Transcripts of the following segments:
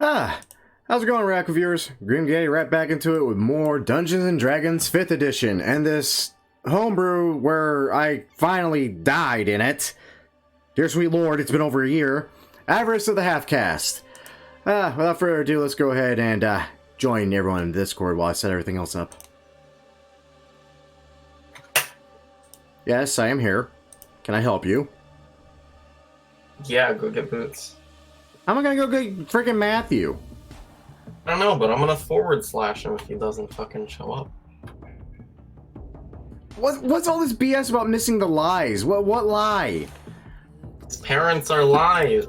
How's it going, Rack Reviewers? Grimgay right back into it with more Dungeons and Dragons 5th edition, and this homebrew where I finally died in it. Dear sweet lord, it's been over a year. Avarice of the Half-Caste. Without further ado, let's go ahead and join everyone in Discord while I set everything else up. Yes, I am here. Can I help you? Yeah, go get Boots. How am I gonna go get freaking Matthew? I don't know, but I'm gonna forward slash him if he doesn't fucking show up. What's all this BS about missing the lies? What lie? His parents are lies.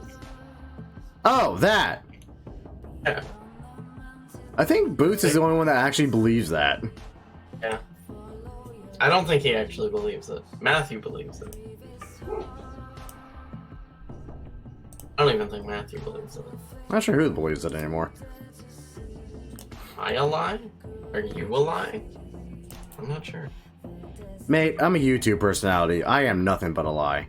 Oh, that. Yeah. I think Boots is the only one that actually believes that. Yeah. I don't think he actually believes it. Matthew believes it. I don't even think Matthew believes it. I'm not sure who believes it anymore. Am I a lie? Are you a lie? I'm not sure. Mate, I'm a YouTube personality. I am nothing but a lie.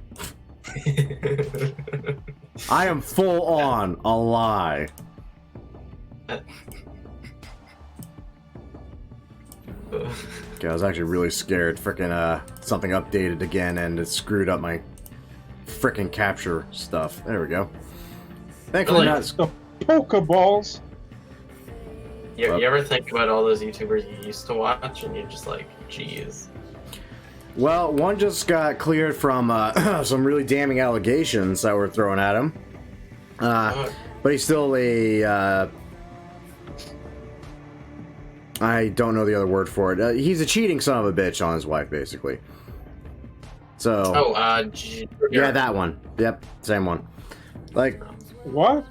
I am full on a lie. Okay, I was actually really scared. Frickin' something updated again and it screwed up my frickin' capture stuff. There we go. Thankfully not. The Pokeballs. You ever think about all those YouTubers you used to watch and you're just like, geez. Well, one just got cleared from some really damning allegations that were thrown at him. But he's still a... I don't know the other word for it. He's a cheating son of a bitch on his wife, basically. So... Oh, yeah, that one. Yep, same one. Like... What?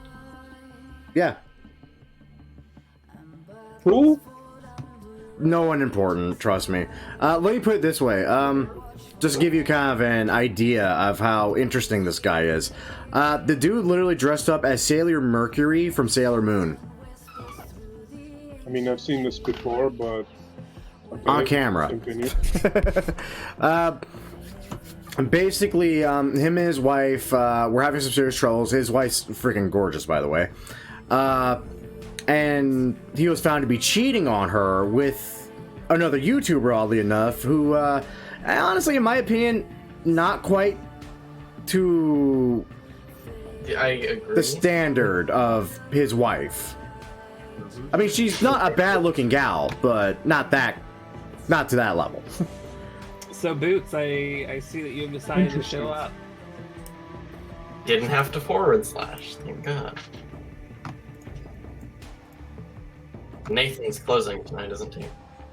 Yeah. Who? No one important, trust me. Let me put it this way. Just to give you kind of an idea of how interesting this guy is. The dude literally dressed up as Sailor Mercury from Sailor Moon. I mean, I've seen this before, but... Okay, on camera. Continue. Basically, him and his wife were having some serious troubles. His wife's freaking gorgeous, by the way. And he was found to be cheating on her with another YouTuber, oddly enough, who, honestly, in my opinion, not quite to I agree. the standard of his wife. I mean, she's not a bad-looking gal, but not to that level. So, Boots, I see that you have decided to show up. Didn't have to forward slash, thank God. Nathan's closing tonight, isn't he?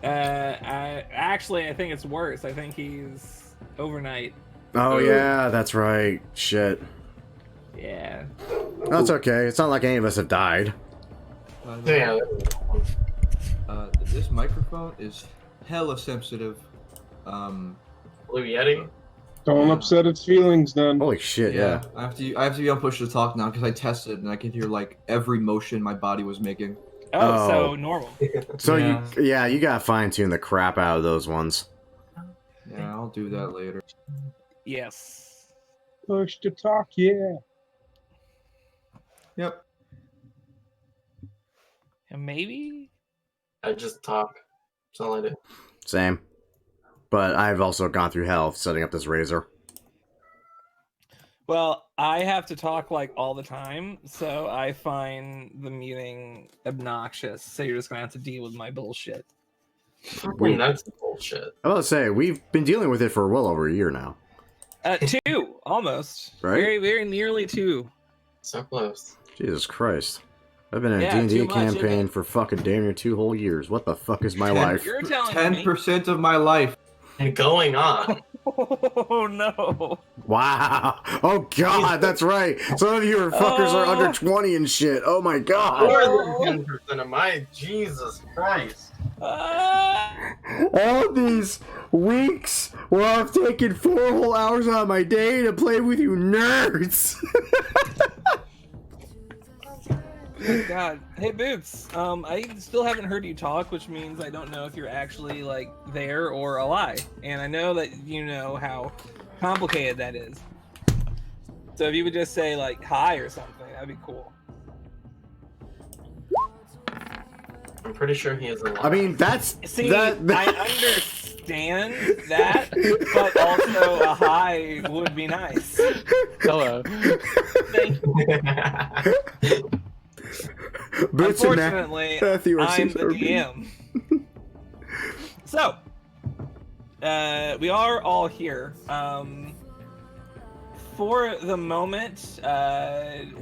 Actually, I think it's worse. I think he's overnight. Oh, yeah, that's right. Shit. Yeah. That's okay. It's not like any of us have died. Yeah. This microphone is hella sensitive. Blue Yeti? Don't upset its feelings, then. Holy shit, yeah. I have to be on push to talk now because I tested and I can hear like every motion my body was making. Oh, so normal. So Yeah. you gotta fine-tune the crap out of those ones. Yeah, I'll do that later. Yes. Push to talk, yeah. Yep. And maybe? I just talk. That's all I do. Same. But I've also gone through hell setting up this razor. Well, I have to talk like all the time, so I find the meeting obnoxious. So you're just gonna have to deal with my bullshit. That's bullshit. I was about to say, we've been dealing with it for well over a year now. 2, almost. Right? Very, very nearly 2. So close. Jesus Christ. I've been in a Yeah, D&D too much, campaign isn't it? for fucking damn near 2 whole years. What the fuck is my life? You're telling me. 10% of my life. And going on. Oh no. Wow. Oh god, that's right. Some of you fuckers are under 20 and shit. Oh my god. More than 10% of my Jesus Christ. All these weeks where I've taken 4 whole hours out of my day to play with you nerds. God. Hey, Boots. I still haven't heard you talk, which means I don't know if you're actually, like, there or a lie. And I know that you know how complicated that is. So if you would just say, like, hi or something, that'd be cool. I'm pretty sure he is alive. I mean, that's See, that. I understand that, but also a high would be nice. Hello. Thank you. Boots and Unfortunately, Matthew are I'm the so DM. So, we are all here. For the moment,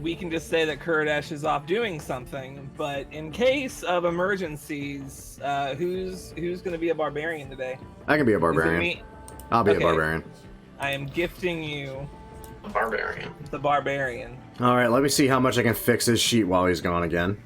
we can just say that Kurdash is off doing something, but in case of emergencies, who's going to be a barbarian today? I can be a Is it barbarian. me? I'll be Okay. a barbarian. I am gifting you A barbarian. the barbarian. All right, let me see how much I can fix his sheet while he's gone again.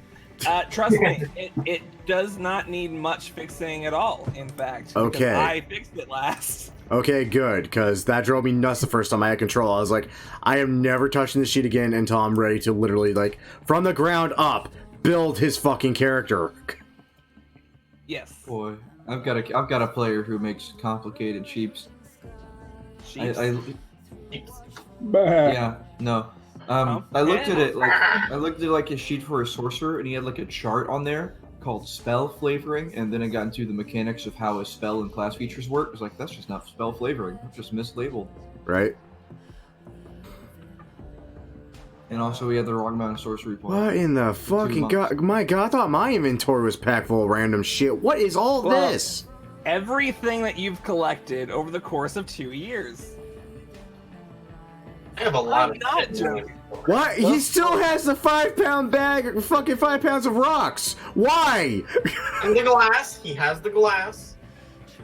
Trust me, it does not need much fixing at all, in fact. because Okay. I fixed it last. Okay, good, because that drove me nuts the first time I had control. I was like, I am never touching this sheet again until I'm ready to literally, like, from the ground up, build his fucking character. Yes. Boy, I've got a player who makes complicated sheeps. Sheeps. Bah. Yeah, no. Huh? I looked at it like a sheet for a sorcerer, and he had like a chart on there called spell flavoring, and then I got into the mechanics of how a spell and class features work. I was like, that's just not spell flavoring, that's just mislabeled. Right? And also, we had the wrong amount of sorcery points. What in the fucking months. god? My god, I thought my inventory was packed full of random shit. What is all Well, this? Everything that you've collected over the course of 2 years. I have a lot I'm of not shit. joking. Why? He still has the 5-pound bag, fucking 5 pounds of rocks. Why? And the glass. He has the glass.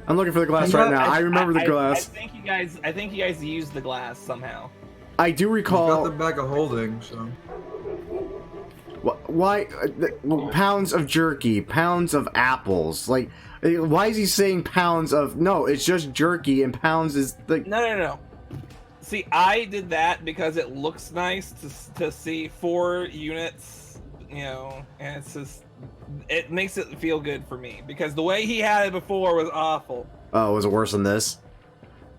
I'm looking for the glass right now. I remember the glass. I think you guys used the glass somehow. I do He's got recall. the bag of holding, so. Why? Pounds of jerky, pounds of apples. Like, why is he saying pounds of? No, it's just jerky, and pounds is like. No. See, I did that because it looks nice to see 4 units, you know, and it's just, it makes it feel good for me because the way he had it before was awful. Oh, was it worse than this?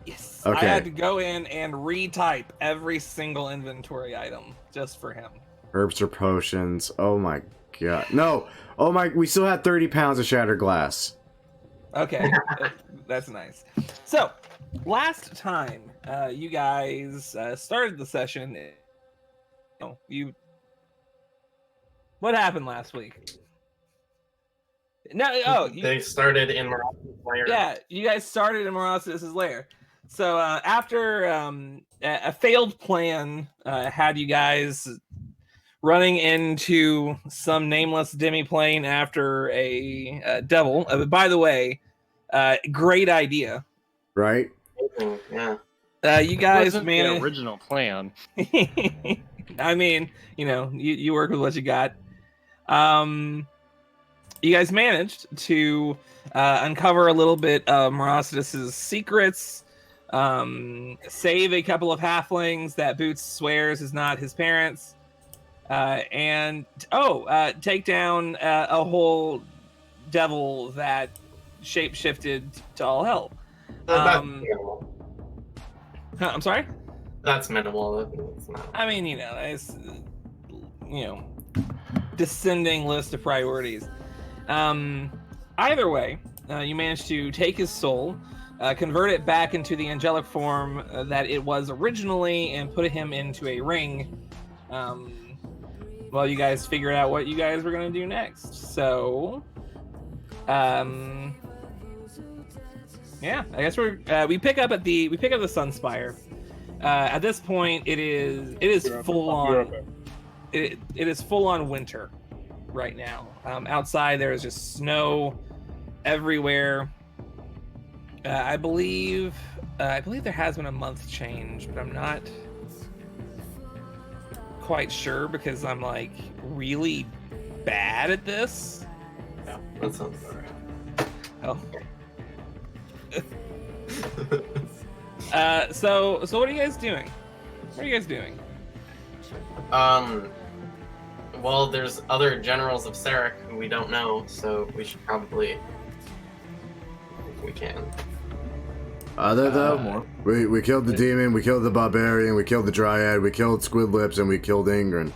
Yes. Okay. I had to go in and retype every single inventory item just for him. Herbs or potions? Oh my god. No! Oh my, we still had 30 pounds of shattered glass. Okay, that's nice. So, last time you guys started the session, what happened last week? No, They started in Morocco's lair. yeah, you guys started in Moros's lair. So after a failed plan had you guys running into some nameless demi-plane after a devil. By the way, great idea. Right? Yeah. You guys Wasn't the managed. original plan. I mean, you work with what you got. You guys managed to uncover a little bit of Moros's secrets, save a couple of halflings that Boots swears is not his parents, and take down a whole devil that shape-shifted to all hell. That's minimal. I'm sorry? That's minimal. It's not. I mean, it's descending list of priorities. Either way, you managed to take his soul, convert it back into the angelic form that it was originally, and put him into a ring. While you guys figured out what you guys were gonna do next. So, yeah, I guess we pick up the Sunspire. At this point, it is full on. It is full on winter right now. Outside there is just snow everywhere. I believe there has been a month change, but I'm not quite sure because I'm like really bad at this. Yeah, that sounds about right. Oh. So what are you guys doing? Well, there's other generals of Sarek who we don't know, so we should probably, if we can. Though, we killed the demon, we killed the barbarian, we killed the dryad, we killed Squid Lips, and we killed Ingrid.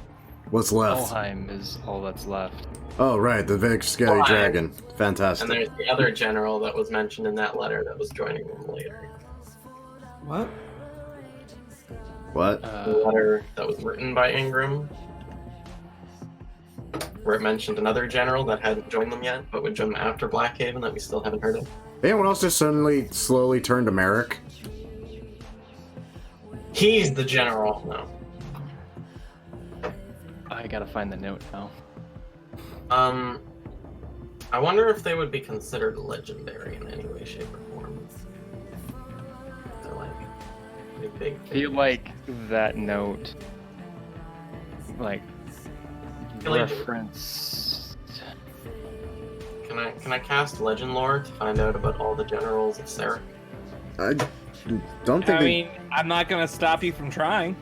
What's left? Olheim is all that's left. Oh, right, the big scary Olheim. dragon. And Fantastic. there's the other general that was mentioned in that letter that was joining them later. What? What? The letter that was written by Ingram, where it mentioned another general that hadn't joined them yet, but would join them after Blackhaven that we still haven't heard of. Anyone else just suddenly, slowly turned to Merrick? He's the general now. I gotta find the note now. I wonder if they would be considered legendary in any way, shape, or form. They're like pretty big. I feel like that note, like, Really? reference. Can I cast legend lore to find out about all the generals of Sarek? I don't think I mean, I'm not gonna stop you from trying.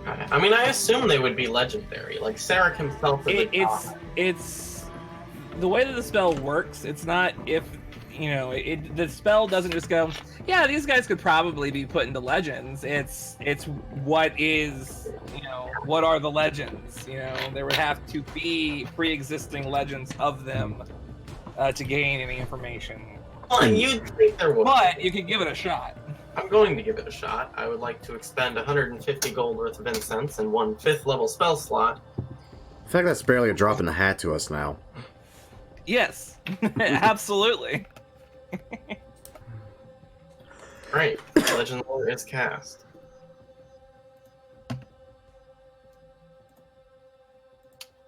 I mean, I assume they would be legendary. Like Sarek himself is a god. It's the way that the spell works. It's not if the spell doesn't just go, yeah, these guys could probably be put into legends. It's what is, what are the legends? There would have to be pre-existing legends of them to gain any information. Well, you'd think there would. But you could give it a shot. I'm going to give it a shot. I would like to expend 150 gold worth of incense and 1 5th level spell slot. In fact, that's barely a drop in the hat to us now. Yes, absolutely. Great. Legend lore is cast.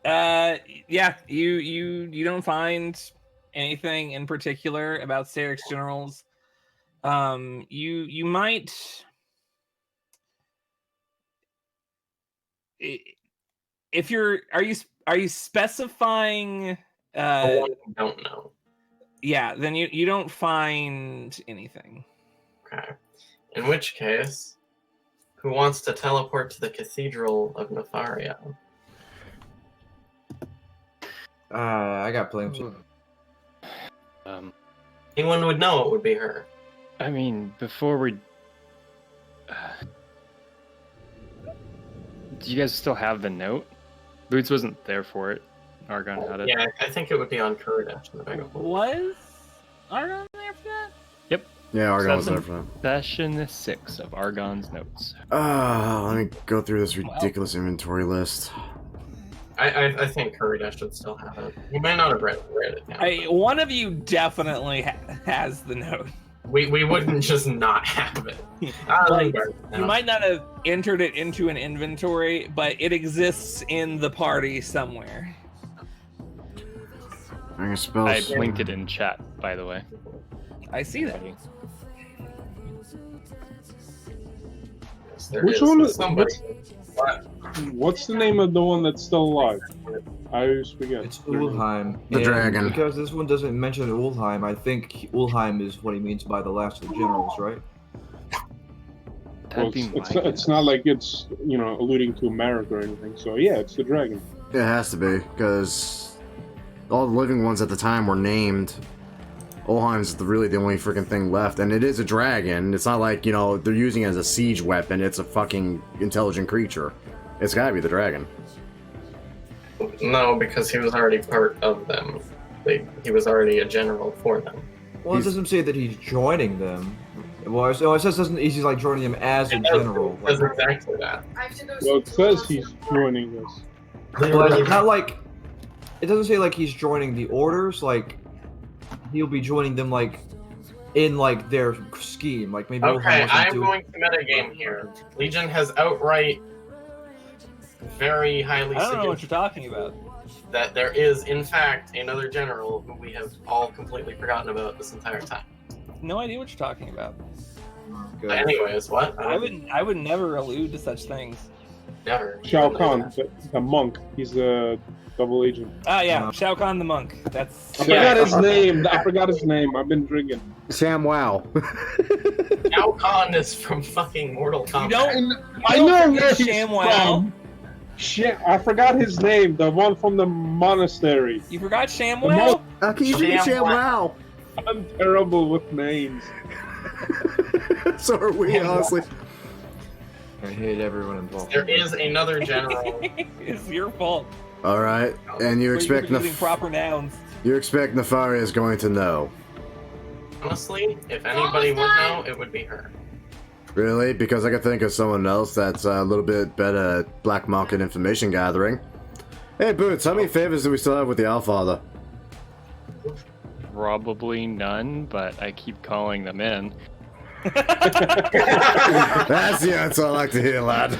Yeah, you don't find anything in particular about Sarek's generals. You might, if are you specifying? I don't know. Yeah, then you don't find anything. Okay. In which case, who wants to teleport to the Cathedral of Nefaria? I got plans. Anyone would know it would be her. I mean, before we... do you guys still have the note? Boots wasn't there for it. Argon had it. Yeah, I think it would be on Kuridash in the bag of holding. Was Argon there for that? Yep. Yeah, Argon was there for that. Session 6 of Argon's notes. Let me go through this ridiculous inventory list. I think Kuridash should still have it. You may not have read it now. One of you definitely has the note. We wouldn't just not have it. You might not have entered it into an inventory, but it exists in the party somewhere. I spell. I linked it in chat, by the way. I see that. Yes, there Which is one is- somebody. What's the name of the one that's still alive? I always forget. It's Ulheim. The and dragon. Because this one doesn't mention Ulheim, I think Ulheim is what he means by the last of the generals, right? Well, That'd be it's not like it's alluding to America or anything. So yeah, it's the dragon. It has to be, because all the living ones at the time were named. Olheim's really the only freaking thing left, and it is a dragon. It's not like, they're using it as a siege weapon. It's a fucking intelligent creature. It's gotta be the dragon. No, because he was already part of them. He was already a general for them. Well, it doesn't say that he's joining them. Well, it says he's like joining them as a general. It does exactly that. Well, it says he's joining us. But not like it doesn't say like he's joining the orders. Like he'll be joining them like in like their scheme. Like maybe. Okay, I'm going to metagame here. Legion has outright, very highly I don't know what suggested you're talking about. that there is, in fact, another general who we have all completely forgotten about this entire time. No idea what you're talking about. Good. Anyways, what? I would never allude to such things. Never. Shao Kahn, the monk. He's a double agent. Ah, yeah, Shao Kahn the monk. That's I forgot his name. I forgot his name. I've been drinking. Sam Wow. Shao Kahn is from fucking Mortal Kombat. You don't. I know forget where he's ShamWow. from. Shit, I forgot his name. The one from the monastery. You forgot The ShamWow? How can you forget Sam Wow? I'm terrible with names. So are we, honestly. I hate everyone involved. There is another general. It's your fault. All right, and you For expect using proper nouns. you expect Nefaria is going to know, Honestly, if anybody would know, it would be her. really? Because I could think of someone else that's a little bit better at black market information gathering. Hey, Boots, how many favors do we still have with the Allfather? Probably none, but I keep calling them in. That's the answer I like to hear, lad.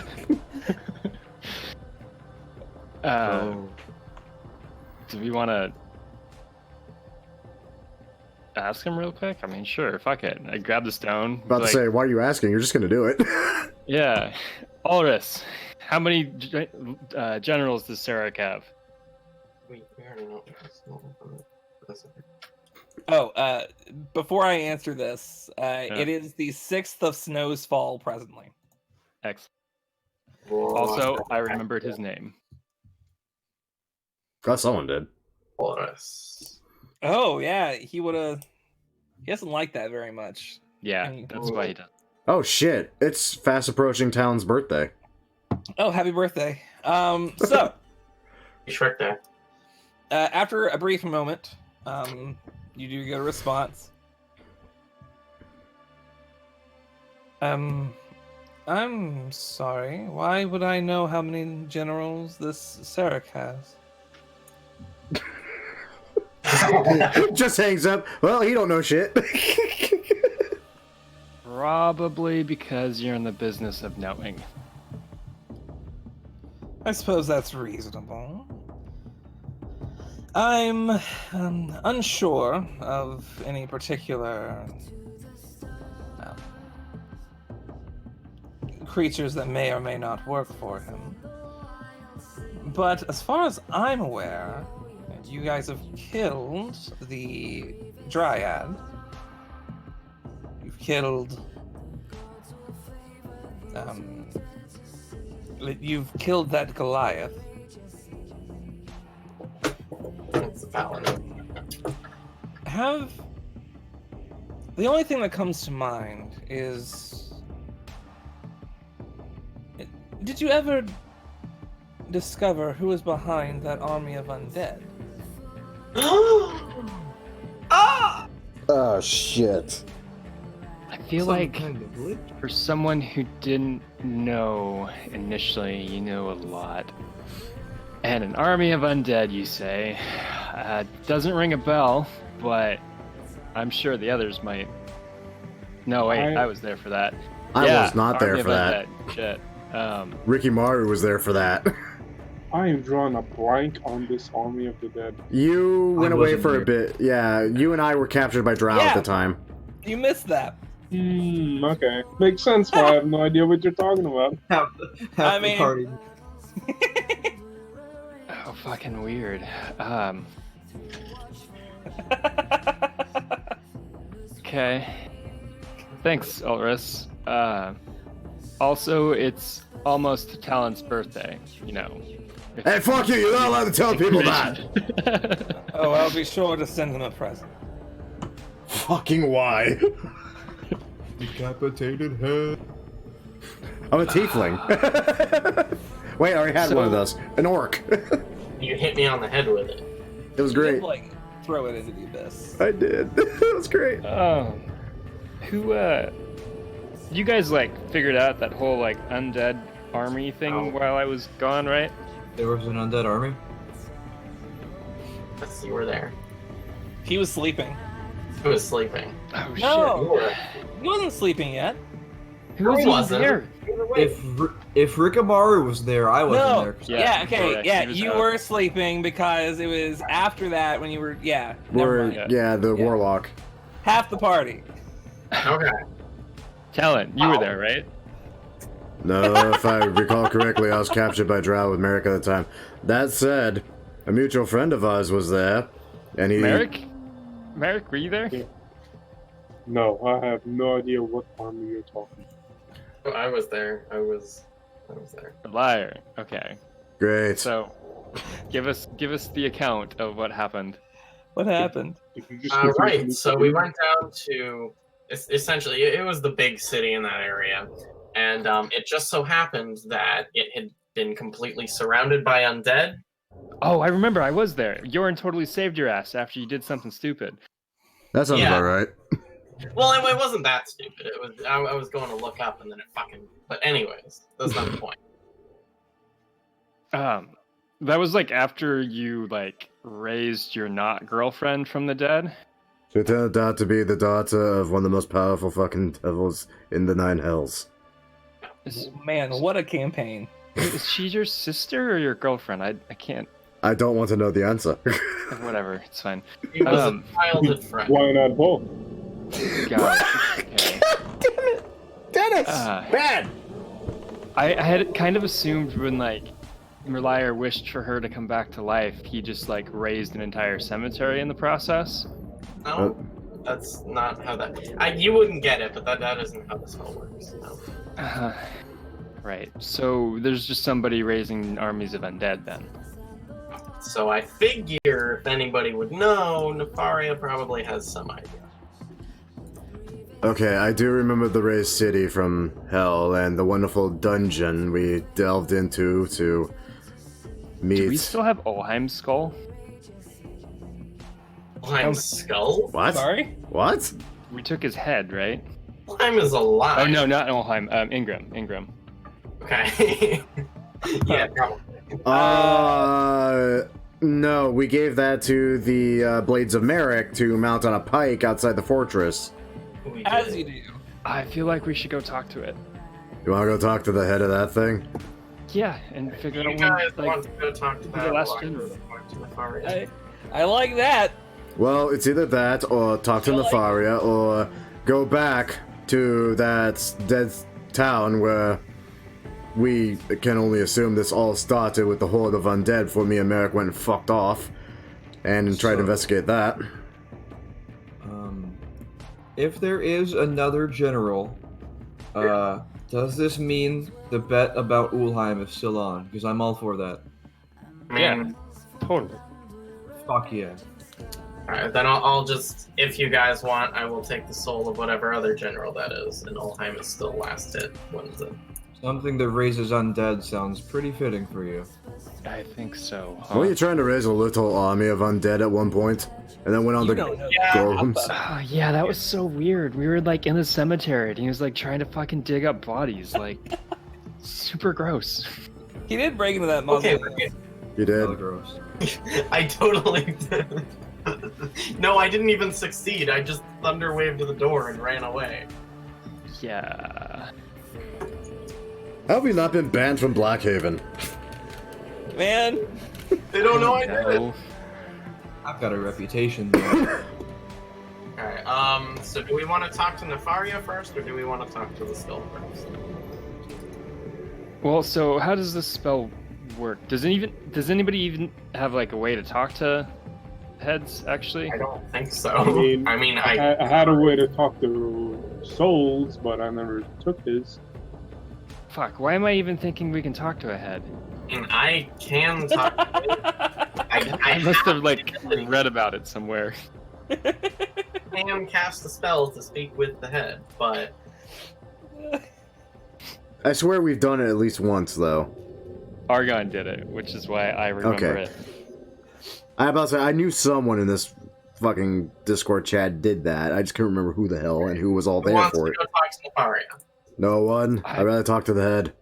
Do we want to ask him real quick? I mean, sure, fuck it. I grab the stone. About to say, why are you asking? You're just gonna do it. Yeah. Ulrich, how many generals does Sarek have? We already know. Oh, before I answer this, it is the 6th of Snowsfall presently. Excellent. Also, I remembered his name. Thought someone did. Boris. Oh, yeah, he doesn't like that very much. Yeah, that's why he does. Oh shit! It's fast approaching Talon's birthday. Oh, happy birthday. So, Shrek there. after a brief moment, you do get a response. I'm sorry. Why would I know how many generals this Sarek has? Just hangs up. Well, he don't know shit. Probably because you're in the business of knowing. I suppose that's reasonable. I'm unsure of any particular creatures that may or may not work for him. But as far as I'm aware, you guys have killed the Dryad. You've killed... you've killed that Goliath. It's a paladin. The only thing that comes to mind is... Did you ever discover who was behind that army of undead? Oh shit. I feel like for someone who didn't know initially, you know a lot. And an army of undead, you say. Doesn't ring a bell, but I'm sure the others might. No, wait, I was there for that. I was not there Army for of that. Undead. Shit. Ricky Maru was there for that. I am drawing a blank on this Army of the Dead. You went away wasn't for here. a bit. Yeah, you and I were captured by Drow at the time. You missed that. Okay. Makes sense why I have no idea what you're talking about. Half I the mean- party. Oh, fucking weird. Okay. Thanks, Ulrich. Also, it's almost Talon's birthday, you know. Hey, fuck you! You're not allowed to tell people that! Oh, I'll be sure to send him a present. Fucking why? Decapitated head. I'm a tiefling. Wait, I already had one of those. An orc. You hit me on the head with it. It was You great. did, like, throw it into the abyss. I did. It was great. You guys, like, figured out that whole, like, undead army thing while I was gone, right? There was an undead army? Yes, you were there. He was sleeping. Who was sleeping? Oh, No, he wasn't sleeping yet. Who was He even wasn't. there? If Rikamaru was there, I wasn't No. there. Yeah, okay, correct. yeah, He was you out. were sleeping because it was after that when you were, never We're, mind. yeah, the Yeah. warlock. Half the party. Okay. Talon, you were there, right? No, if I recall correctly, I was captured by Drow with Merrick at the time. That said, a mutual friend of ours was there, and he... Merrick? Merrick, were you there? Yeah. No, I have no idea what army you're talking about. I was there. I was there. A liar. Okay. Great. So, give us the account of what happened. What happened? If you just confuse Right. me So for we you- went down to essentially it was the big city in that area, And it just so happened that it had been completely surrounded by undead. Oh, I remember. I was there. Yorin totally saved your ass after you did something stupid. That sounds Yeah. about right. Well, it wasn't that stupid. It was I was going to look up and then it fucking. But anyways, that's not the point. That was like after you like raised your not girlfriend from the dead. She turned out to be the daughter of one of the most powerful fucking devils in the Nine Hells. Man, what a campaign. Is she your sister or your girlfriend? I can't. I don't want to know the answer. Whatever, it's fine. He was a childhood friend. Why not both? God. Okay. Damn it! Dennis! Bad! I had kind of assumed when like Merlier wished for her to come back to life, he just like raised an entire cemetery in the process. No, that's not how that. You wouldn't get it, but that isn't how this all works. No. Right. So there's just somebody raising armies of undead then. So I figure if anybody would know, Nefaria probably has some idea. Okay, I do remember the raised city from Hell and the wonderful dungeon we delved into to meet. Do we still have Olheim's skull? Olheim's skull? What? Sorry? What? We took his head, right? Olheim is alive. Oh no, not Olheim. Ingram. Okay. Yeah, probably. No, we gave that to the Blades of Merrick to mount on a pike outside the fortress. We As did. you do. I feel like we should go talk to it. You wanna go talk to the head of that thing? Yeah, and figure You out guys when, want to go talk to the that last while I general. go talk to Nefaria? I like that. Well, it's either that, or talk to Nefaria, or go back to that dead town where we can only assume this all started with the horde of undead before me and Merrick went and fucked off, and try to investigate that. If there is another general, does this mean the bet about Ulheim is still on? Because I'm all for that. I mean, Totally. Fuck yeah. alright, then I'll just, if you guys want, I will take the soul of whatever other general that is, and Olheim is still last hit. When's it? Something that raises undead sounds pretty fitting for you. I think so. Were you trying to raise a little army of undead at one point, and then went on You the don't know golems? Oh, yeah, that was so weird. We were like in the cemetery, and he was like trying to fucking dig up bodies, like super gross. He did break into that Okay, mausoleum. You did. Hella gross. I totally did. No, I didn't even succeed. I just thunder waved to the door and ran away. Yeah. How have you not been banned from Blackhaven? Man, They don't know I did it. No. I've got a reputation there. Alright, so do we want to talk to Nefaria first, or do we want to talk to the skull first? Well, so how does this spell work? Does anybody even have like a way to talk to heads actually? I don't think so. I mean, I I had a way to talk to souls, but I never took his. Fuck, why am I even thinking we can talk to a head? mean, I can talk to it. I must have like read about it somewhere. I can cast a spell to speak with the head, but I swear we've done it at least once, though. Argon did it, which is why I remember Okay. it. I about to say, I knew someone in this fucking Discord chat did that. I just couldn't remember who the hell and who was all who there wants for to it. go talk to Nefaria? No one. I'd rather talk to the head.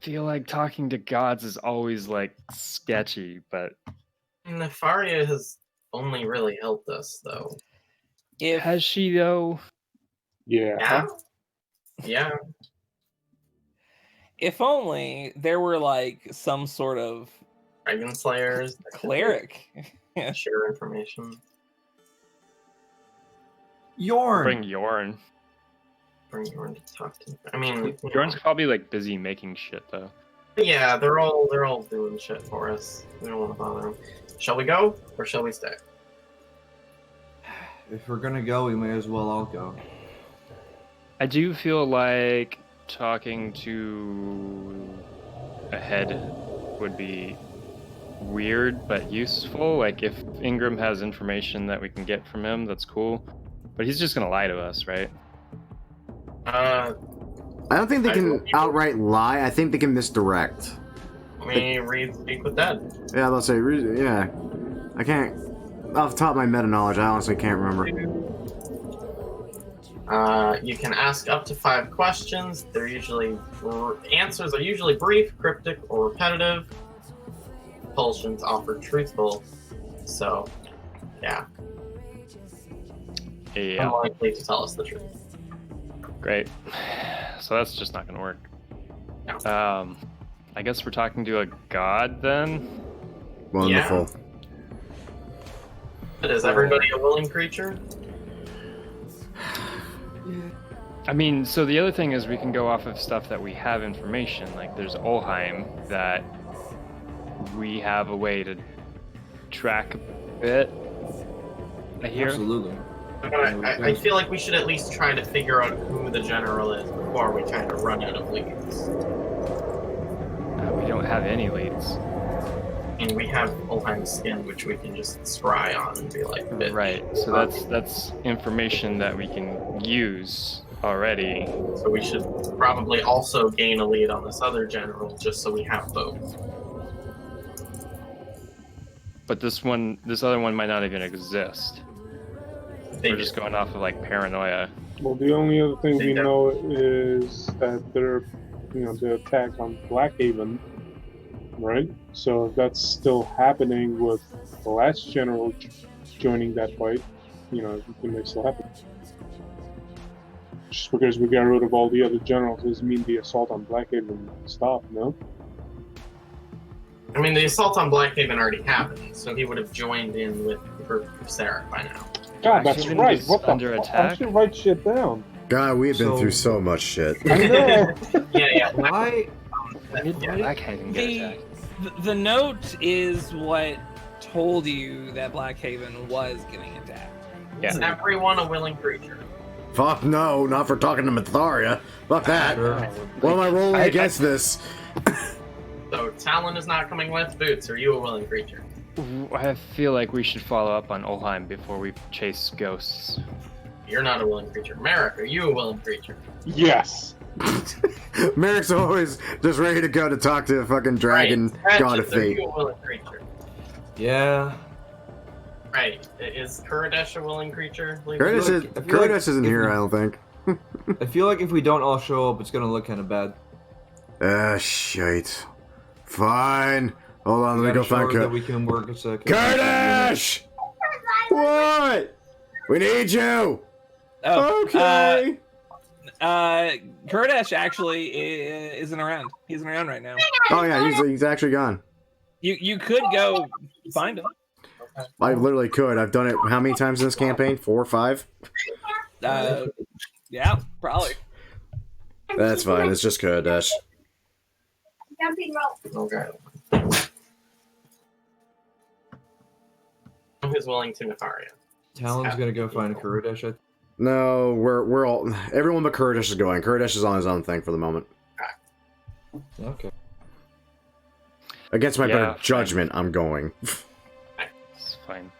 Feel like talking to gods is always like sketchy, but Nefaria has only really helped us, though. has she though? Yeah. Yeah? Yeah. If only there were like some sort of Dragon Slayers. cleric. Share information. Yorn! Bring Yorn. Bring Yorn to talk to. I mean, Yorn's probably like busy making shit though. yeah, they're all doing shit for us. We don't want to bother them. Shall we go or shall we stay? If we're gonna go, we may as well all go. I do feel like talking to a head would be weird but useful. Like if Ingram has information that we can get from him, that's cool. But he's just gonna lie to us, right? I don't think they can outright lie. I think they can misdirect. Let me read Speak with Dead. Yeah, let's say, yeah. I can't, off the top of my meta knowledge, I honestly can't remember. You can ask up to 5 questions. They're usually, answers are usually brief, cryptic, or repetitive. Propulsions offer truthful. So, yeah. Yeah. Unlikely to tell us the truth. Great. So that's just not gonna work. No. I guess we're talking to a god then? Wonderful. But is everybody a willing creature? I mean, so the other thing is we can go off of stuff that we have information. Like there's Olheim that we have a way to track a bit. I hear. Absolutely. I feel like we should at least try to figure out who the general is before we kind of run out of leads. We don't have any leads. And we have Olheim's skin, which we can just scry on and be like, bitch. Right. So that's information that we can use already. So we should probably also gain a lead on this other general, just so we have both. But this other one might not even exist. We're just going off of like paranoia. Well, the only other thing we know is that they're, the attack on Blackhaven, right? So if that's still happening with the last general joining that fight, it may still happen. Just because we got rid of all the other generals doesn't mean the assault on Blackhaven stopped, no? I mean, the assault on Blackhaven already happened, so he would have joined in with the group of Sarah by now. God, that's Blackhaven right. was What the under fuck? attack? I should write shit down. God, we've been So- through so much shit. I know. Yeah. Why? Blackhaven get attacked. The note is what told you that Blackhaven was getting attacked. Is Yeah. everyone a willing creature? Fuck no, not for talking to Matharia. Fuck that. Sure. What am I rolling I- against this? So Talon is not coming with. Boots, are you a willing creature? I feel like we should follow up on Olheim before we chase ghosts. You're not a willing creature. Merrick, are you a willing creature? Yes. Merrick's always just ready to go to talk to a fucking dragon Right. god of Patches, are fate. you a willing creature? Yeah. Right. Is Kuradesh a willing creature? Kurdish, I feel like- I feel like isn't if here, we- I don't think. I feel like if we don't all show up, it's gonna look kind of bad. Shite. Fine. Hold on, let me Gotta go show find her that Kurdish. we can work as a Kurdish! What? We need you! Oh, Okay! Kurdesh actually isn't around. He isn't around right now. Oh yeah, he's actually gone. You could go find him. I literally could. I've done it how many times in this campaign? 4 or 5? Yeah, probably. That's fine, it's just Kurdish. Okay. Who's willing to Nefaria? Talon's gonna go find Kurudesh. No, we're all... Everyone but Kurdish is going. Kurdish is on his own thing for the moment. Okay. Against my Yeah, better fine. judgment, I'm going. It's fine.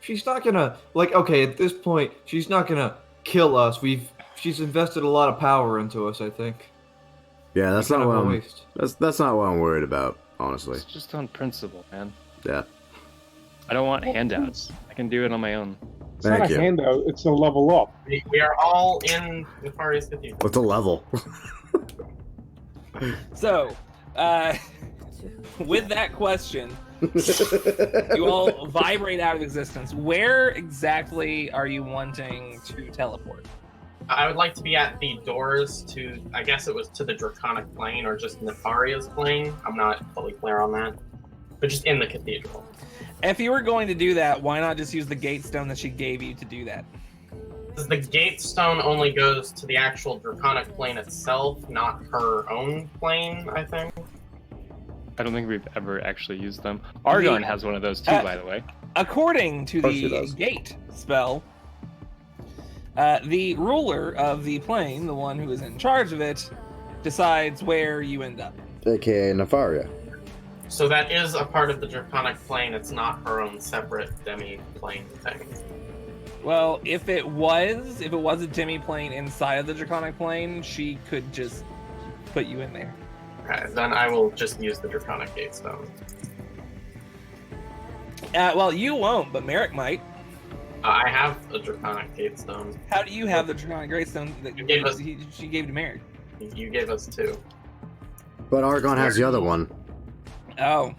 She's not gonna okay, at this point, she's not gonna kill us. She's invested a lot of power into us, I think. Yeah, that's Kind not of what a I'm... waste. That's not what I'm worried about, honestly. It's just on principle, man. Yeah. I don't want handouts. I can do it on my own. It's not Thank a you. handout, it's a level up. We are all in Nefaria's Cathedral. What's a level? So, with that question, you all vibrate out of existence. Where exactly are you wanting to teleport? I would like to be at the doors to, I guess it was to the Draconic Plane or just Nefaria's plane. I'm not fully clear on that. But just in the cathedral. If you were going to do that, why not just use the gate stone that she gave you to do that? Because the gate stone only goes to the actual Draconic Plane itself, not her own plane, I think. I don't think we've ever actually used them. Argon has one of those too, by the way. According to course she the does. gate spell, the ruler of the plane, the one who is in charge of it, decides where you end up. AKA Nefaria. So that is a part of the Draconic Plane. It's not her own separate demi-plane thing. Well, if it was a Demi plane inside of the Draconic plane, she could just put you in there. Okay, then I will just use the Draconic Gate Stone. Well, you won't, but Merrick might. I have a Draconic Gate Stone. How do you have the Draconic Greystone that You gave us- she gave to Merrick? You gave us 2. But Argon has the other one. Oh,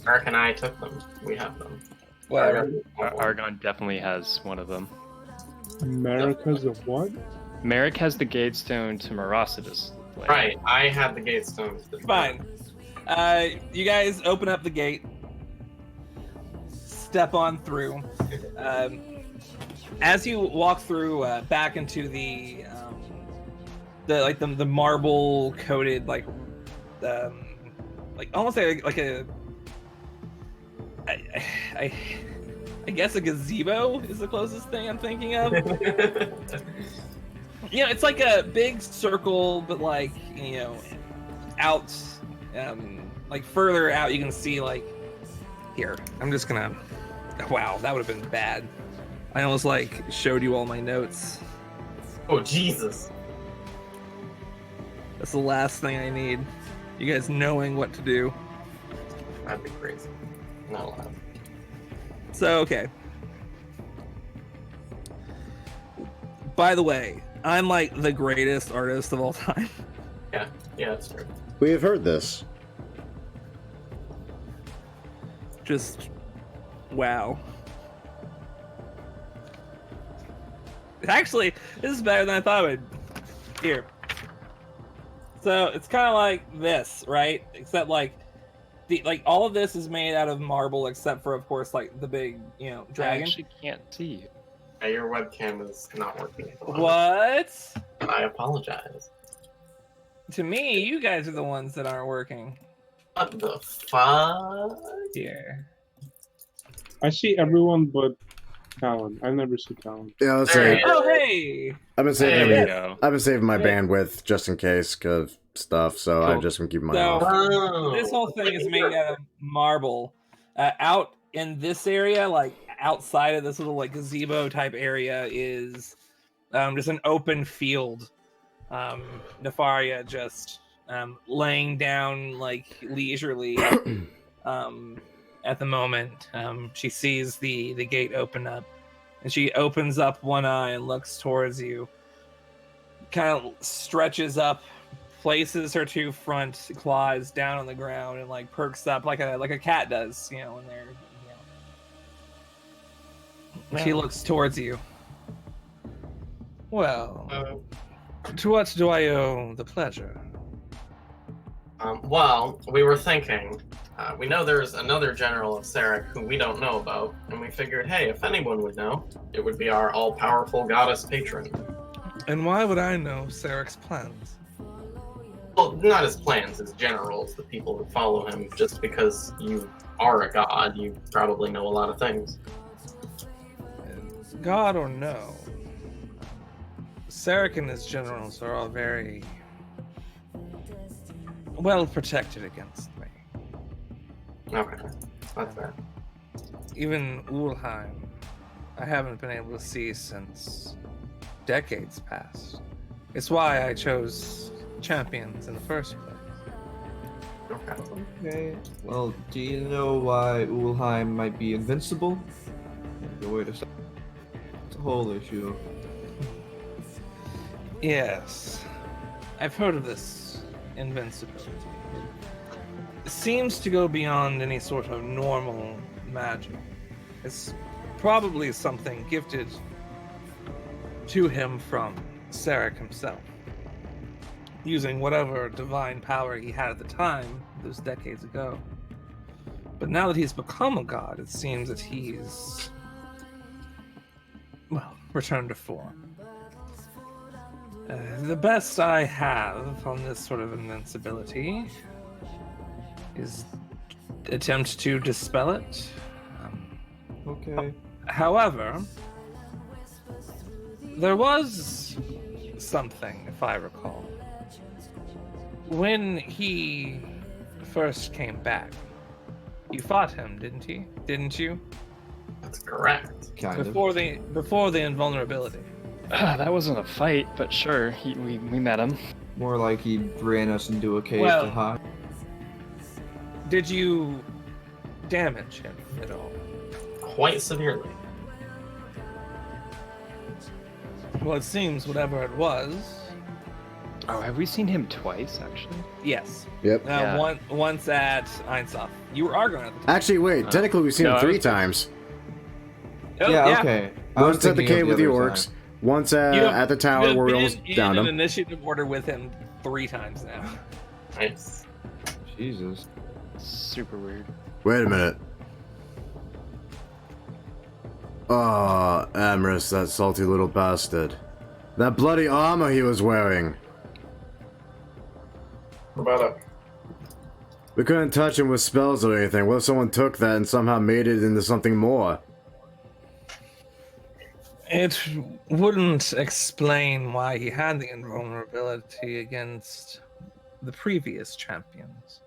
Eric and I took them. We have them. whatever. Argon definitely has one of them. America's a what? Merrick has the Gatestone to Morocidus. Right, I had the Gate Stones. Fine. You guys open up the gate, step on through. As you walk through back into the marble coated like almost like a I guess a gazebo is the closest thing I'm thinking of. You know, it's like a big circle, but like, you know, out, like further out, you can see like here. I'm just gonna. Wow, that would have been bad. I almost like showed you all my notes. Oh Jesus! That's the last thing I need. You guys knowing what to do. That'd be crazy. Not allowed. So okay. By the way, I'm like the greatest artist of all time. Yeah, that's true. We have heard this. Just wow. Actually, this is better than I thought it would. Here. So it's kind of like this, right? Except like all of this is made out of marble, except for of course like the big, you know, I dragon. actually can't see you. Yeah, your webcam is not working. At the moment. What? I apologize. To me, you guys are the ones that aren't working. What the fuck? Here. I see everyone but Talon. I never see Talon. Yeah, let's There say you Oh hey! I've been saving. There we go. I've been saving my Yeah. bandwidth just in case of stuff, so I'm Cool. just gonna keep mine So- off. Oh, This whole thing is made out of marble. Out in this area, like outside of this little like gazebo type area, is just an open field. Nefaria just laying down like leisurely at the moment. She sees the gate open up, and she opens up one eye and looks towards you. Kind of stretches up, places her 2 front claws down on the ground, and like perks up like a cat does, you know, when they're, you know. She looks towards you. Well, to what do I owe the pleasure? well, we were thinking. We know there's another general of Sarek who we don't know about, and we figured, hey, if anyone would know, it would be our all-powerful goddess patron. And why would I know Sarek's plans? Well, not his plans, his generals, the people who follow him. Just because you are a god, you probably know a lot of things. God or no, Sarek and his generals are all very well protected against me. Okay, that's fair. Even Ulheim, I haven't been able to see since decades past. It's why I chose champions in the first place. Okay. Okay. Well, do you know why Ulheim might be invincible? The way to start. It's a whole issue. Yes, I've heard of this invincibility. It seems to go beyond any sort of normal magic. It's probably something gifted to him from Sarek himself, using whatever divine power he had at the time, those decades ago. But now that he's become a god, it seems that he's, well, returned to form. The best I have on this sort of invincibility is attempt to dispel it. Okay. However, there was something, if I recall. When he first came back, you fought him, didn't you? That's correct. Kind of. Before the invulnerability. That wasn't a fight, but sure, we met him. More like he ran us into a cave Well- to hide. Did you damage him at all? Quite severely. Well, it seems whatever it was. Oh, have we seen him twice, actually? Yes. Yep. Yeah. Once at Einshoff. You were Argon at the time. Actually, wait. Technically, we've seen no, him I 3 was- times. Oh, yeah, okay. I was Once at the thinking of cave with the other orcs. time. Once You have- at the tower You've where we been almost in downed an him. initiative order with him 3 times now. Nice. Jesus. Super weird. Wait a minute. Avarice, that salty little bastard. That bloody armor he was wearing. What about it? We couldn't touch him with spells or anything. What if someone took that and somehow made it into something more? It wouldn't explain why he had the invulnerability against the previous champions.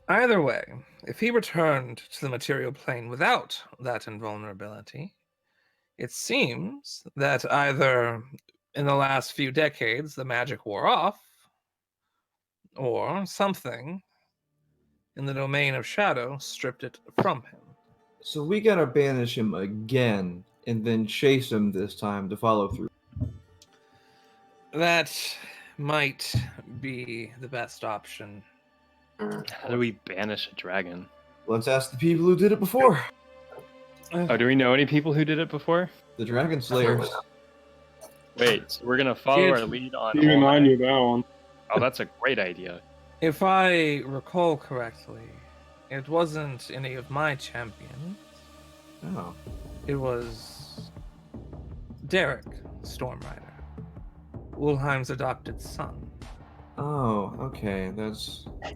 Either way, if he returned to the material plane without that invulnerability, it seems that either in the last few decades the magic wore off, or something in the domain of shadow stripped it from him. So we gotta banish him again, and then chase him this time to follow through. That might be the best option. How do we banish a dragon? Let's ask the people who did it before. Oh, do we know any people who did it before? The Dragon Slayers. Wait, so we're gonna follow Did- our lead on Even all I that? knew that one. Oh, that's a great idea. If I recall correctly, it wasn't any of my champions. Oh. It was Derek Stormrider, Ulheim's adopted son. Oh, okay.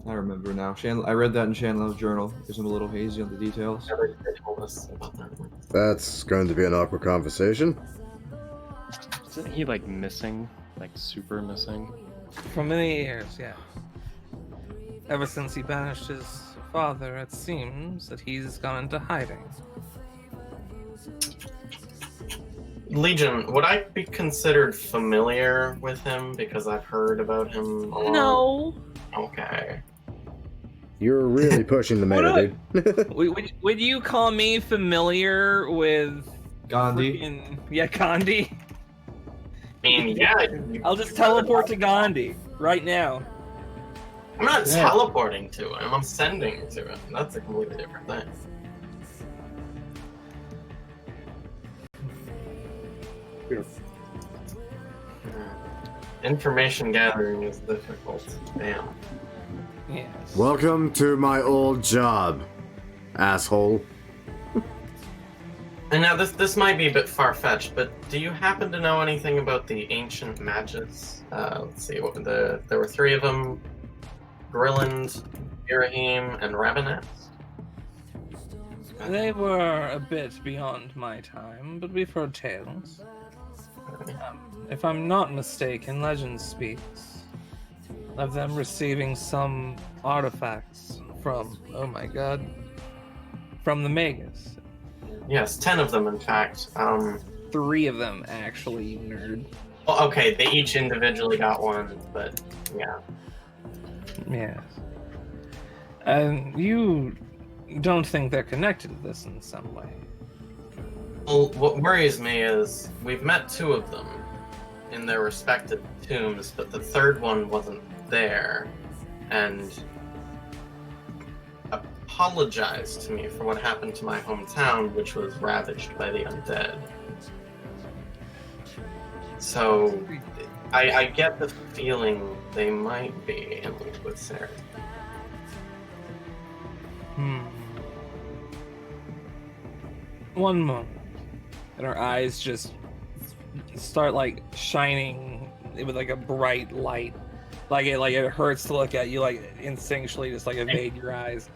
I remember now. I read that in Shanlow's journal because I'm a little hazy on the details. They told us about that. That's going to be an awkward conversation. Isn't he like missing? Like super missing? For many years, yes. Ever since he banished his father, it seems that he's gone into hiding. Legion, would I be considered familiar with him because I've heard about him a lot? No. Okay. You're really pushing the meta, dude. Would you call me familiar with Gandhi. Gandhi? I mean, yeah. I'll just teleport to Gandhi right now. I'm not Yeah. teleporting to him. I'm sending to him. That's a completely different thing. Here. Information gathering is difficult. Damn. Yes. Welcome to my old job, asshole. And now this might be a bit far-fetched, but do you happen to know anything about the ancient mages? Let's see, there were 3 of them: Grilland, Irahim, and Rabaneth. They were a bit beyond my time, but we've heard tales. If I'm not mistaken, legend speaks of them receiving some artifacts from, oh my god, from the Magus. Yes, 10 of them, in fact. 3 of them, actually, you nerd. Well, okay, they each individually got one, but yeah. Yes. And you don't think they're connected to this in some way? Well, what worries me is we've met 2 of them in their respective tombs, but the 3rd one wasn't there, and apologized to me for what happened to my hometown, which was ravaged by the undead. So, I get the feeling they might be in league with Sarah. One moment. And her eyes just start like shining with like a bright light. Like it hurts to look at you, like instinctually just like evade your eyes.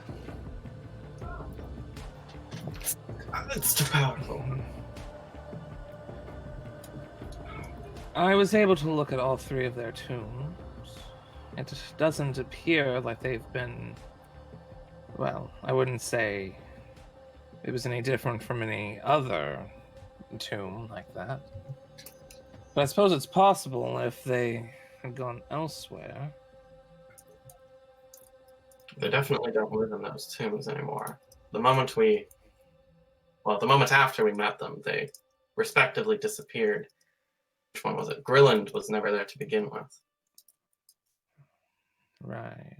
It's too powerful. I was able to look at all 3 of their tombs. It doesn't appear like they've been Well, I wouldn't say it was any different from any other tomb like that. But I suppose it's possible if they had gone elsewhere. They definitely don't live in those tombs anymore. The moment after we met them, they respectively disappeared. Which one was it? Grilland was never there to begin with. Right.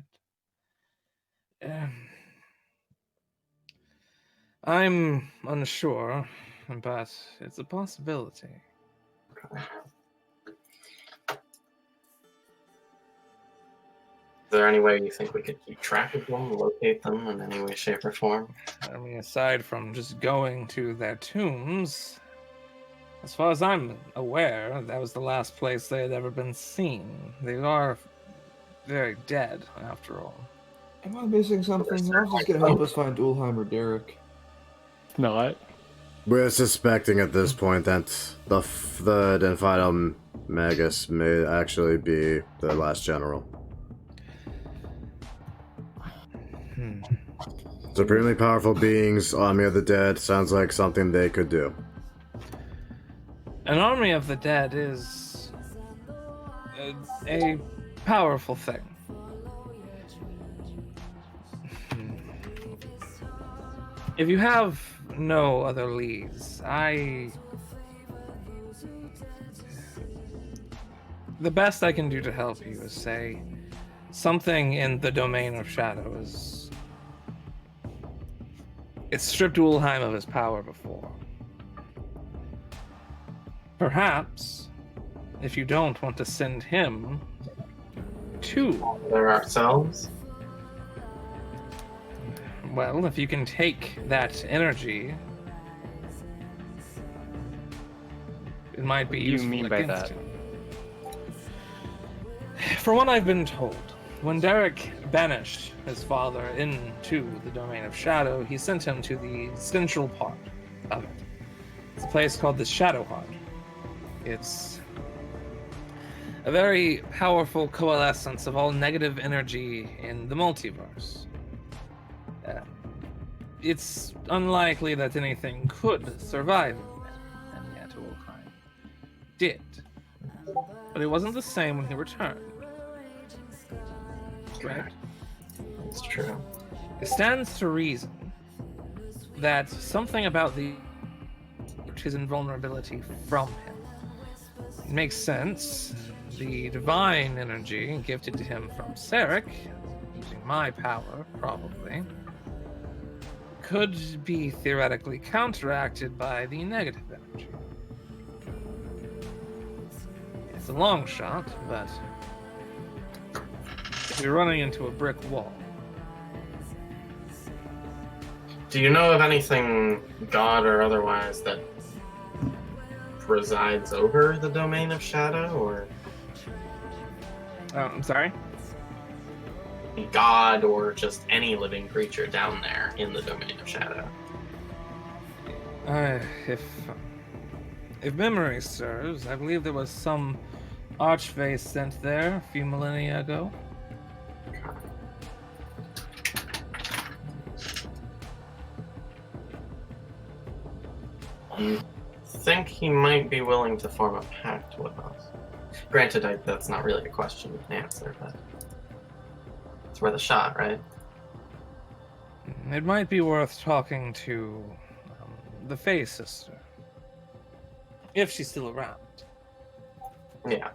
I'm unsure, but it's a possibility. Is there any way you think we could keep track of them, locate them in any way, shape, or form? I mean, aside from just going to their tombs, as far as I'm aware, that was the last place they had ever been seen. They are very dead, after all. Am I missing something? How's this gonna help us find Ulheim or Derek? Not. We're suspecting at this point that the third and final Magus may actually be the last general. Supremely powerful beings, army of the dead, sounds like something they could do. An army of the dead is a powerful thing. If you have no other leads, the best I can do to help you is say something in the domain of shadow is... It stripped Ulheim of his power before. Perhaps, if you don't want to send him to... There ourselves? Well, if you can take that energy, it might be What do you useful mean by against that? him. From what I've been told, when Derek banished his father into the domain of shadow, he sent him to the central part of it. It's a place called the Shadow Heart. It's a very powerful coalescence of all negative energy in the multiverse. It's unlikely that anything could survive in it, and yet Ulheim did. But it wasn't the same when he returned. Correct? It's true. It stands to reason that something about his invulnerability from him. It makes sense. The divine energy gifted to him from Sarek, using my power, probably, could be theoretically counteracted by the negative energy. It's a long shot, but you're running into a brick wall. Do you know of anything, god or otherwise, that presides over the domain of shadow, or Oh, I'm sorry? god or just any living creature down there in the domain of shadow? If memory serves, I believe there was some archface sent there a few millennia ago. You think he might be willing to form a pact with us? Granted, that's not really a question you can answer, but it's worth a shot, right? It might be worth talking to the Fae sister. If she's still around. Yeah,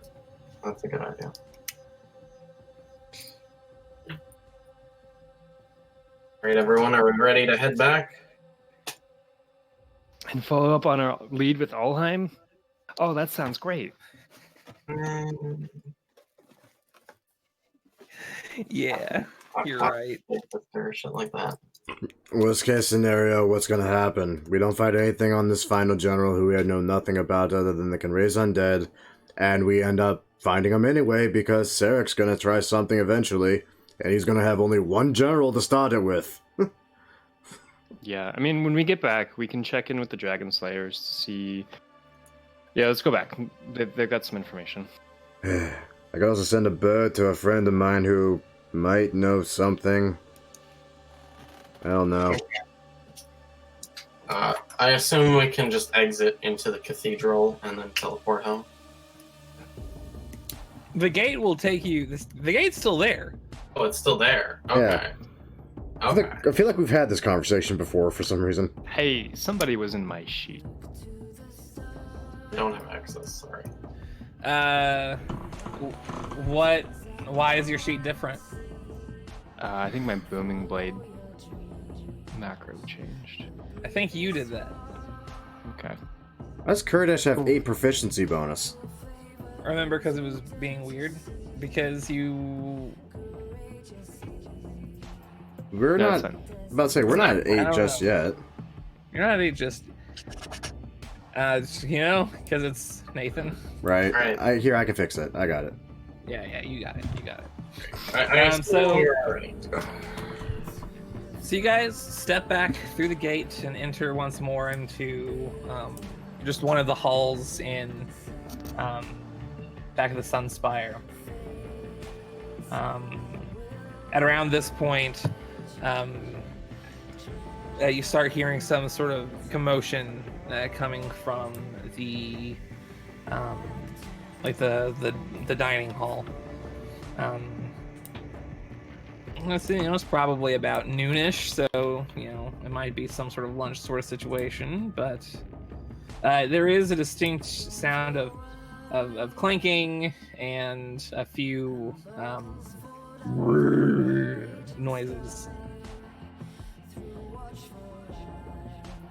that's a good idea. Alright, everyone, are we ready to head back? And follow up on our lead with Ulheim? Oh, that sounds great. Yeah, you're right. Or shit like that. Worst case scenario, what's gonna happen? We don't find anything on this final general who we know nothing about other than they can raise undead, and we end up finding him anyway because Sarek's gonna try something eventually, and he's gonna have only one general to start it with. Yeah, I mean, when we get back, we can check in with the Dragon Slayers to see... Yeah, let's go back. They've got some information. I could also send a bird to a friend of mine who might know something. Hell no. I assume we can just exit into the cathedral and then teleport home. The gate will take you. The gate's still there. Oh, it's still there. Okay. Okay. I feel like we've had this conversation before for some reason. Hey, somebody was in my sheet. I don't have access. Sorry. What? Why is your sheet different? I think my booming blade macro changed. I think you did that. Okay. Why does Kurdish have 8 proficiency bonus? Remember, because it was being weird. Because you. We're No, not it's fine. about to say we're not at 8 don't just know. yet. You're not just. Because it's Nathan. Right. Right. I can fix it. I got it. Yeah, you got it. You got it. I assume so- we're already. So you guys step back through the gate and enter once more into just one of the halls in back of the Sunspire. At around this point, you start hearing some sort of commotion coming from the the dining hall. It's probably about noonish, so it might be some sort of lunch sort of situation. But there is a distinct sound of clanking and a few noises.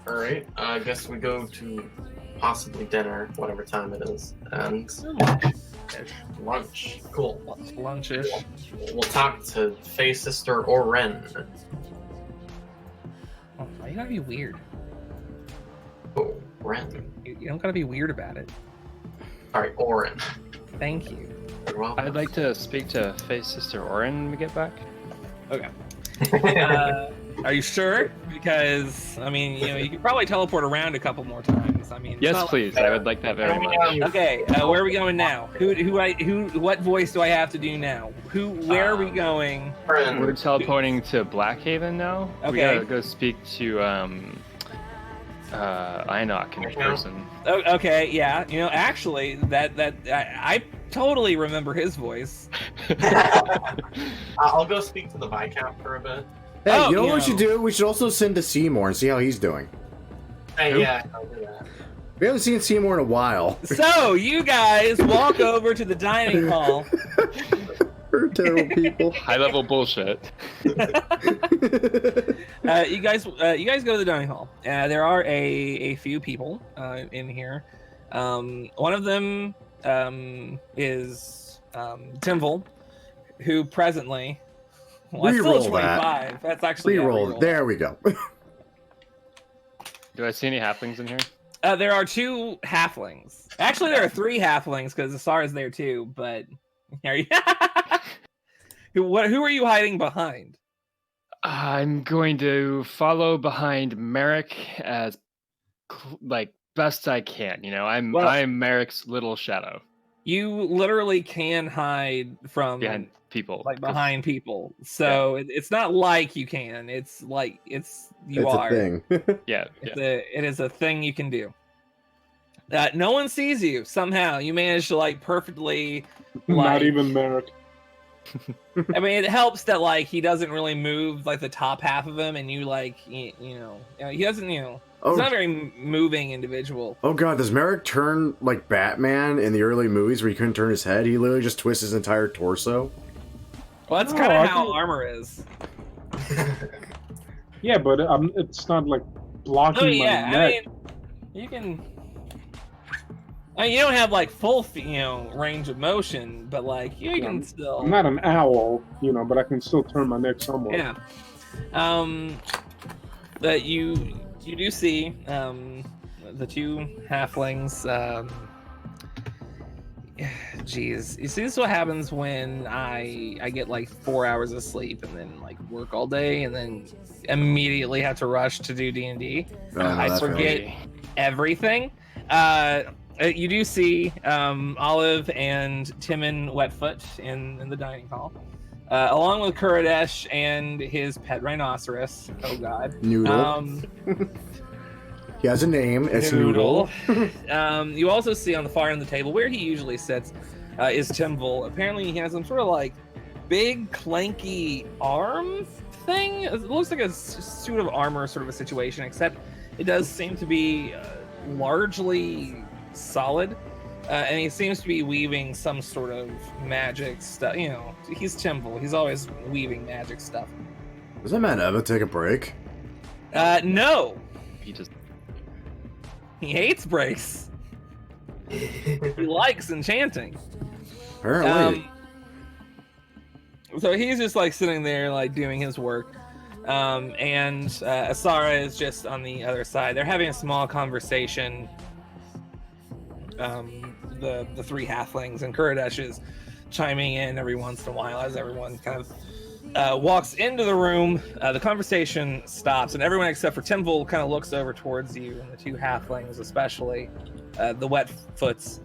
All right. I guess we go to possibly dinner, whatever time it is, and lunch. Cool. Lunchish. We'll talk to Faye Sister or Ren. Oh, why you gotta be weird? Oh, Ren. You don't gotta be weird about it. Sorry, Oren. Thank you. You're welcome. I'd like to speak to Faye's sister Orin when we get back. Okay. Are you sure? Because you could probably teleport around a couple more times. It's Yes, not please. I would like that very much. Okay, where are we going now? What voice do I have to do now? Where are we going? Ren. We're teleporting to Blackhaven now. We Okay. gotta go speak to Enoch in person. Oh, okay, yeah. Actually, I totally remember his voice. I'll go speak to the Viscount for a bit. Hey, Oh, you know you what we should know. do? We should also send to Seymour and see how he's doing. Hey, Who? yeah, I'll do that. We haven't seen Seymour in a while. So you guys walk over to the dining hall. We're terrible people. High level bullshit. You guys go to the dining hall. There are a few people in here. One of them is Timval, who presently. Well, it's still Reroll that. 25. That's actually Reroll. There we go. Do I see any halflings in here? There are 2 halflings. Actually, there are 3 halflings because Asara's there too. But are you... Who are you hiding behind? I'm going to follow behind Merrick as best I can. I'm Merrick's little shadow You literally can hide from behind people. behind people. So it's not like you can. It's like you it's are. a thing. Yeah. It is a thing you can do. No one sees you. Somehow you manage to perfectly. Not even Merrick. It helps that he doesn't really move the top half of him, and you he doesn't he's not a very moving individual. Oh god, does Merrick turn like Batman in the early movies where he couldn't turn his head? He literally just twists his entire torso. Well, that's No, kind I of how think- armor is. Yeah, but it's not blocking Oh my yeah, neck. you can. You don't have full range of motion, but you can still. I'm not an owl, but I can still turn my neck somewhat. Yeah. But you do see the 2 halflings. Geez, you see, this is what happens when I get 4 hours of sleep and then work all day and then immediately have to rush to do D&D. Oh, no, I that's forget right. everything. You do see Olive and Timon Wetfoot in the dining hall. along with Kuridesh and his pet rhinoceros. Oh God. Noodle. He has a name. It's Noodle. You also see on the far end of the table where he usually sits is Timval. Apparently, he has some sort of like big clanky arm thing. It looks like a suit of armor sort of a situation, except it does seem to be largely solid. And he seems to be weaving some sort of magic stuff. You know, he's Timval. He's always weaving magic stuff. Does that man ever take a break? No. He just He hates breaks. He likes enchanting. Apparently. So he's just like sitting there, like doing his work. And Asara is just on the other side. They're having a small conversation. The three halflings, and Kuridesh is chiming in every once in a while as everyone kind of walks into the room. The conversation stops, and everyone except for Timval kind of looks over towards you, and the two halflings especially, the Wetfoots,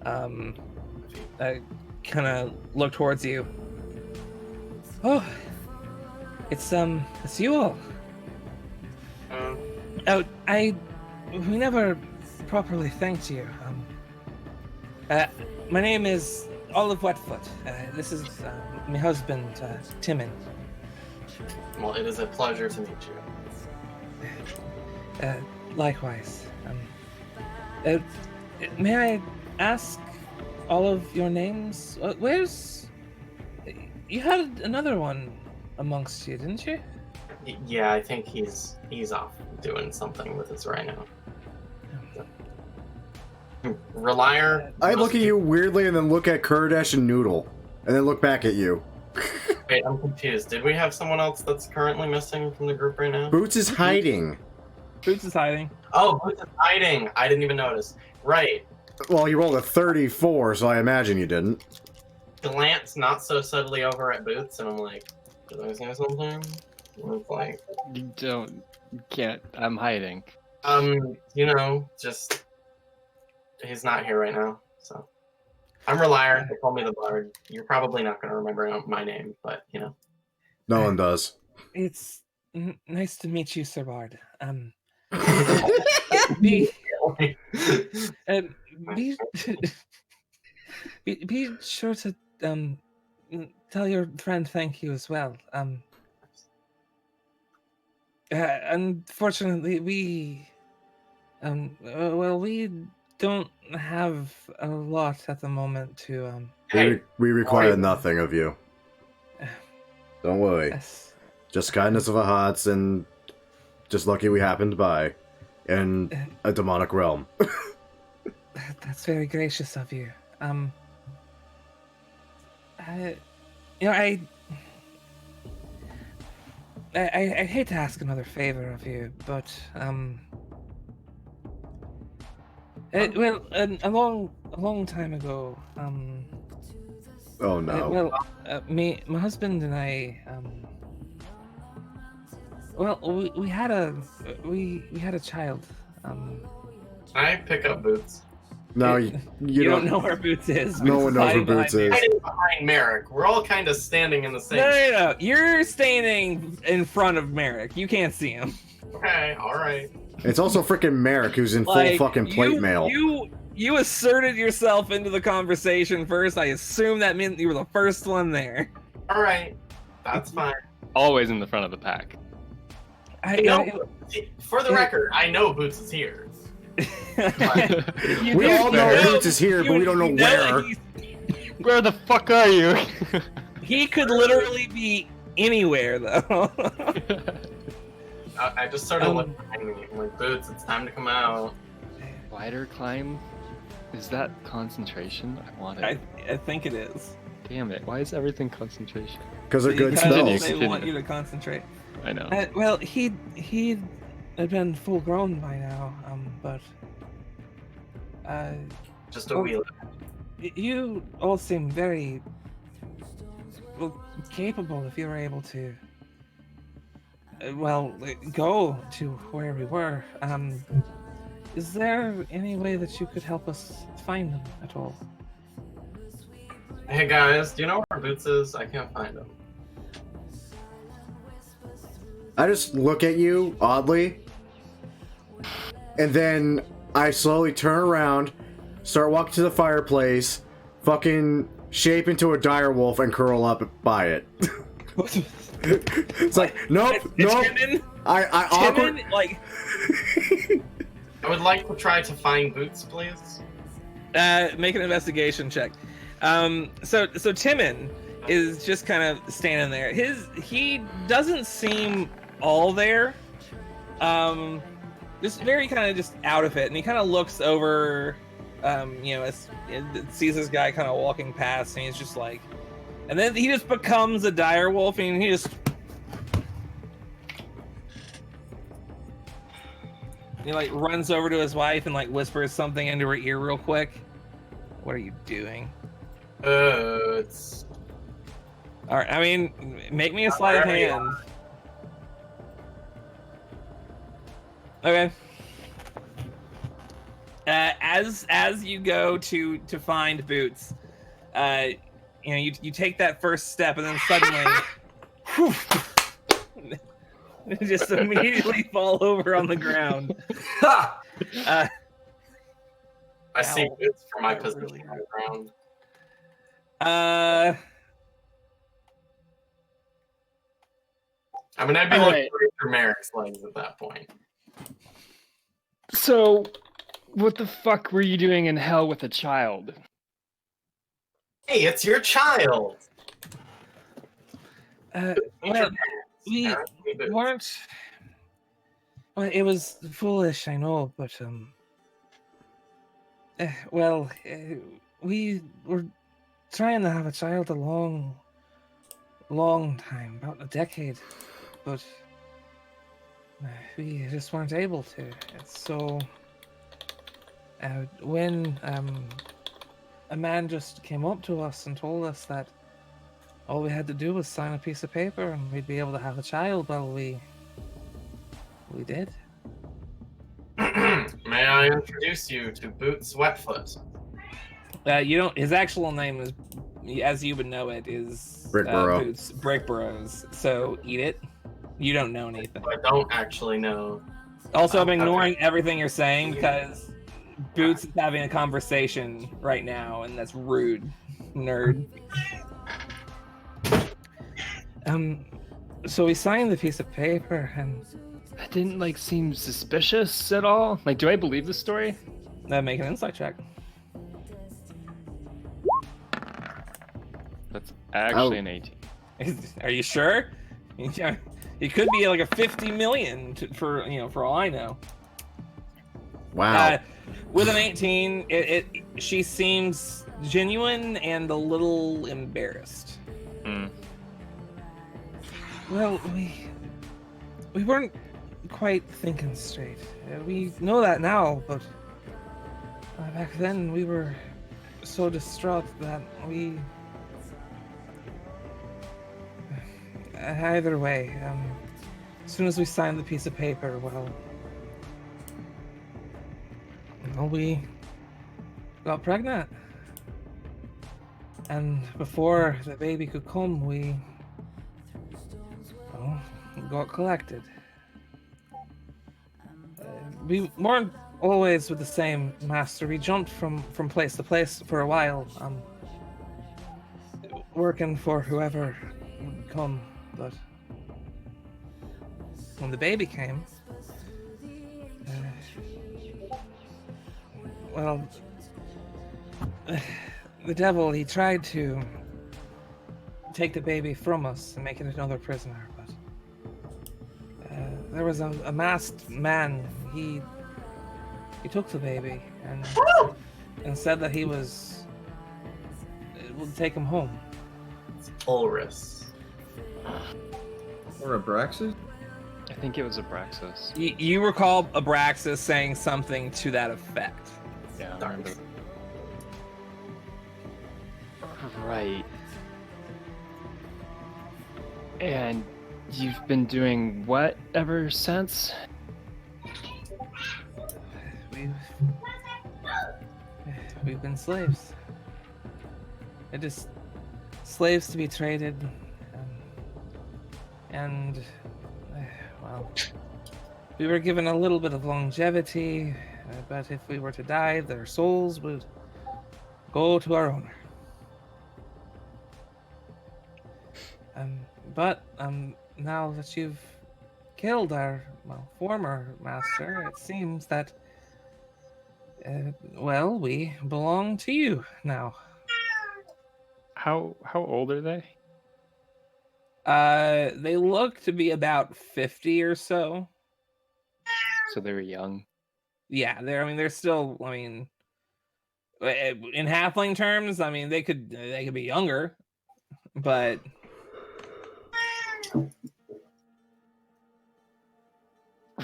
kind of look towards you. Oh, it's you all. Oh, we never properly thanked you. My name is Olive Wetfoot. This is my husband, Timon. Well, it is a pleasure to meet you. Likewise. May I ask all of your names? Where's... You had another one amongst you, didn't you? Yeah, I think he's off doing something with his rhino. Relier. I look at you weirdly and then look at Kuridesh and Noodle. And then look back at you. Wait, I'm confused. Did we have someone else that's currently missing from the group right now? Boots is hiding. Boots is hiding. Oh, Boots is hiding. I didn't even notice. Right. Well, you rolled a 34, so I imagine you didn't. Glance not so subtly over at Boots, and I'm like, did I say something? And it's like, you can't. I'm hiding. you know, just he's not here right now, so. I'm Relier. They call me the Bard. You're probably not going to remember my name, but, you know. No one does. It's nice to meet you, Sir Bard. Be sure to tell your friend thank you as well. Unfortunately, we don't have a lot at the moment to We require nothing of you. Don't worry. yes. Just kindness of our hearts and just lucky we happened by in a demonic realm. That's very gracious of you. I hate to ask another favor of you, but a long time ago, Oh no. my husband and I, we had a child. Can I pick up Boots? No, you don't know where Boots is. No one knows where Hiding Boots is. Hiding behind Merrick. We're all kind of standing in the same. No. You're standing in front of Merrick. You can't see him. Okay, all right. It's also freaking Merrick who's in full fucking plate mail. You asserted yourself into the conversation first. I assume that meant you were the first one there. All right, that's fine. Always in the front of the pack. For the record, I know Boots is here. We all know Boots is here, but we don't know where. Where the fuck are you? He could literally be anywhere, though. I just sort of look behind me. I'm like, Boots, it's time to come out. Wider climb? Is that concentration? I want it. I think it is. Damn it. Why is everything concentration? Because they're good Because spells. they want you to concentrate. I know. Well, he had been full grown by now, but Just a wheel. you all seem very capable if you were able to go to where we were. Is there any way that you could help us find them at all? Hey guys, do you know where where Boots is? I can't find him. I just look at you oddly, and then I slowly turn around, start walking to the fireplace, fucking shape into a direwolf and curl up by it. It's like, nope. Timon? I awkward. Timon, like, I would like to try to find Boots, please. make an investigation check. So Timon is just kind of standing there. He doesn't seem all there. Just very kind of just out of it, and he kind of looks over, sees this guy kind of walking past, and he's just like, and then he just becomes a dire wolf, and he just. He like runs over to his wife and like whispers something into her ear real quick. What are you doing? It's... All right, I mean, make me a sleight of hand. Okay. As you go to find Boots, you take that first step and then suddenly, just immediately fall over on the ground. I see Ow. Boots from my That position really on the ground. I mean, I'd be All looking right. for Merrick's legs at that point. So, what the fuck were you doing in hell with a child? Hey, it's your child! Well, we Boots. weren't. Well, it was foolish, I know, but we were trying to have a child a long time, about a decade, but we just weren't able to. So when a man just came up to us and told us that all we had to do was sign a piece of paper and we'd be able to have a child, well, we did. May I introduce you to Boots Wetfoot? You don't. His actual name is, as you would know it, is Brickborough. Boots Brickboroughs. So eat it. You don't know anything. I don't actually know. Also, I'm Okay. ignoring everything you're saying because Boots is having a conversation right now, and that's rude, nerd. So we signed the piece of paper, and That didn't seem suspicious at all. Like, do I believe this story? make an insight check. That's actually an 18. Are you sure? Yeah, it could be like a 50 million for all I know. Wow. With an 18, she seems genuine and a little embarrassed. Mm. Well, we weren't quite thinking straight. We know that now, but back then we were so distraught that we. Either way, as soon as we signed the piece of paper, well, we got pregnant. And before the baby could come, we got collected. We weren't always with the same master. We jumped from place to place for a while, working for whoever would come. But when the baby came, the devil, he tried to take the baby from us and make it another prisoner, but there was a masked man. He took the baby and said that it would take him home. It's Ulrus. Or Abraxas? I think it was Abraxas. You recall Abraxas saying something to that effect. Yeah, I remember. Right. And you've been doing what ever since? We've been slaves. It just slaves to be traded, and well, we were given a little bit of longevity, but if we were to die, their souls would go to our owner. But now that you've killed our former master, it seems that we belong to you now. How old are they? They look to be about 50 or so. So they were young. Yeah, they're still, in halfling terms, they could be younger, but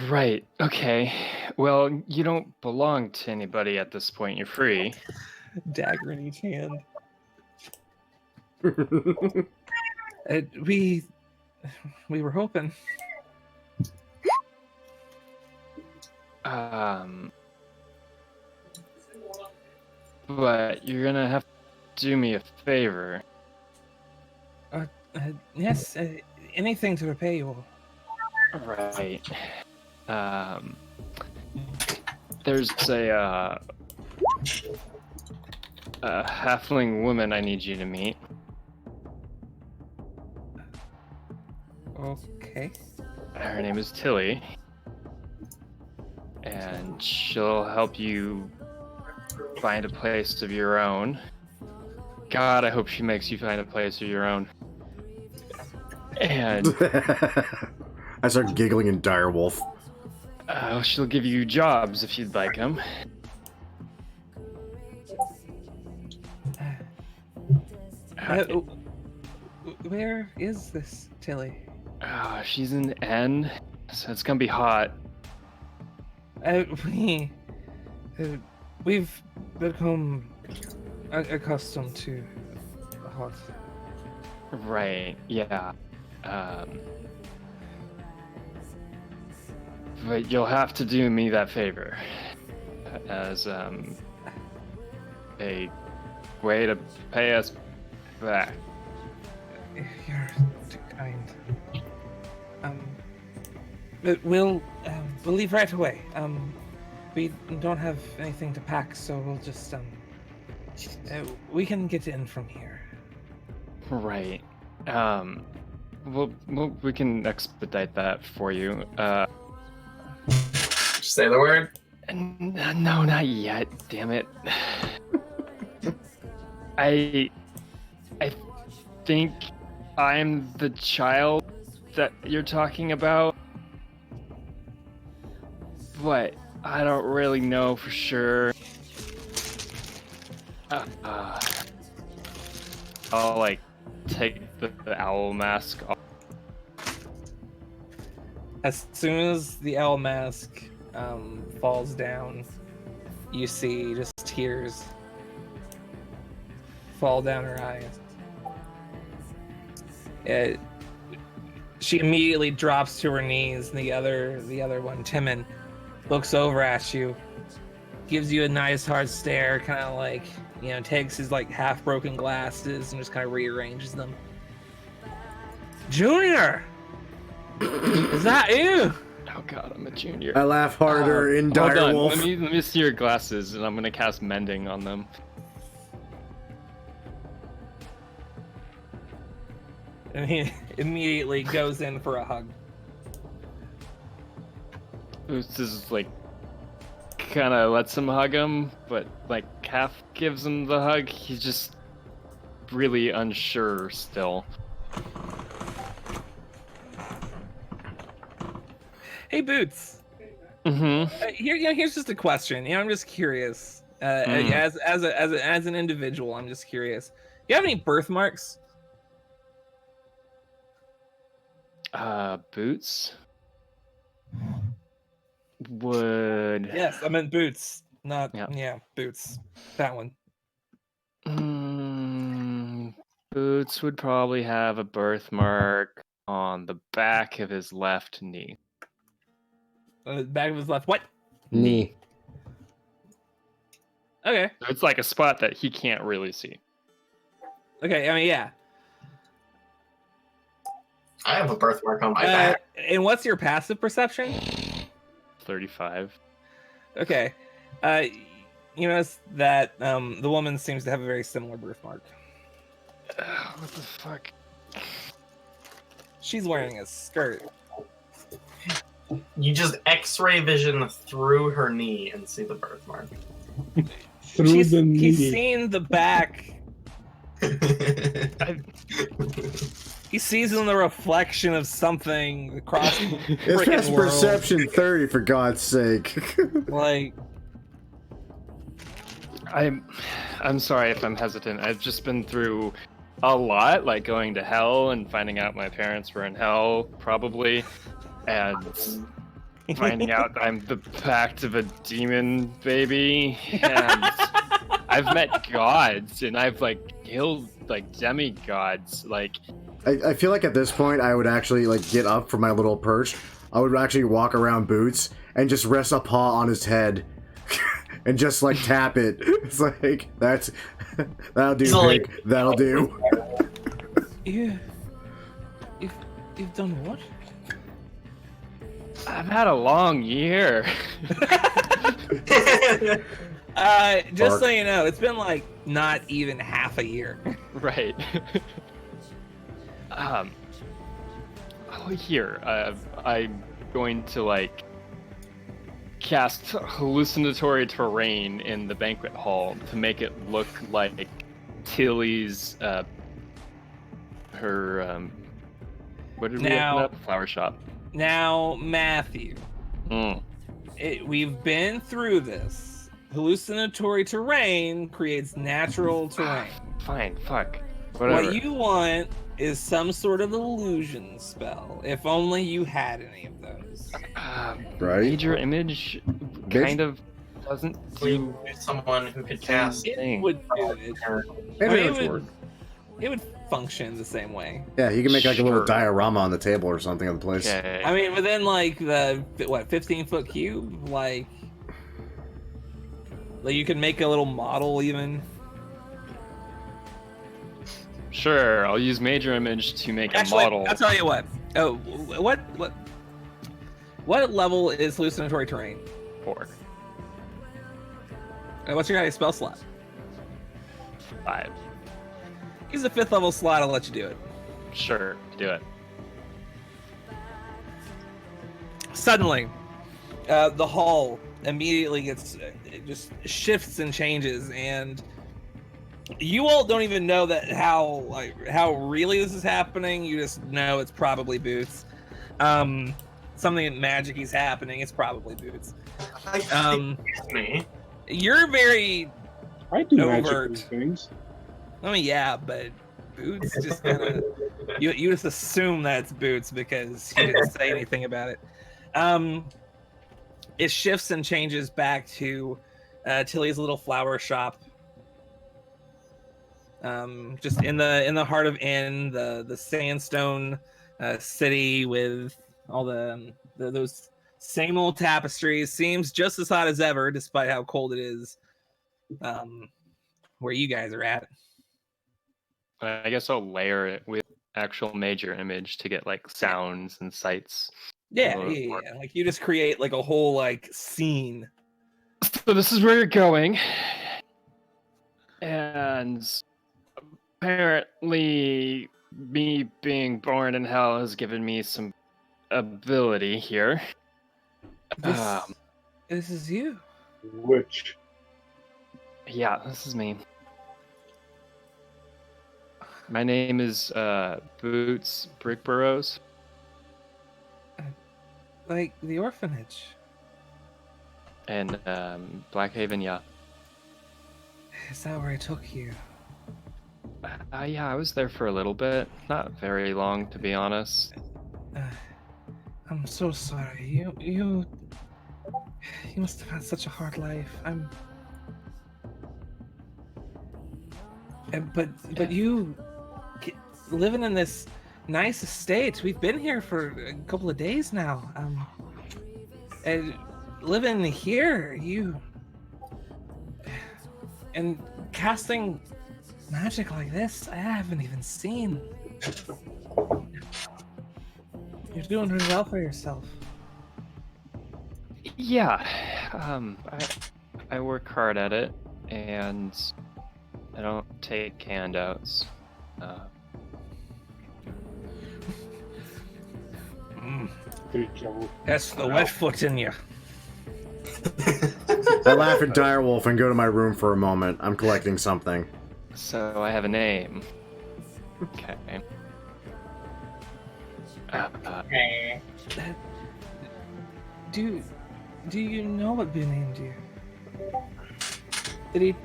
Right. Okay. Well, you don't belong to anybody at this point. You're free. dagger in each hand. We were hoping. But you're gonna have to do me a favor. Yes, anything to repay you all. Right. There's a halfling woman I need you to meet. Okay. Her name is Tilly. And she'll help you find a place of your own. God, I hope she makes you find a place of your own. And I start giggling in direwolf. she'll give you jobs if you'd like them. Where is this Tilly? She's in N, so it's gonna be hot. We've become accustomed to hot. Right, yeah. But you'll have to do me that favor as a way to pay us back. You're too kind. But we'll leave right away. We don't have anything to pack, so we'll just we can get in from here. Right. We can expedite that for you. Say the word. No, not yet. Damn it. I think I'm the child that you're talking about, but I don't really know for sure. I'll take the owl mask off. As soon as the owl mask falls down, you see just tears fall down her eyes. She immediately drops to her knees, and the other one, Timon, looks over at you, gives you a nice hard stare, kind of takes his half broken glasses and just kind of rearranges them. Junior, is that you? Oh god, I'm a junior. I laugh harder in Hold on. direwolf. Let me see your glasses, and I'm gonna cast mending on them. And he immediately goes in for a hug. This is kind of lets him hug him, but half gives him the hug. He's just really unsure still. Hey, Boots. Mm-hmm. Here's just a question. I'm just curious. As an individual, I'm just curious. Do you have any birthmarks? Boots? Would... Yes, I meant boots. Not, boots. That one. Boots would probably have a birthmark on the back of his left knee. Back of his left what? Knee. Okay. So it's a spot that he can't really see. Okay, yeah. I have a birthmark on my back. And what's your passive perception? 35. Okay. You notice that the woman seems to have a very similar birthmark. What the fuck? She's wearing a skirt. You just X-ray vision through her knee and see the birthmark. Through the knee. He's seen the back. He sees in the reflection of something across the It's freaking past world. perception 30, for God's sake. Like, I'm sorry if I'm hesitant. I've just been through a lot, like going to hell and finding out my parents were in hell, probably, and finding out I'm the pact of a demon baby, and I've met gods, and I've like killed like demigods, like. I feel like at this point I would actually like get up from my little perch. I would actually walk around Boots and just rest a paw on his head and just like tap it. It's like that'll do, So, Pig. That'll do. you've done what? I've had a long year. Just so you know, it's been like not even half a year. Right. Here, I'm going to like cast hallucinatory terrain in the banquet hall to make it look like Tilly's, her, what did we Now- open up? Flower shop. Now, Matthew, Mm. we've been through this. Hallucinatory terrain creates natural terrain. Fine, fuck. Whatever. What you want is some sort of illusion spell. If only you had any of those. Right? Major image kind of doesn't We do need someone who could cast. It would do it. Maybe it that's would- work. It would function the same way. Yeah, you can make like a little Sure. diorama on the table or something of the place. Okay. I mean, within like the 15-foot cube, like you can make a little model even. Sure, I'll use major image to make Actually, a model. I'll tell you what. Oh, what level is hallucinatory terrain? 4, What's your guy's spell slot? 5. Use a 5th level slot. I'll let you do it. Sure, do it. Suddenly, the hall immediately gets it just shifts and changes, and you all don't even know that how really this is happening. You just know it's probably Boots. Something magic-y's happening. It's probably Boots. Excuse me. You're very I do Overt. magical things. I mean, yeah, but Boots just kind of you just assume that it's Boots because he didn't say anything about it. It shifts and changes back to Tilly's little flower shop. Just in the heart of Inn, the sandstone city with all those same old tapestries. Seems just as hot as ever, despite how cold it is. Where you guys are at. I guess I'll layer it with actual major image to get like sounds and sights. Yeah, Or- yeah. Like you just create like a whole like scene. So this is where you're going. And apparently me being born in hell has given me some ability here. This is you. Which Yeah, this is me. My name is Boots Brickburrows. Like the orphanage. And Blackhaven, yeah. Is that where I took you? Yeah, I was there for a little bit. Not very long, to be honest. I'm so sorry. You must have had such a hard life. But you living in this nice estate. We've been here for a couple of days now. And living here, and casting magic like this, I haven't even seen. You're doing really well for yourself. Yeah, I work hard at it, and I don't take handouts. That's the wet foot in you. I laugh at Direwolf and go to my room for a moment. I'm collecting something. So I have a name. Okay. Do you know what Boo named you?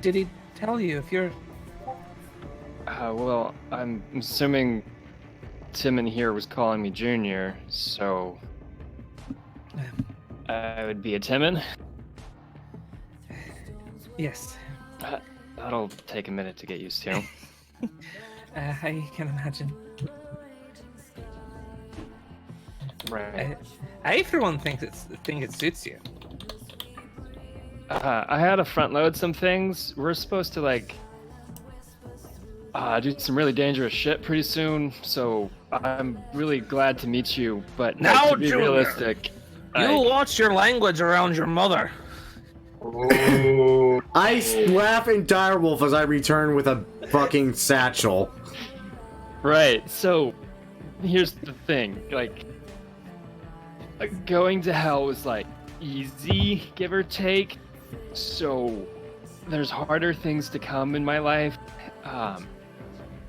Did he tell you if you're? Well, I'm assuming Tim in here was calling me Junior, so I would be a Timon. Yes. That'll take a minute to get used to. I can imagine. Right. I for one think it suits you. I had to front load some things. We're supposed to like do some really dangerous shit pretty soon, so I'm really glad to meet you. But Now, like, to be Junior, realistic, You watch your language around your mother. I laugh in Direwolf as I return with a fucking satchel. right. So here's the thing, like going to hell was like easy, give or take. So there's harder things to come in my life.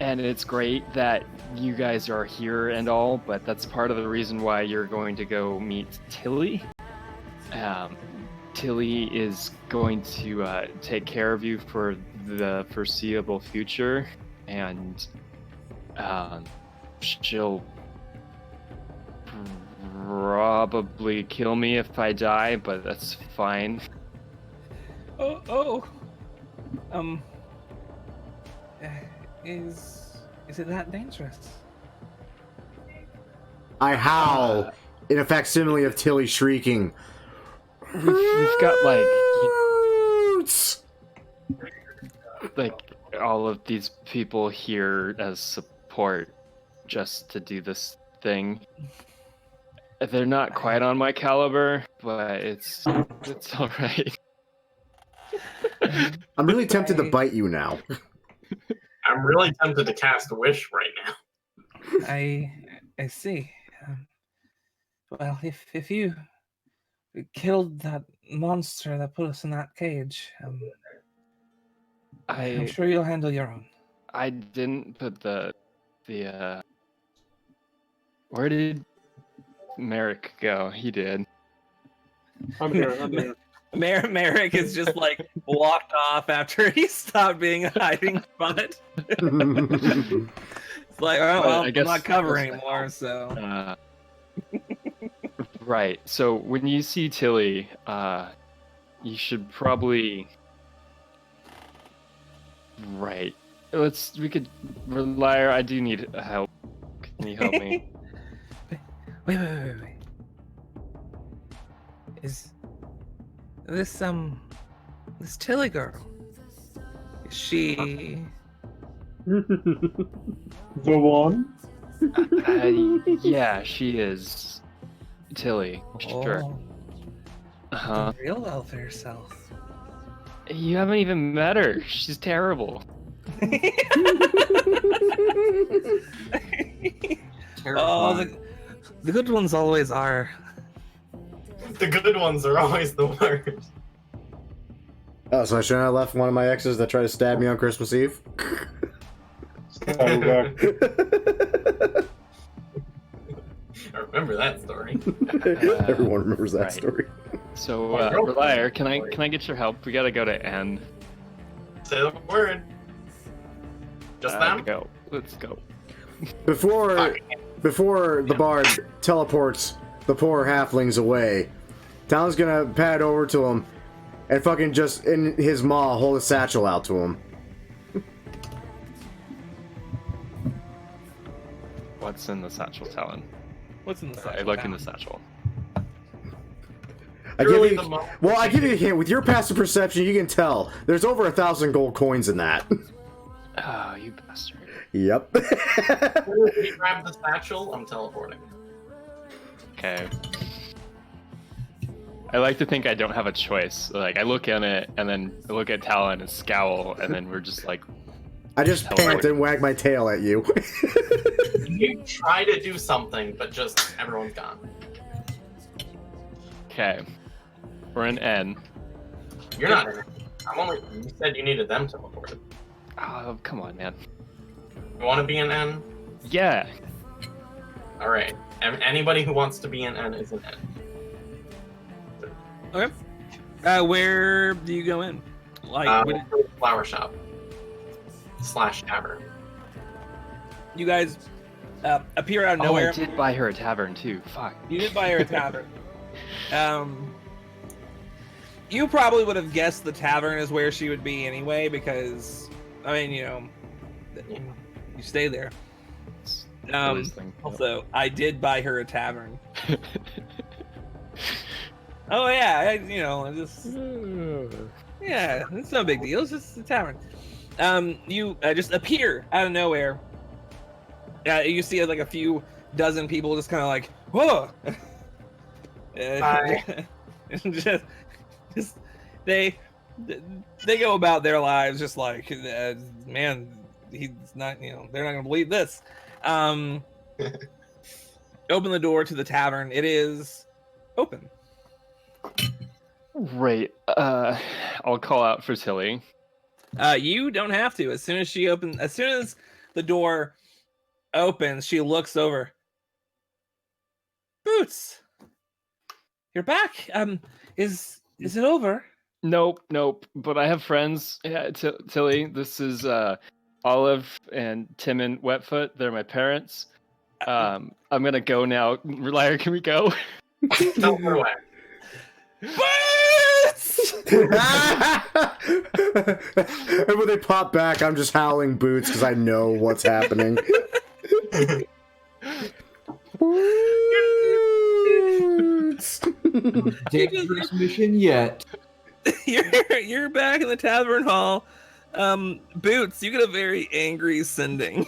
And it's great that you guys are here and all, but that's part of the reason why you're going to go meet Tilly. Tilly is going to take care of you for the foreseeable future, and she'll probably kill me if I die, but that's fine. Is it that dangerous? I howl in a facsimile of Tilly shrieking. We've got like all of these people here as support just to do this thing. They're not quite on my caliber, but it's all right. I'm really tempted to bite you now. I'm really tempted to cast a wish right now. I see. Well, if you killed that monster that put us in that cage, I'm sure you'll handle your own. I didn't put the where did Merrick go? He did. I'm here. Merrick is just like walked off after he stopped being a hiding spot. It's like, oh well, I'm not covering anymore, so. Right. So when you see Tilly, you should probably. Right. We could rely. I do need help. Can you help me? Wait. Is this Tilly girl? Is she The one? Yeah, she is. Tilly. Sure. Done real well for yourself. You haven't even met her. She's terrible. The good ones always are. The good ones are always the worst. Oh, so I shouldn't have left one of my exes that tried to stab me on Christmas Eve? I remember that story. Everyone remembers that story. So, Relier, can I get your help? We gotta go to N. Say the word. Just them? Go. Let's go. Before the bard teleports the poor halflings away, Talon's gonna pad over to him and fucking just in his maw hold a satchel out to him. What's in the satchel, Talon? What's in the satchel? I look in the satchel. I give you a hint. With your passive perception, you can tell there's over 1,000 gold coins in that. Oh, you bastard. Yep. If you grab the satchel, I'm teleporting. Okay. I like to think I don't have a choice. Like, I look at it, and then I look at Talon and scowl, and then we're just like... I just pant and wag my tail at you. You try to do something, but just everyone's gone. Okay. We're an N. You're not in it. You said you needed them to report it. Oh, come on, man. You want to be an N? Yeah. Alright. Anybody who wants to be an N is an N. Okay. Where do you go in? Like, Flower shop. / tavern. you guys appear out of Oh, nowhere. I did buy her a tavern, too. Fuck. You did buy her a tavern. You probably would have guessed the tavern is where she would be anyway, because, I mean, you stay there. Also, I did buy her a tavern. Oh yeah, yeah, it's no big deal. It's just a tavern. You just appear out of nowhere. You see like a few dozen people just kind of like, whoa. just they go about their lives just like, man, he's not, they're not gonna believe this. Open the door to the tavern. It is open. Right. I'll call out for Tilly. You don't have to. As soon as the door opens, she looks over. Boots, you're back. Is it over? Nope. But I have friends. Yeah, Tilly, this is Olive and Tim and Wetfoot. They're my parents. I'm gonna go now. Liar, can we go? No, go away. Boots! And when they pop back, I'm just howling Boots because I know what's happening. Boots! Dangerous mission yet. You're back in the tavern hall. Boots, you get a very angry sending.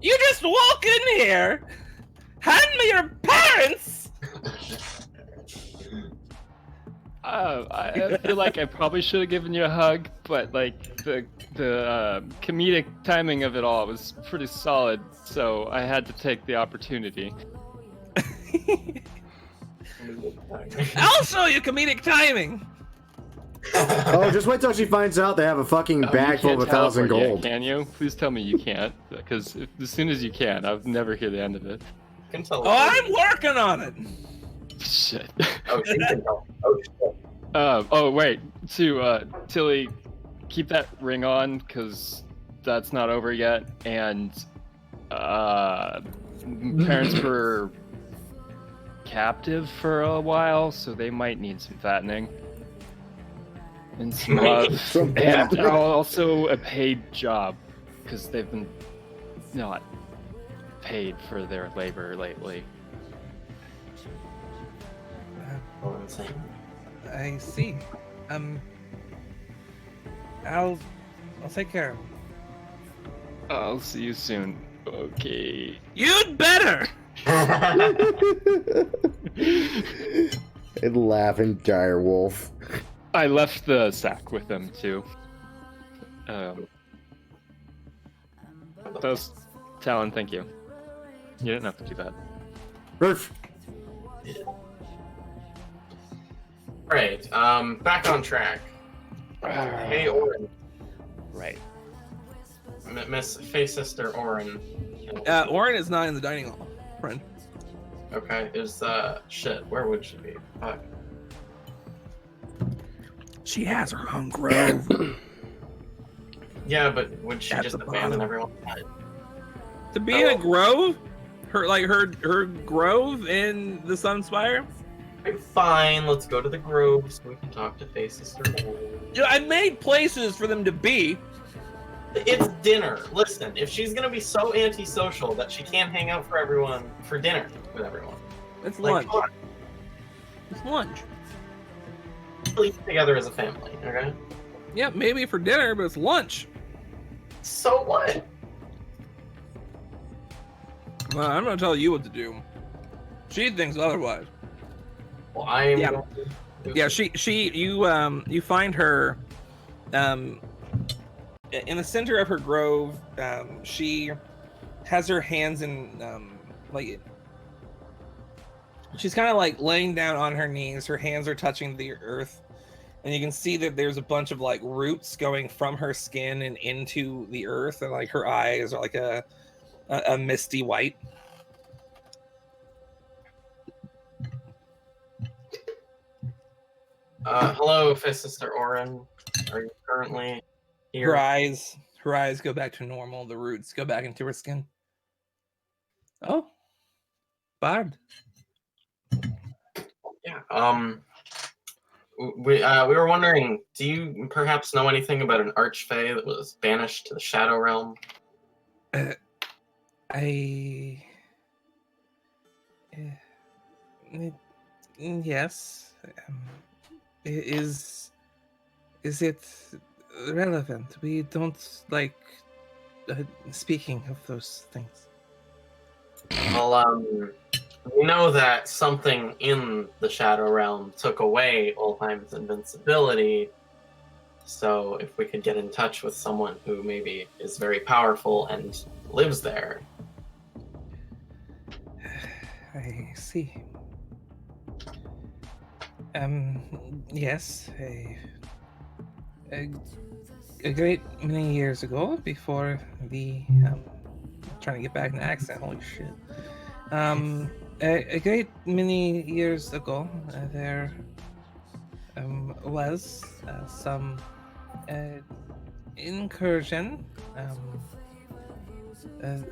You just walk in here, hand me your parents. I feel like I probably should have given you a hug, but like the comedic timing of it all was pretty solid, so I had to take the opportunity. I'll show you comedic timing. Oh, just wait till she finds out they have a fucking bag full of 1,000 gold. Can you? Please tell me you can't, because as soon as you can, I'll never hear the end of it. I'm working on it. Shit. Oh, she can go. Oh, shit. Oh wait, Tilly, keep that ring on, because that's not over yet, and parents were captive for a while, so they might need some fattening. And some love. And also a paid job, because they've been not paid for their labor lately. Oh, insane. I see. I'll take care of him. I'll see you soon. Okay. You'd better! And laughing direwolf. I left the sack with them too. Those Talon, thank you. You didn't have to do that. Roof. Alright, back on track. Hey, Orin. Right. Miss Face Sister Orin. Orin is not in the dining hall, friend. Okay, shit, where would she be? Fuck. She has her own grove. Yeah, but would she At just the abandon bottom. everyone? To be in a grove? Her grove in the Sunspire? Fine, let's go to the grove so we can talk to Face Sister Orin. Yeah, I made places for them to be. It's dinner. Listen, if she's gonna be so antisocial that she can't hang out for dinner with everyone. It's Like, lunch. It's lunch. Sleep together as a family, okay? Yeah, maybe for dinner, but it's lunch. So what? Well, I'm gonna tell you what to do. She thinks otherwise. Well, I'm Yeah. going to- Yeah, you find her in the center of her grove. She has her hands in like she's kind of like laying down on her knees. Her hands are touching the earth, and you can see that there's a bunch of like roots going from her skin and into the earth, and like her eyes are like a misty white. Hello, Sister Orin. Are you currently Her here? eyes go back to normal. The roots go back into her skin. Oh, Bard. Yeah. We were wondering, do you perhaps know anything about an archfey that was banished to the Shadow Realm? I. Yes. Is it relevant? We don't like speaking of those things. Well, we know that something in the Shadow Realm took away Olheim's invincibility. So if we could get in touch with someone who maybe is very powerful and lives there. I see. Yes, a great many years ago, before the trying to get back in the accent. Holy shit. A great many years ago, there was some incursion.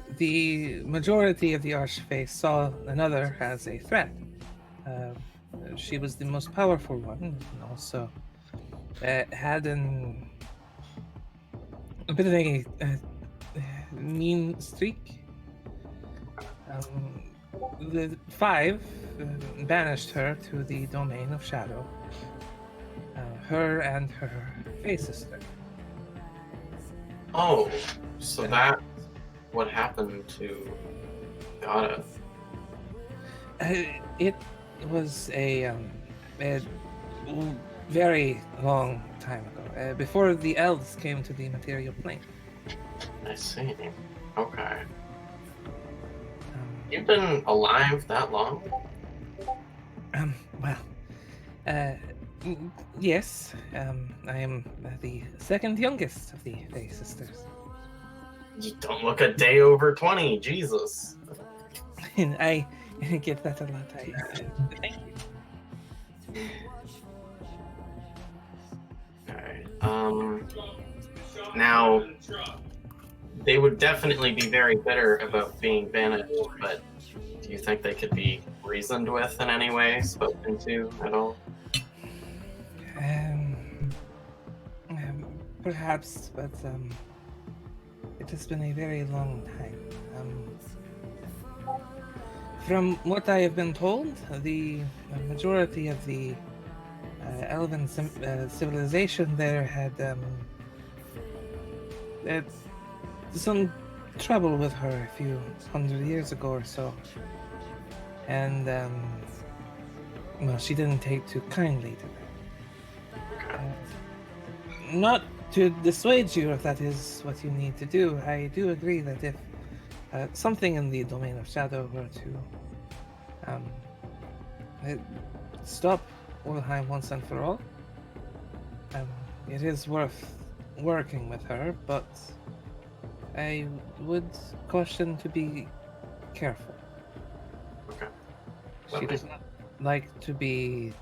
The majority of the Archfey saw another as a threat. She was the most powerful one, and also had a bit of a mean streak. The five banished her to the domain of Shadow. Her and her Fey sister. Oh, so that's what happened to Gata. It was a very long time ago, before the elves came to the material plane. I see. Okay. You've been alive that long? Well, yes. I am the second youngest of the Fey sisters. You don't look a day over 20, Jesus. And I get that a lot. Thank you. Okay. Now, they would definitely be very bitter about being banished, but do you think they could be reasoned with in any way, spoken to at all? Perhaps, but it has been a very long time. From what I have been told, the majority of the elven civilization there had some trouble with her a few hundred years ago or so. And, well, she didn't take too kindly to that. Not to dissuade you if that is what you need to do, I do agree that if something in the domain of Shadow were to stop Ulheim once and for all, it is worth working with her, but I would caution to be careful. Okay. She does not like to be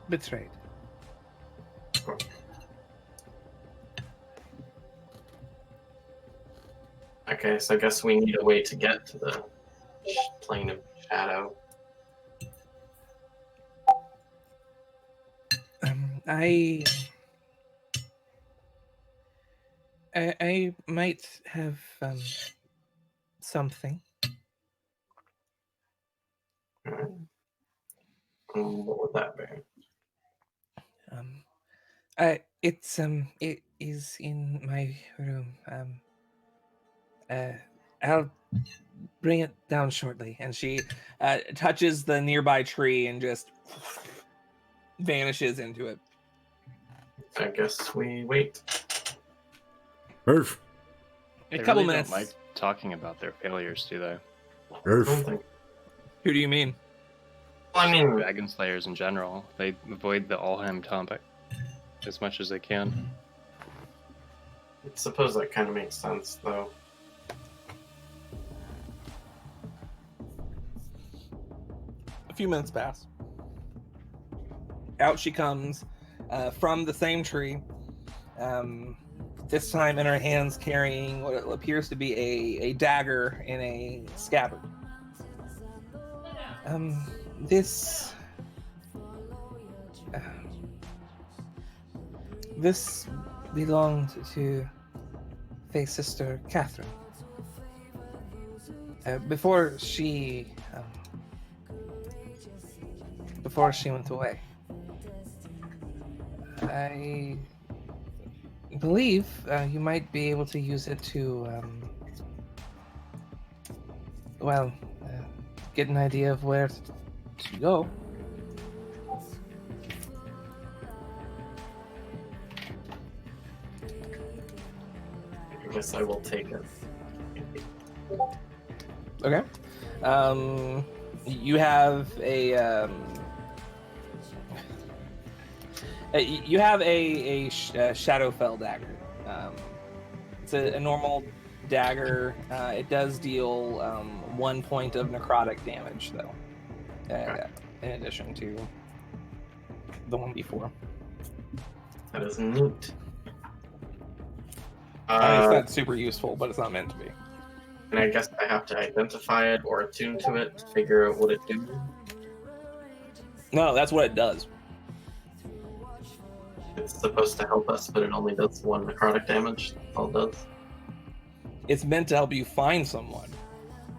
betrayed. Okay, so I guess we need a way to get to the plane of shadow. I might have something. Alright. What would that be? It is in my room. I'll Bring it down shortly. And she touches the nearby tree and just vanishes into it. I guess we wait. Earth. A They couple really minutes. don't like talking about their failures, do they? I don't Earth. think. Who do you mean? Well, I mean, Dragon Slayers in general, they avoid the Alheim topic as much as they can. I suppose that kind of makes sense, though. A few minutes pass. Out she comes from the same tree. This time in her hands carrying what appears to be a dagger in a scabbard. This belonged to Faye's sister Catherine. Before she went away. I believe you might be able to use it to, get an idea of where to go. I guess I will take it. Okay. You have a Shadowfel dagger. It's a normal dagger. It does deal 1 point of necrotic damage, though, in addition to the one before. That is neat. I mean, it's not super useful, but it's not meant to be. And I guess I have to identify it or attune to it to figure out what it do. No, that's what it does. It's supposed to help us, but it only does 1 necrotic damage. That's all it does. It's meant to help you find someone.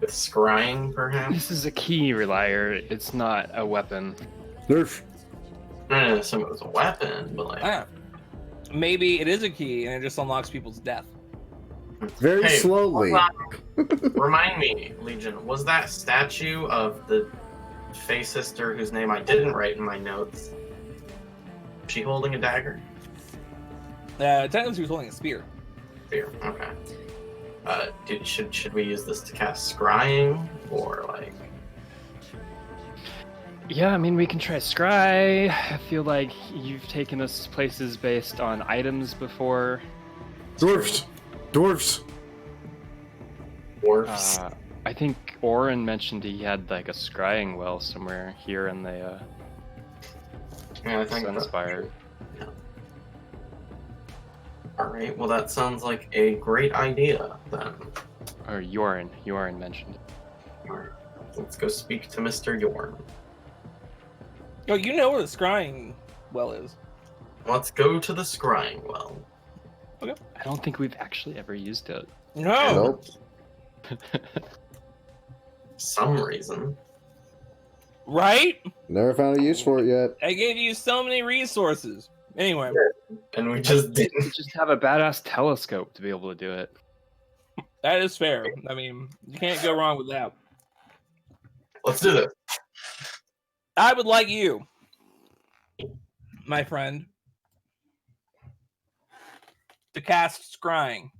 With scrying, perhaps? This is a key relier, it's not a weapon. Earth. I didn't assume it was a weapon, but like... Ah, maybe it is a key and it just unlocks people's death. Very Hey, slowly. hold on. Remind me, Legion, was that statue of the Fae sister whose name I didn't write in my notes? Was she holding a dagger? Technically, she was holding a spear. Spear, okay. Should we use this to cast scrying or like? Yeah, I mean, we can try scry. I feel like you've taken us places based on items before. Dwarfs. Dwarfs. Dwarfs. I think Oren mentioned he had like a scrying well somewhere here in the Yeah, I think that's Sunspire. Yeah. Alright, well that sounds like a great idea then. Or Yorin mentioned it. Alright, let's go speak to Mr. Yorn. Oh, you know where the scrying well is. Let's go to the scrying well. I don't think we've actually ever used it. No. Nope. Some reason. Right? Never found a use for it yet. I gave you so many resources. Anyway, And we just We didn't. just have a badass telescope to be able to do it. that is fair. I mean, you can't go wrong with that. Let's do this. I would like you, my friend, to cast scrying.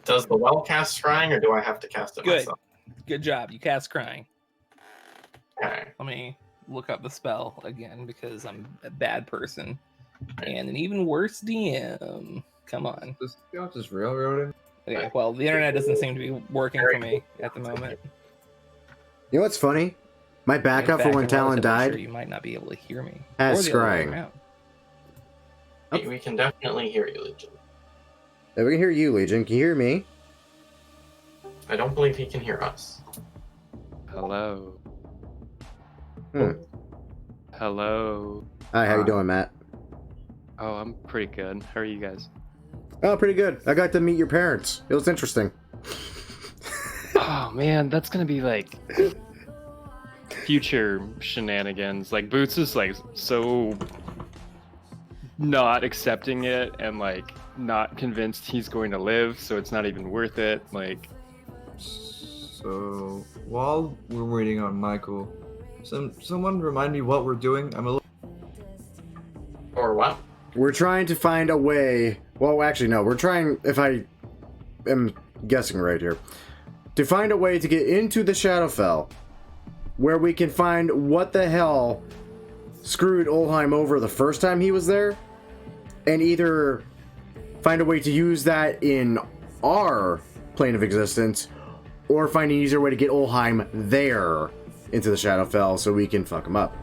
Does the well cast scrying or do I have to cast it Good. myself? Good job. You cast scrying. Okay. Let me look up the spell again because I'm a bad person and an even worse DM. Come on. This just railroading. Okay, well, the internet doesn't seem to be working for me at the moment. You know what's funny? My In backup fact, for when I'm Talon relatively died sure you might not be able to hear me. has Or the other way scrying. around. We can definitely hear you, Legion. Yeah, we can hear you, Legion. Can you hear me? I don't believe he can hear us. Hello. Hmm. Hello. Hi, how you doing, Matt? Oh, I'm pretty good. How are you guys? Oh, pretty good. I got to meet your parents. It was interesting. Oh man, that's gonna be like future shenanigans. Like Boots is like so not accepting it, and like not convinced he's going to live, so it's not even worth it. Like, So while we're waiting on Michael, someone remind me what we're doing. I'm a little. Or what? We're trying to find a way. Well, actually, no. We're trying, if I am guessing right here, to find a way to get into the Shadowfel, where we can find what the hell screwed Olheim over the first time he was there, and either find a way to use that in our plane of existence, or find an easier way to get Olheim there into the Shadowfell so we can fuck him up.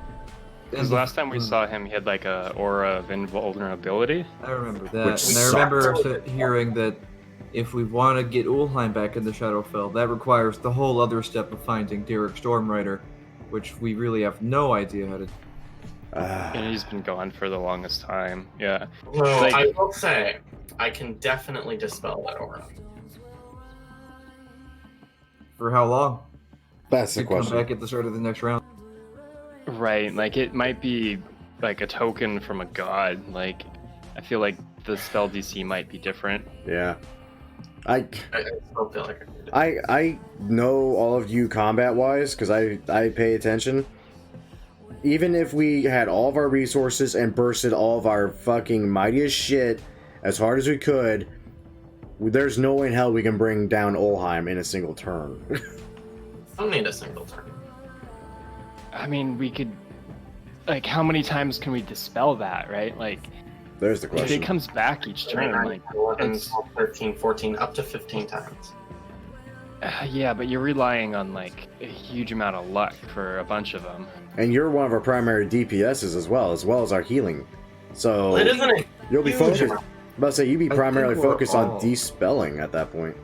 because last time we saw him, he had like a aura of invulnerability. I remember that, Which and I remember hearing that if we want to get Ulheim back in the Shadowfell, that requires the whole other step of finding Derek Stormrider, which we really have no idea how to. And he's been gone for the longest time. Yeah. Well, Like- I will say, I can definitely dispel that aura. For how long? That's the To come question. back at the start of the next round. Right. Like, it might be like a token from a god. Like, I feel like the spell DC might be different. Yeah. I still feel like I can do it. I know all of you combat wise because I pay attention. Even if we had all of our resources and bursted all of our fucking mightiest shit as hard as we could, there's no way in hell we can bring down Olheim in a single turn. I don't need a single turn. I mean, we could. Like, how many times can we dispel that, right? Like, There's the if question. it comes back each turn, 9, like, 11, it's- 12, 13, 14, up to 15 times. yeah, but you're relying on like a huge amount of luck for a bunch of them. And you're one of our primary DPSs as well as our healing. So Well, it isn't a you'll be huge focused. amount. I'm about to say you'd be I primarily think we're focused on all- dispelling at that point.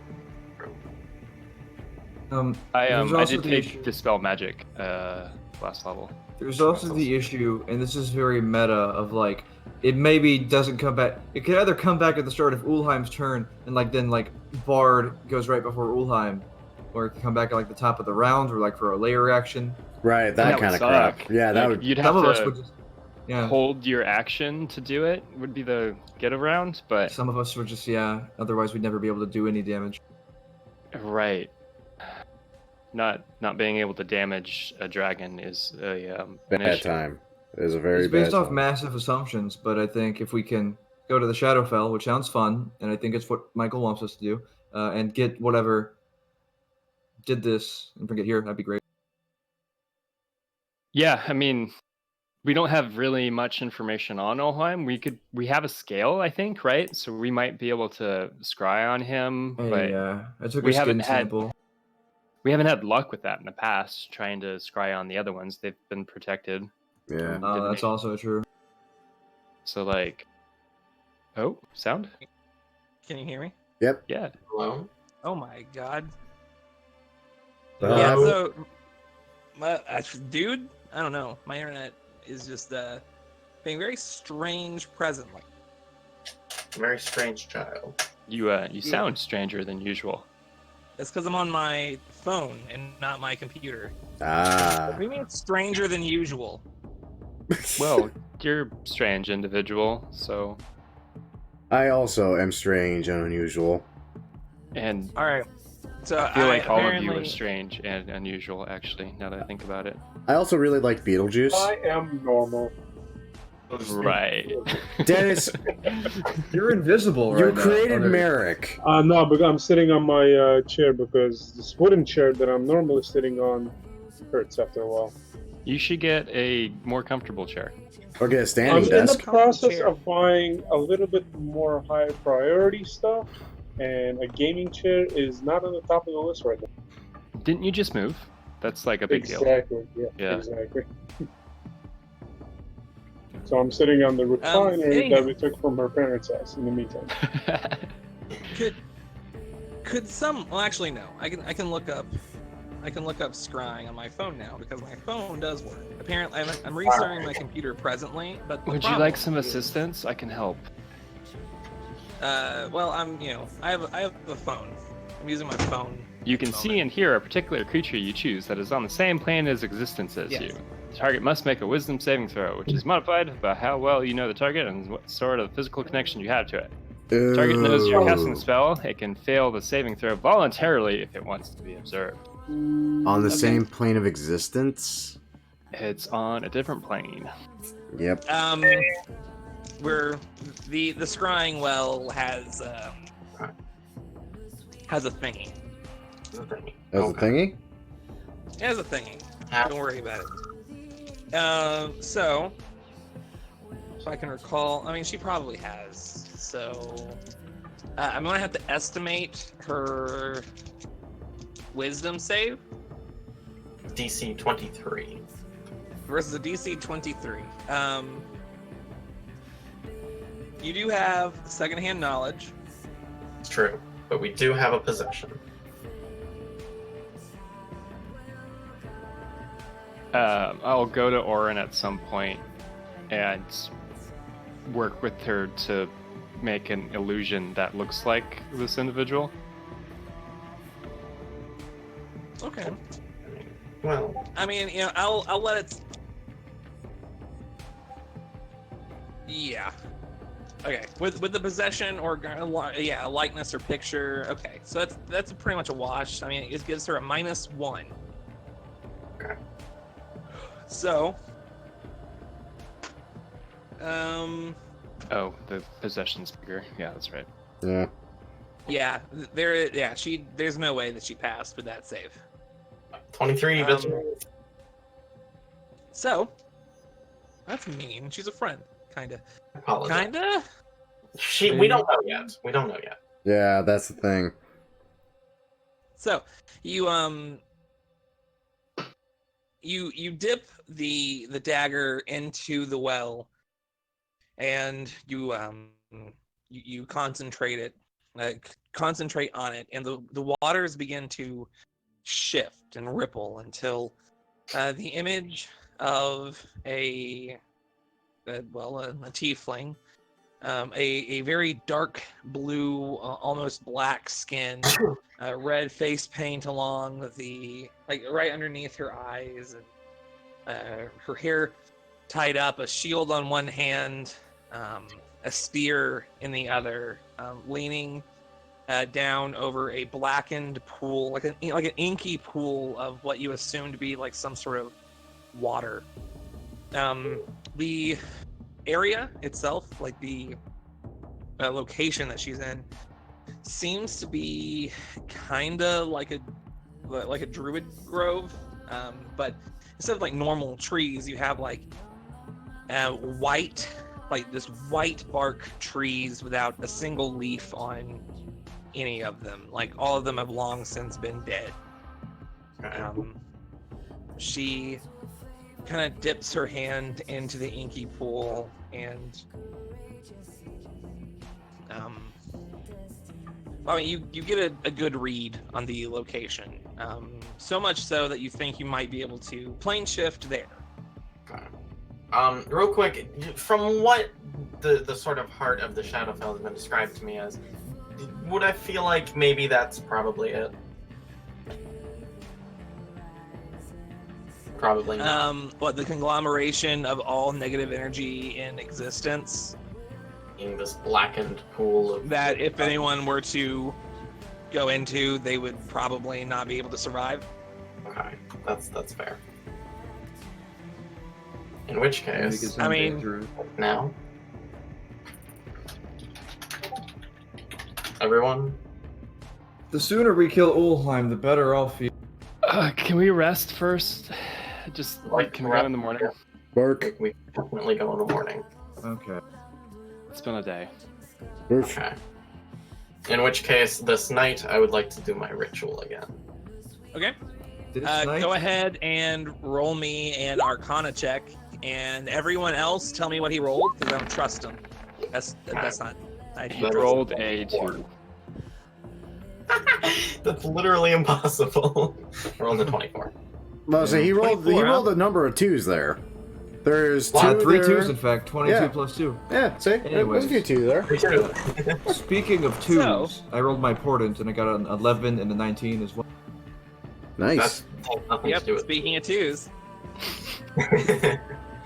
I There's I also did the take issue- dispel magic last level. There's also the issue, and this is very meta, of like, it maybe doesn't come back. It could either come back at the start of Ulheim's turn, and like then like Bard goes right before Ulheim, or it could come back at like the top of the round, or like for a layer action. Right, that That kind would of crap. suck. Yeah, that Like, would. You'd have Some of us to would just, yeah. hold your action to do it. Would be the get around, but Some of us would just, yeah. Otherwise, we'd never be able to do any damage. right. Not being able to damage a dragon is an Bad issue. time. It is a very It's based bad off time. massive assumptions, but I think if we can go to the Shadowfell, which sounds fun, and I think it's what Michael wants us to do, and get whatever did this and bring it here, that'd be great. Yeah, I mean, we don't have really much information on Olheim. We have a scale, I think, right? So we might be able to scry on him, but Yeah, I took we a skin haven't had- sample. we haven't had luck with that in the past. Trying to scry on the other ones, they've been protected. Yeah. Oh, that's also true. So like, oh, sound? Can you hear me? Yep. Yeah. Hello? Oh my god. Uh, Yeah, Hello? so, dude, I don't know. My internet is just being very strange presently. Very strange child. You sound stranger than usual. It's because I'm on my phone and not my computer. Ah. What do you mean it's stranger than usual? Well, you're a strange individual, so I also am strange and unusual. and All right. So I feel like all of you are apparently- strange and unusual. Actually, now that I think about it. I also really like Beetlejuice. I am normal. Right. Dennis, You're invisible right you now. created Under- Merrick. No, but I'm sitting on my chair because this wooden chair that I'm normally sitting on hurts after a while. You should get a more comfortable chair. Or get a I'm standing in desk. the process Chair. of buying a little bit more high priority stuff, and a gaming chair is not on the top of the list right now. Didn't you just move? That's like a big deal. Exactly. Yeah, Yeah. exactly. So I'm sitting on the recliner anywho. that we took from her parents' house in the meantime. Could some? Well, actually, no. I can look up. I can look up scrying on my phone now because my phone does work. Apparently, I'm restarting my computer presently, but the Would you problem like some is, assistance? I can help. Well, I have a phone. I'm using my phone. You can at the see moment. and hear a particular creature you choose that is on the same plane as existence as Yes. you. The target must make a wisdom saving throw, which is modified by how well you know the target and what sort of physical connection you have to it. Target knows you're casting the Ooh. spell. It can fail the saving throw voluntarily if it wants to be observed. On the Okay. same plane of existence? It's on a different plane. Yep. Where the scrying well has a thingy. That's a thingy? It has a thingy. Don't worry about it. So I can recall. I mean, she probably has. So I'm gonna have to estimate her wisdom save DC 23. versus a DC 23. You do have secondhand knowledge. It's true, but we do have a possession. I'll go to Orin at some point and work with her to make an illusion that looks like this individual. Okay. Well, I mean, you know, I'll let it. Yeah. Okay. With the possession or a likeness or picture. Okay. So that's pretty much a wash. I mean, it gives her a -1. Okay. So. Oh, the possession's bigger. Yeah, that's right. Yeah. Yeah. There's no way that she passed with that save. 23, bitch. So. That's mean. She's a friend. Kinda. Apologize. Kinda. We don't know yet. We don't know yet. Yeah, that's the thing. So you you dip the dagger into the well, and you concentrate it, concentrate on it, and the waters begin to shift and ripple until the image of a tiefling. A very dark blue, almost black skin, red face paint along right underneath her eyes, and her hair tied up, a shield on one hand, a spear in the other, leaning down over a blackened pool, like an inky pool of what you assume to be like some sort of water. The area itself, like the location that she's in, seems to be kind of like a druid grove, but instead of like normal trees, you have like white bark trees without a single leaf on any of them. Like all of them have long since been dead. She kind of dips her hand into the inky pool and I mean, you get a good read on the location, so much so that you think you might be able to plane shift there. Okay. Real quick, from what the sort of heart of the Shadowfel has been described to me as, would I feel like maybe that's probably it? Probably not. What, the conglomeration of all negative energy in existence? In this blackened pool of... That if anyone were to go into, they would probably not be able to survive? Okay, that's fair. In which case... I mean... Now? Everyone? The sooner we kill Ulheim, the better I'll feel. Can we rest first? Just can we go in the morning? Work. We definitely go in the morning. Okay. It's been a day. Oof. Okay. In which case, this night, I would like to do my ritual again. Okay. This night? Go ahead and roll me an Arcana check, and everyone else tell me what he rolled, because I don't trust him. That's not... He rolled a 2. That's literally impossible. Roll the 24. Well, so he rolled a number of 2s there. There's 2 3 there. 2s, in fact. 22 Yeah. plus 2. Yeah, see? There's a few 2 there. Speaking of 2s, I rolled my portent and I got an 11 and a 19 as well. Nice. That's nothing to do with Speaking of 2s, it.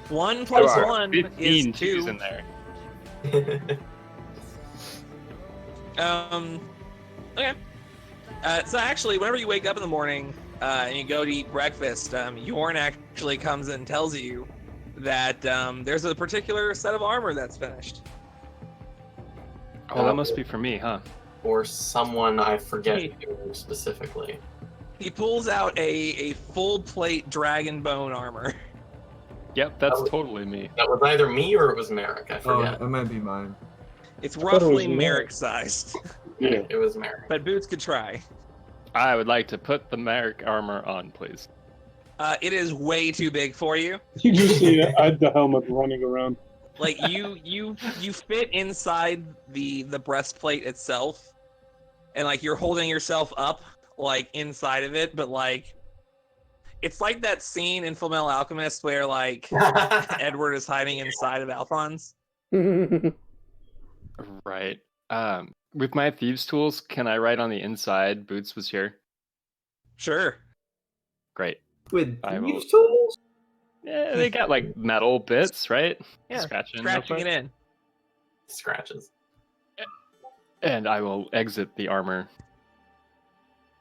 1 plus 1 15 is 2. in there. Okay. So actually, whenever you wake up in the morning and you go to eat breakfast, Yorn actually comes and tells you that there's a particular set of armor that's finished. Oh, that must be for me, huh? Or someone I forget who specifically. He pulls out a full plate dragon bone armor. Yep, that's totally me. That was either me or it was Merrick. I Oh, forget. that might be mine. It's thought it was roughly Merrick. Merrick sized, Yeah. It was Merrick. but Boots could try. I would like to put the Merrick armor on, please. It is way too big for you. You just see the helmet running around. Like you fit inside the breastplate itself, and like you're holding yourself up like inside of it, but like it's like that scene in Fullmetal Alchemist where like Edward is hiding inside of Alphonse. Right. With my thieves' tools, can I write on the inside Boots was here? Sure. Great. With I will- thieves' tools? Yeah, they got like metal bits, right? Yeah, Scratching Scratching it in. Scratches. And I will exit the armor.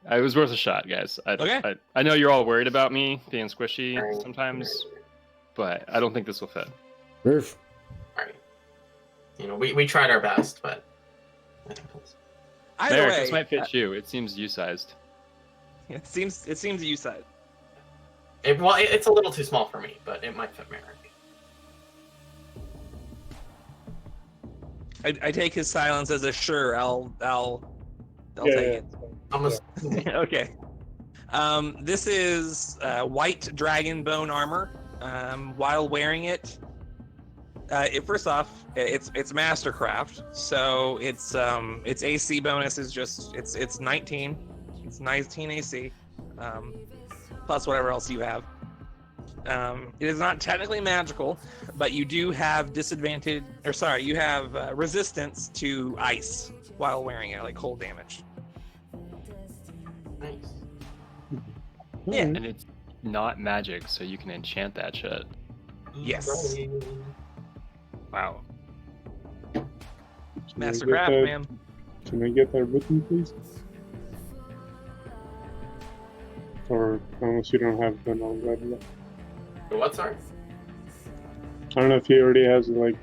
It was worth a shot, guys. Okay. I know you're all worried about me being squishy Right. sometimes, but I don't think this will fit. Roof. Alright. You know, we tried our best, but I think that's... Either Merrick, way, this might fit you. It seems you-sized. it seems you said. It's a little too small for me, but it might fit Merrick. I take his silence as a sure. I'll take it. I'm a... Okay. This is white dragon bone armor. While wearing it, first off, it's Mastercraft, so its AC bonus is just it's 19. It's 19 AC, plus whatever else you have. It is not technically magical, but you do have you have resistance to ice while wearing it, like cold damage. Nice. Yeah. And it's not magic, so you can enchant that shit. Yes. Wow. Mastercraft, man. Can I get that written, please? Or unless you don't have it already. What, sorry? I don't know if he already has it, like,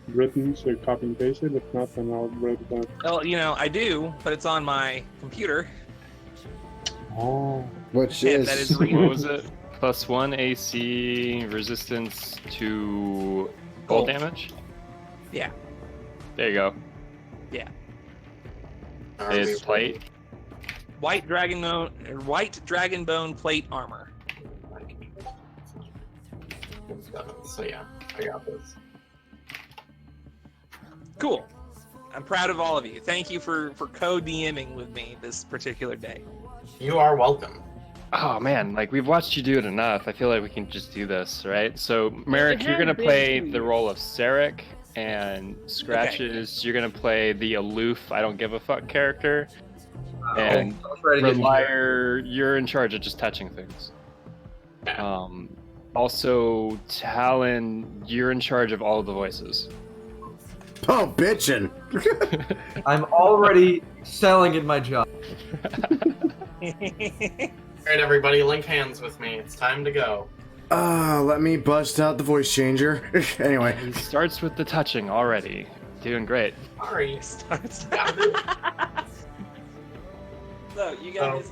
written, so copy and paste it. If not, then I'll write it down. Well, I do, but it's on my computer. Oh. Which Yeah, is... that is What was it? +1 AC resistance to cold damage? Yeah. There you go. It's plate. White dragon bone plate armor. So yeah, I got this. Cool. I'm proud of all of you. Thank you for co-DMing with me this particular day. You are welcome. Oh man, like we've watched you do it enough. I feel like we can just do this, right? So Merrick, you're gonna play the role of Sarek, and Scratches, you're gonna play the aloof, I don't give a fuck character. And I'll try to get in Relier, you're in charge of just touching things. Also, Talon, you're in charge of all of the voices. Oh, bitchin'! I'm already selling in my job. Alright, everybody, link hands with me. It's time to go. Let me bust out the voice changer. Anyway. He starts with the touching already. Doing great. Sorry. So, you guys...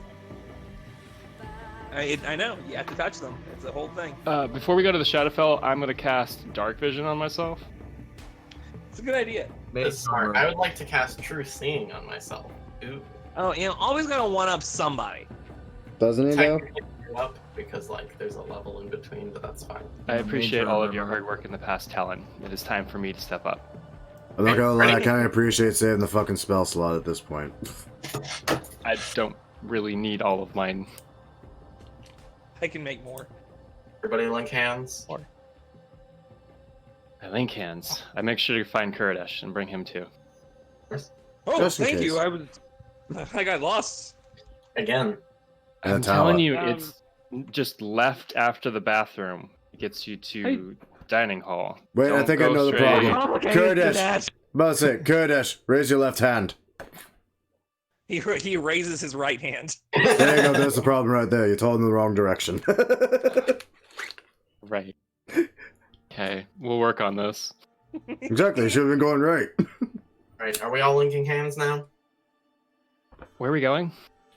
I know, you have to touch them. It's the whole thing. Before we go to the Shadowfel, I'm gonna cast Dark Vision on myself. It's a good idea. That's smart. I would like to cast True Seeing on myself. Ooh. Oh, always gonna one-up somebody. Doesn't he, though? Technically up because there's a level in between, but that's fine. I appreciate all of your hard work in the past, Talon. It is time for me to step up. I'm not gonna lie, I kinda appreciate saving the fucking spell slot at this point. I don't really need all of mine. I can make more. Everybody link hands. I link hands. I make sure to find Kurdish and bring him too. Oh, Just in thank case. you. I got lost. Again. I'm That's how telling I- you, it's just left after the bathroom. It gets you to dining hall. Wait, I Don't think I go know the straight. problem. Kurdish! About to say, Kurdish, raise your left hand. He raises his right hand. There you go. There's the problem right there. You told him the wrong direction. Right. Okay, we'll work on this. Exactly. You should have been going right. Right, are we all linking hands now? Where are we going?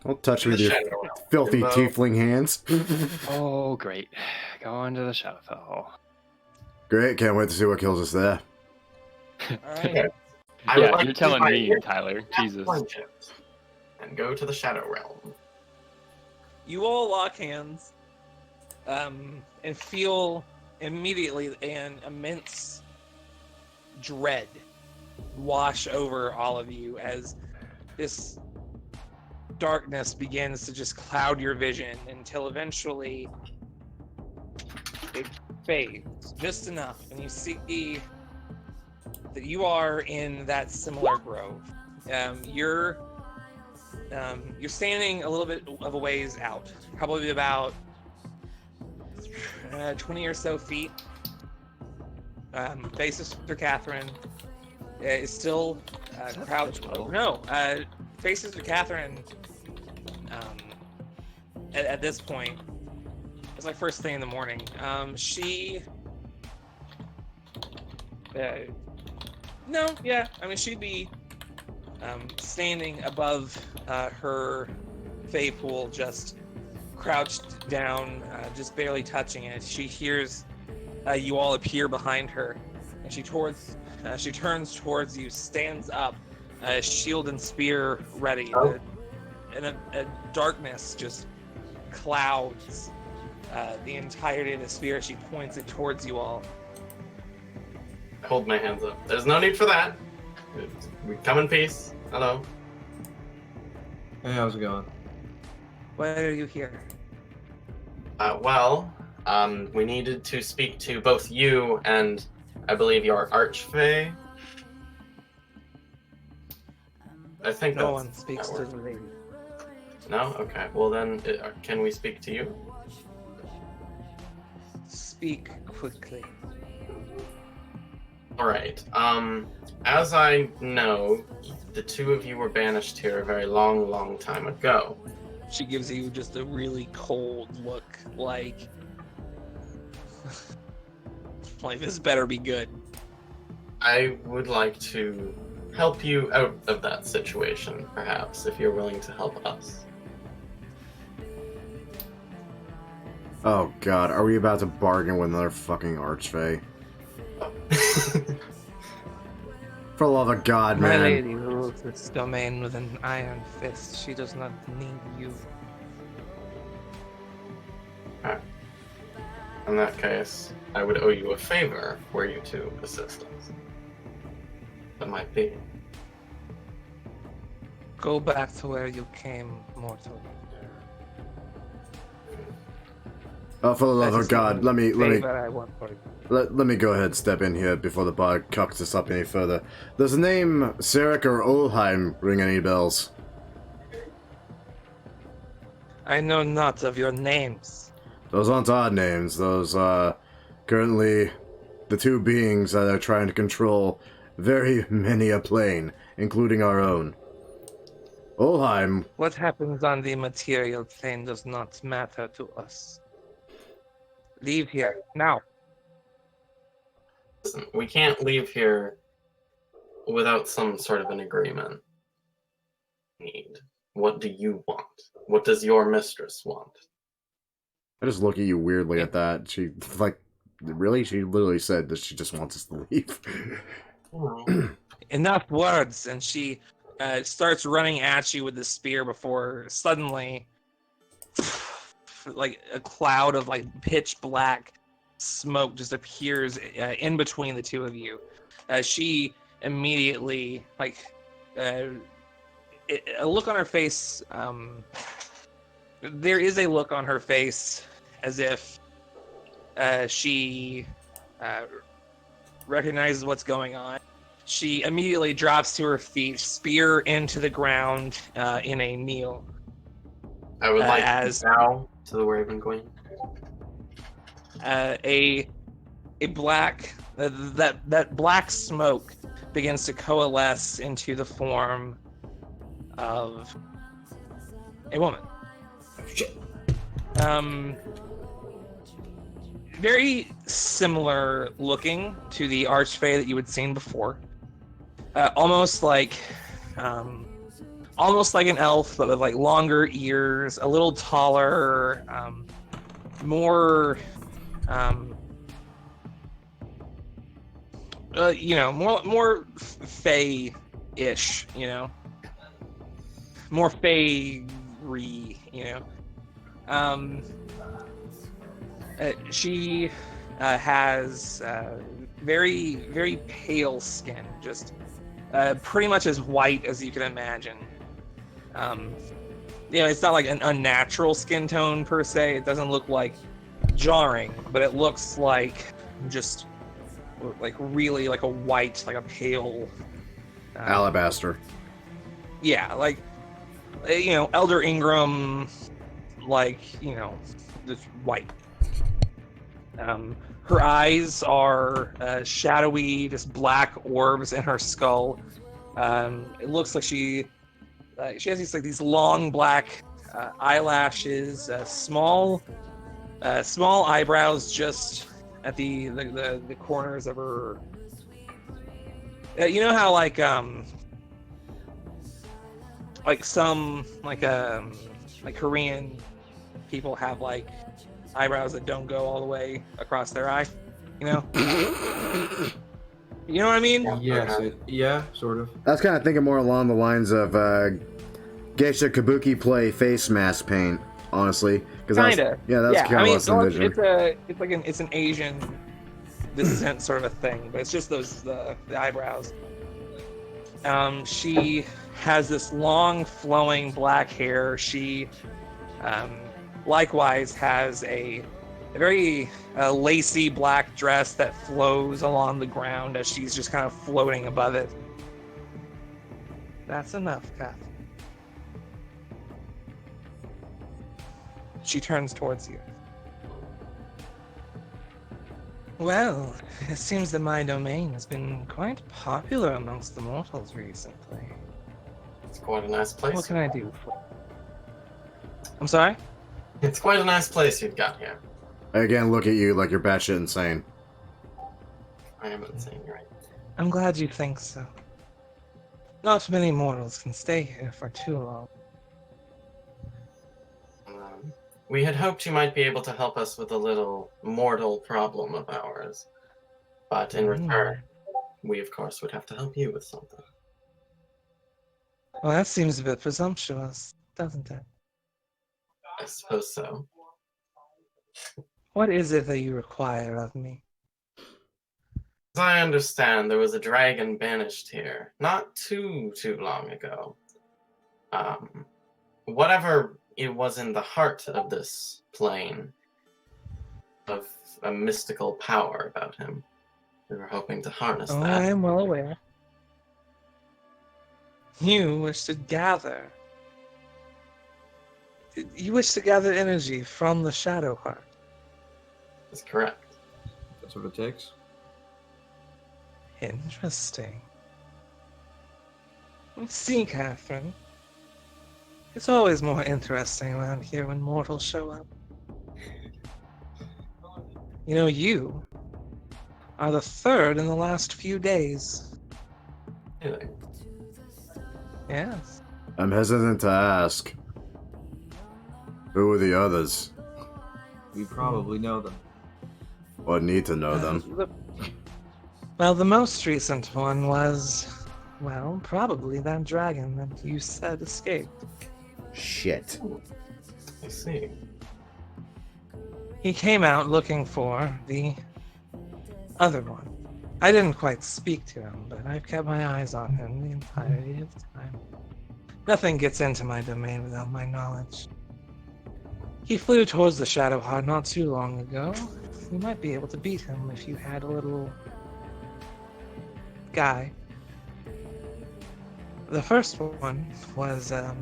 Don't touch me with The your Shadow Realm. filthy Jimbo. tiefling hands. Oh, great. Going to the Shadowfel. Great. Can't wait to see what kills us there. All right. I would Yeah, like you're to telling find me, your Tyler. Jesus. friendships and go to the Shadow Realm. You all lock hands, and feel immediately an immense dread wash over all of you as this darkness begins to just cloud your vision until eventually it fades just enough, and you see that you are in that similar grove. You're standing a little bit of a ways out, probably about 20 or so feet. Sister Catherine is still crouched. No, Sister Catherine. At this point, it's like first thing in the morning. She. No, yeah. I mean, she'd be standing above her Fey pool, just crouched down, just barely touching it. She hears you all appear behind her, and she turns towards you, stands up, shield and spear ready, and a darkness just clouds the entirety of the spear. She points it towards you all. I hold my hands up. There's no need for that. We come in peace. Hello. Hey, how's it going? Why are you here? We needed to speak to both you and I believe your Archfey. I think No that's one speaks that to word. the lady. No? Okay. Well then, can we speak to you? Speak quickly. Alright. As I know, the two of you were banished here a very long, long time ago. She gives you just a really cold look, like this better be good. I would like to help you out of that situation, perhaps, if you're willing to help us. Oh god, are we about to bargain with another fucking archfey? For the love of God, My man. lady rules this domain with an iron fist. She does not need you. In that case, I would owe you a favor were you to assist us. That might be. Go back to where you came, mortal. Oh, for the love That of is God, the let me favor I want for you. let me go ahead and step in here before the bard cucks us up any further. Does the name Sarek or Olheim ring any bells? I know not of your names. Those aren't odd names. Those are currently the two beings that are trying to control very many a plane, including our own. Olheim, What happens on the material plane does not matter to us. Leave here, now. Listen, we can't leave here without some sort of an agreement. What do you want? What does your mistress want? I just look at you weirdly at that. She, like, really? She literally said that she just wants us to leave. Oh. Enough words, and she starts running at you with the spear before suddenly, like a cloud of like pitch black smoke just appears in between the two of you. She immediately, like, a look on her face. There is a look on her face as if she recognizes what's going on. She immediately drops to her feet, spear into the ground in a kneel. I would like as to bow to the Raven Queen. A black that black smoke begins to coalesce into the form of a woman. Shit. Very similar looking to the archfey that you had seen before. Almost like an elf, but with like longer ears, a little taller, more, more fey-ish, more fey-y, she has very, very pale skin, just pretty much as white as you can imagine. It's not like an unnatural skin tone per se. It doesn't look like jarring, but it looks like just like really like a white, like a pale Alabaster. Yeah, like Elder Ingram, like just white. Her eyes are shadowy, just black orbs in her skull. It looks like she has these long black eyelashes, small eyebrows just at the corners of her. You know how some Korean people have like eyebrows that don't go all the way across their eye, You know what I mean? Yes, yeah, sort of. I was kind of thinking more along the lines of geisha kabuki play face mask paint, honestly. Kinda. That's kind of what's envisioned. It's an Asian descent sort of a thing, but it's just the eyebrows. She has this long flowing black hair. She likewise has a very lacy black dress that flows along the ground as she's just kind of floating above it. That's enough, Kath. She turns towards you. Well, it seems that my domain has been quite popular amongst the mortals recently. It's quite a nice place. What can I do for you? I'm sorry? It's quite a nice place you've got here. I again look at you like you're batshit insane. I am insane, right? I'm glad you think so. Not many mortals can stay here for too long. We had hoped you might be able to help us with a little mortal problem of ours. But in return, we of course would have to help you with something. Well, that seems a bit presumptuous, doesn't it? I suppose so. What is it that you require of me? As I understand, there was a dragon banished here not too long ago. Whatever it was in the heart of this plane, of a mystical power about him, we were hoping to harness that. I am well aware. You wish to gather energy from the Shadow Heart. That's correct. That's what it takes. Interesting. See, Catherine. It's always more interesting around here when mortals show up. You are the third in the last few days. Really? Yes. I'm hesitant to ask. Who are the others? We probably know them. Or need to know them. Well, the most recent one was, probably that dragon that you said escaped. Shit. I see. He came out looking for the other one. I didn't quite speak to him, but I've kept my eyes on him the entirety of the time. Nothing gets into my domain without my knowledge. He flew towards the Shadow Heart not too long ago. You might be able to beat him if you had a little guy. The first one was a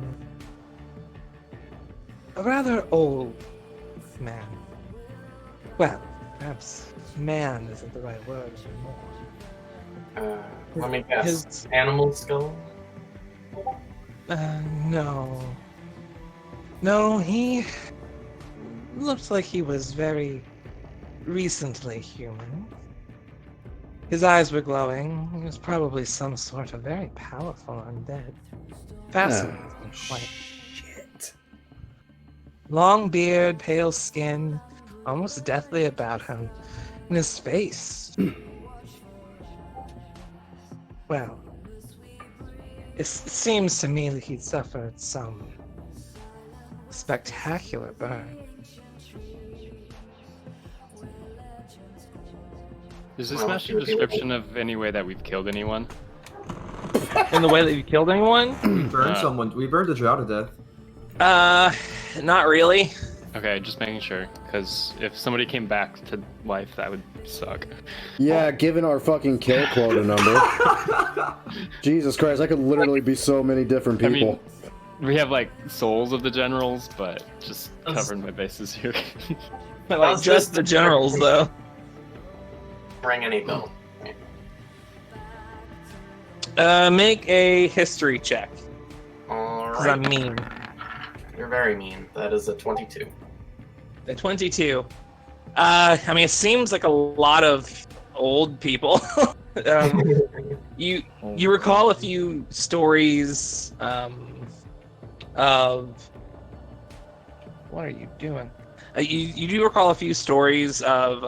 rather old man. Well, perhaps man isn't the right word anymore. Let me guess. His- Animal skull? No. No, he looked like he was very recently human. His eyes were glowing. He was probably some sort of very powerful undead. Fascinating, quite. Shit. Long beard, pale skin, almost deathly about him. And his face. Well, it seems to me that he suffered some spectacular burn. Does this Well, match it a would be- description of any way that we've killed anyone? In the way that you killed anyone? We burned someone. We burned a drow to death. Not really. Okay, just making sure, because if somebody came back to life, that would suck. Yeah, given our fucking kill quota number. Jesus Christ, I could literally be so many different I people. mean, we have like souls of the generals, but just covering my bases here. But like just the generals, though. Ring any bell. Make a history check. Because I'm Alright. mean. You're very mean. That is a 22. The 22. I mean, it seems like a lot of old people. You recall a few stories of what are you doing? You do recall a few stories of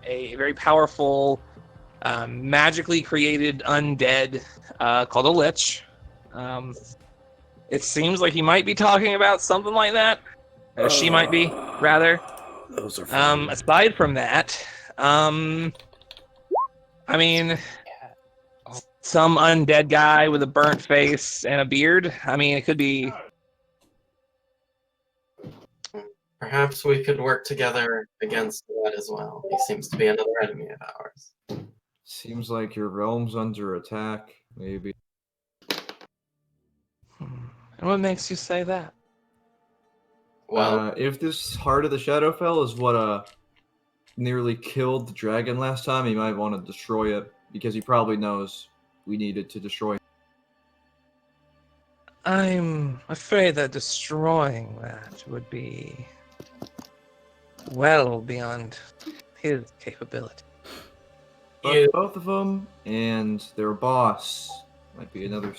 a very powerful, magically created undead called a lich. It seems like he might be talking about something like that. She might be, rather. Those are fun. Aside from that, I mean, some undead guy with a burnt face and a beard. I mean, it could be. Perhaps we could work together against that as well. He seems to be another enemy of ours. Seems like your realm's under attack. Maybe. And what makes you say that? Well, If this Heart of the Shadowfel is what nearly killed the dragon last time, he might want to destroy it because he probably knows we needed to destroy it. I'm afraid that destroying that would be well beyond his capability. But you, both of them and their boss might be another.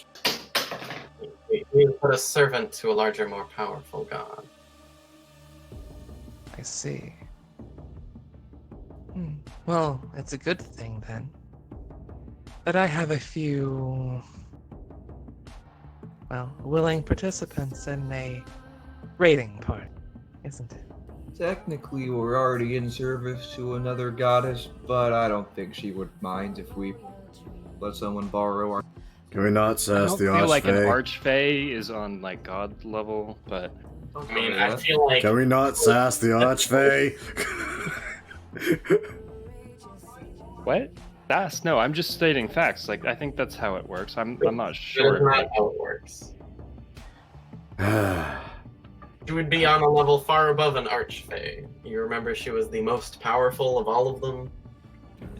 you put a servant to a larger, more powerful god. I see. Well, it's a good thing then. But I have a few, well, willing participants in a raiding party, isn't it? Technically, we're already in service to another goddess, but I don't think she would mind if we let someone borrow our. Can we not I sass don't the feel like an Archfey? archfey is on like god level, but I mean, I feel like Can we not sass the Archfey? what? That's no. I'm just stating facts. Like I think that's how it works. I'm not that is sure. not how it works. She would be on a level far above an archfey. You remember she was the most powerful of all of them?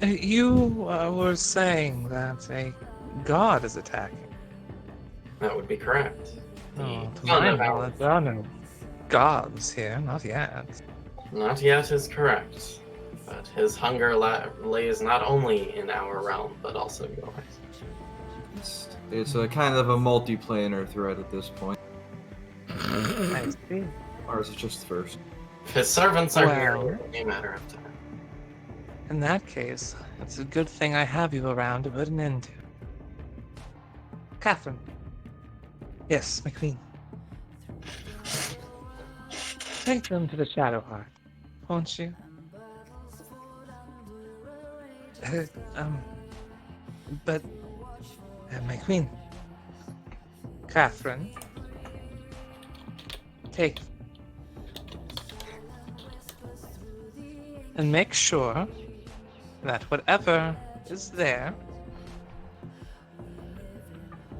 You were saying that a god is attacking. That would be correct. Oh, to The my son of knowledge, there are no gods here, not yet. Not yet is correct, but his hunger lays not only in our realm, but also yours. It's a kind of a multi-planar threat at this point. I see. Ours is just first. His servants are Well. here in a matter of time. In that case, it's a good thing I have you around to put an end to. Catherine. Yes, my queen. Take them to the Shadowheart, won't you? But my queen, Catherine, take and make sure that whatever is there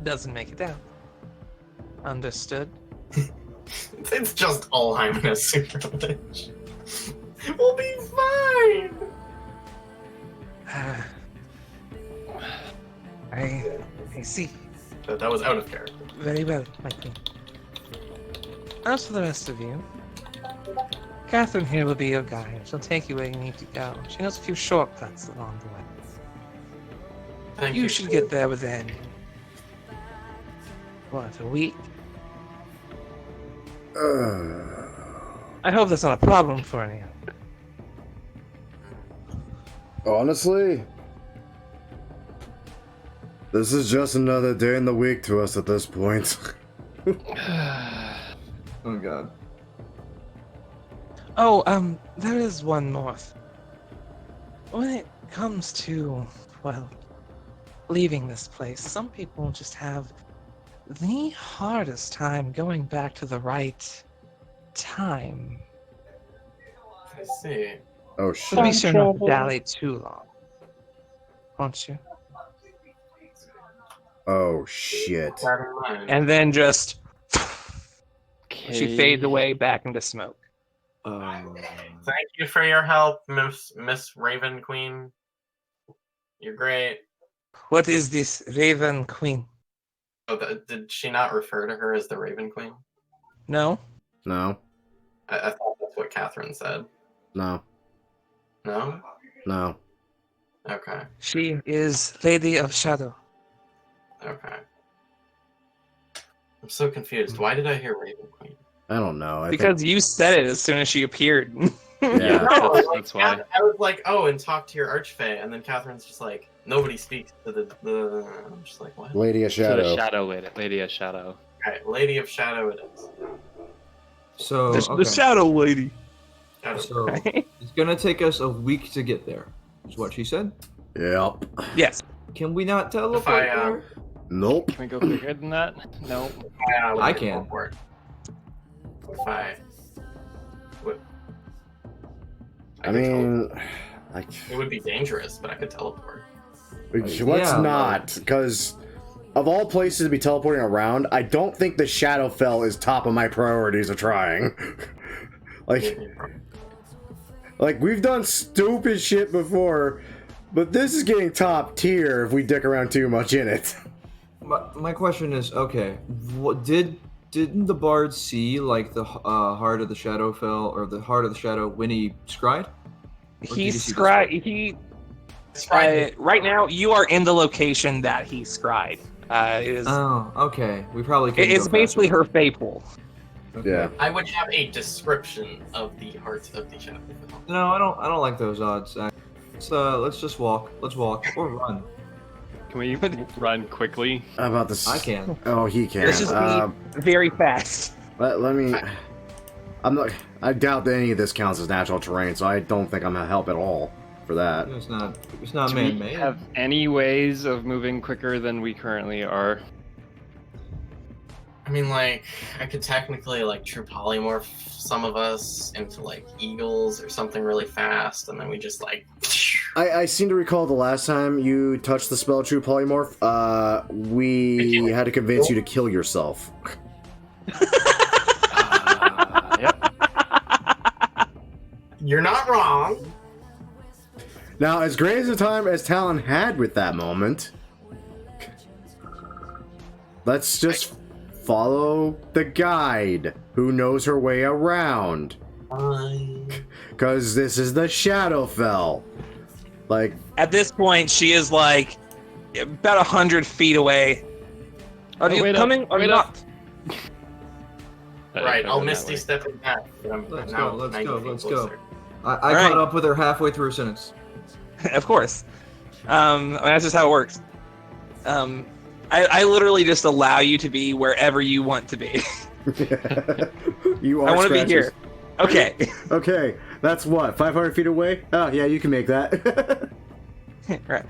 doesn't make it out. Understood? It's just Alzheimer's privilege. We'll be fine! I see. That was out of character. Very well, my king. As for the rest of you, Catherine here will be your guide. She'll take you where you need to go. She knows a few shortcuts along the way. Thank You should get there within, what, a week? I hope that's not a problem for any. Honestly, this is just another day in the week to us at this point. Oh god. Oh, there is one more. When it comes to, well, leaving this place, some people just have the hardest time going back to the right time. I see. Oh So be shit. sure not to dally too long, won't you? Oh shit. That in mind. And then just Okay. she fades away back into smoke. Thank you for your help, Miss Raven Queen. You're great. What is this Raven Queen? Oh, did she not refer to her as the Raven Queen? No? No. I thought that's what Catherine said. No. No? No. Okay. She is Lady of Shadow. Okay. I'm so confused. Why did I hear Raven Queen? I don't know. Because you said it as soon as she appeared. Yeah. No, That's why. I was like, oh, and talk to your archfey, and then Catherine's just like, nobody speaks to the. I'm just like, what? Lady of To the Shadow. shadow lady of shadow. Alright, Lady of Shadow it is. So The okay. Shadow Lady. Shadow. So it's gonna take us a week to get there. Is what she said. Yep. Yes. Can we not teleport If I, there? Nope. Can we go quicker than that? No. I can. Teleport. If I. What? I could mean, teleport. like, It would be dangerous, but I could teleport. let's Yeah, not, because of all places to be teleporting around, I don't think the Shadowfel is top of my priorities of trying. Like we've done stupid shit before, but this is getting top tier if we dick around too much in it. My question is, okay, what didn't the bard see like the heart of the Shadowfell or the heart of the shadow when he scryed? Or did He you see the scried. Right now, you are in the location that he scried. It is. Oh, okay. We probably could. It's basically her fey pool. Okay. Yeah. I would have a description of the heart of the Shadowfell. No, I don't like those odds. Let's just walk. Let's walk or run. Can we run quickly? How about this? I can. Oh, he can. Let's just be very fast. Let me. I'm not. I doubt that any of this counts as natural terrain, so I don't think I'm gonna help at all for that. It's not Do we man-made. have any ways of moving quicker than we currently are? I mean, like, I could technically, like, true polymorph some of us into, like, eagles or something really fast, and then we just, like... I seem to recall the last time you touched the spell True Polymorph, we had to convince you to kill yourself. Yep. You're not wrong. Now, as great as a time as Talon had with that moment, let's just follow the guide who knows her way around. Because this is the Shadowfell. Like, At this point, she is like about 100 feet away. Are you wait up, coming? Are you wait not? up. Right, I'll That Misty way. step it back. But I'm Let's now go, let's 90 go, feet let's closer. go. I Alright. caught up with her halfway through a sentence. Of course. That's just how it works. I literally just allow you to be wherever you want to be. you are I want to be Scratches. here. Okay. Okay, that's what, 500 feet away? Oh, yeah, you can make that. Right.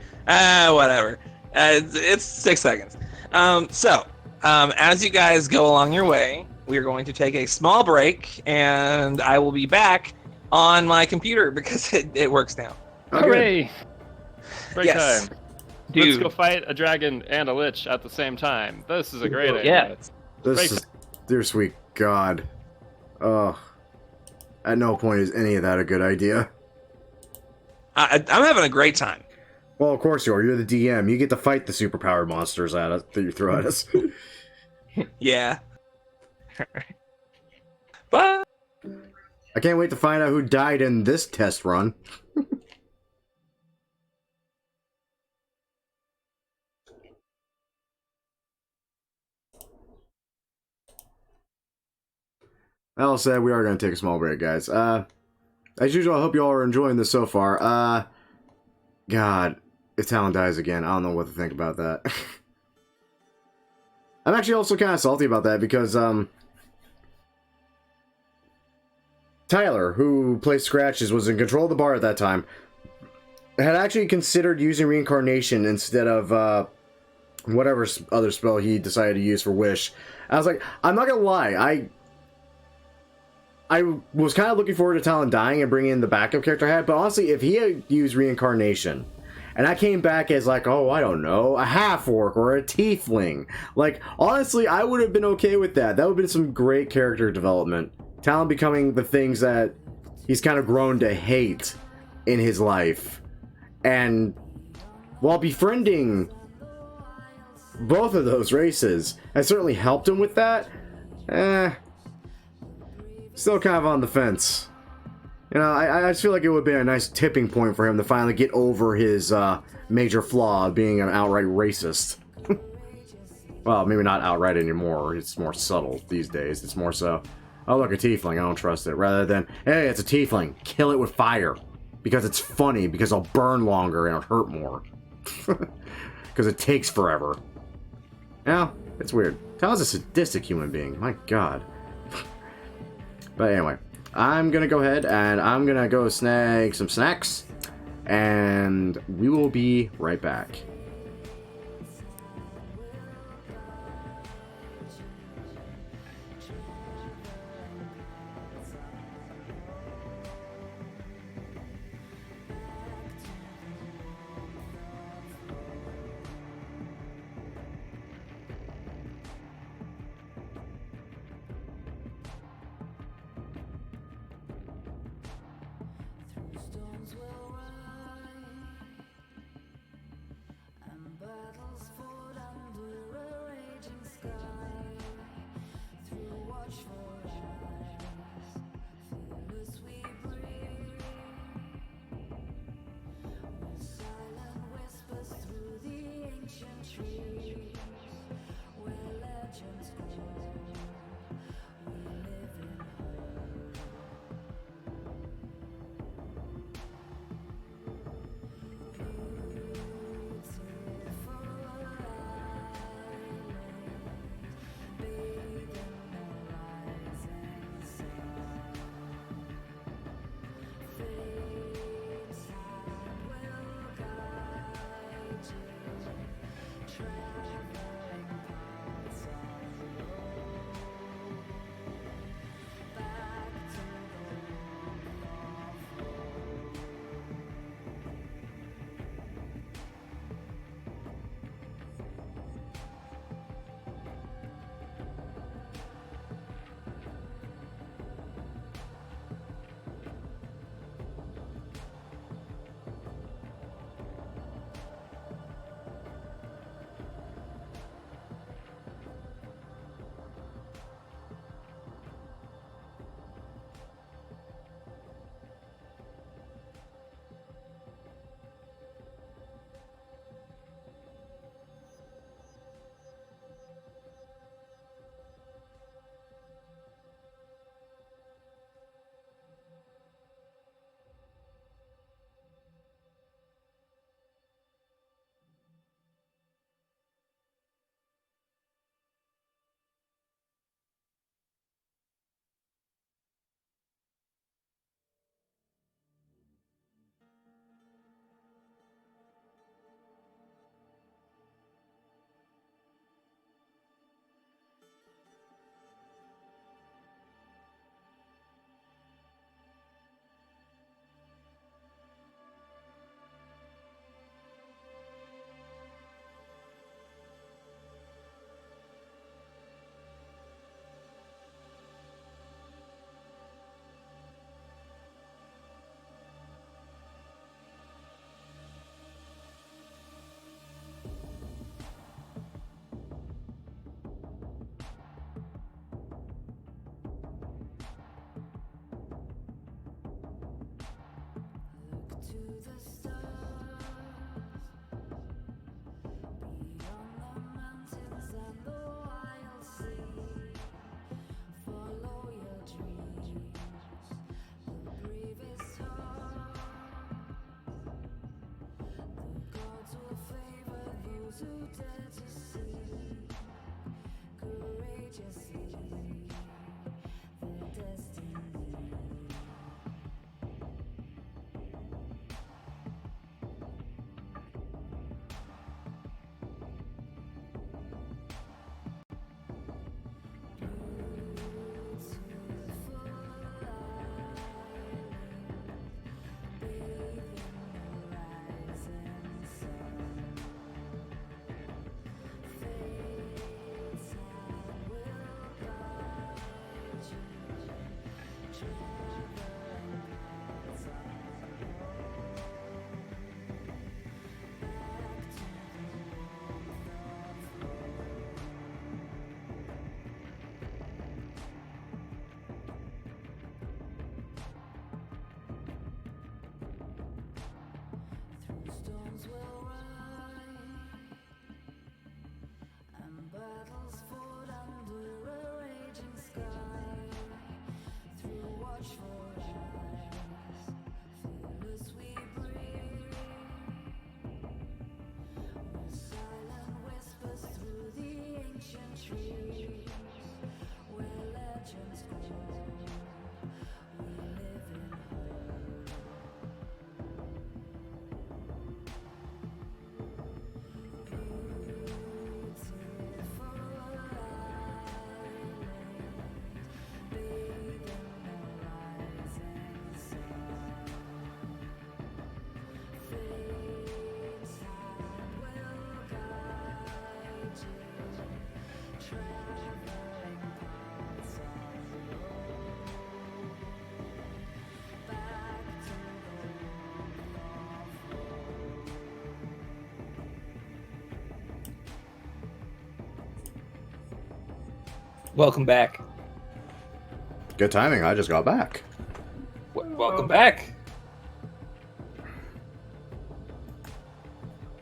Whatever. It's 6 seconds. As you guys go along your way, we're going to take a small break, and I will be back on my computer because it works now. Okay. Hooray! Break Yes. time. Dude. Let's go fight a dragon and a lich at the same time. This is a great idea. Yeah. This is, dear sweet God. Oh. At no point is any of that a good idea. I'm having a great time. Well, of course you are. You're the DM. You get to fight the superpowered monsters at us that you throw at us. Yeah. But I can't wait to find out who died in this test run. That all said, we are going to take a small break, guys. As usual, I hope you all are enjoying this so far. God, if Talon dies again, I don't know what to think about that. I'm actually also kind of salty about that because, Tyler, who plays Scratches, was in control of the bar at that time, had actually considered using reincarnation instead of, whatever other spell he decided to use for Wish. I was like, I'm not gonna lie, I was kind of looking forward to Talon dying and bringing in the backup character I had, but honestly, if he had used reincarnation, and I came back as like, oh, I don't know, a half-orc or a tiefling, like, honestly, I would have been okay with that. That would have been some great character development. Talon becoming the things that he's kind of grown to hate in his life. And while befriending both of those races, I certainly helped him with that. Still kind of on the fence. You know, I just feel like it would be a nice tipping point for him to finally get over his major flaw of being an outright racist. Well, maybe not outright anymore. It's more subtle these days. It's more so, oh, look, a tiefling, I don't trust it. Rather than, hey, it's a tiefling, kill it with fire. Because it's funny, because it'll burn longer and it'll hurt more. Because it takes forever. Yeah, it's weird. Talon's a sadistic human being, my god. But anyway, I'm gonna go ahead and I'm gonna go snag some snacks, and we will be right back. Welcome back. Good timing. I just got back. Welcome back.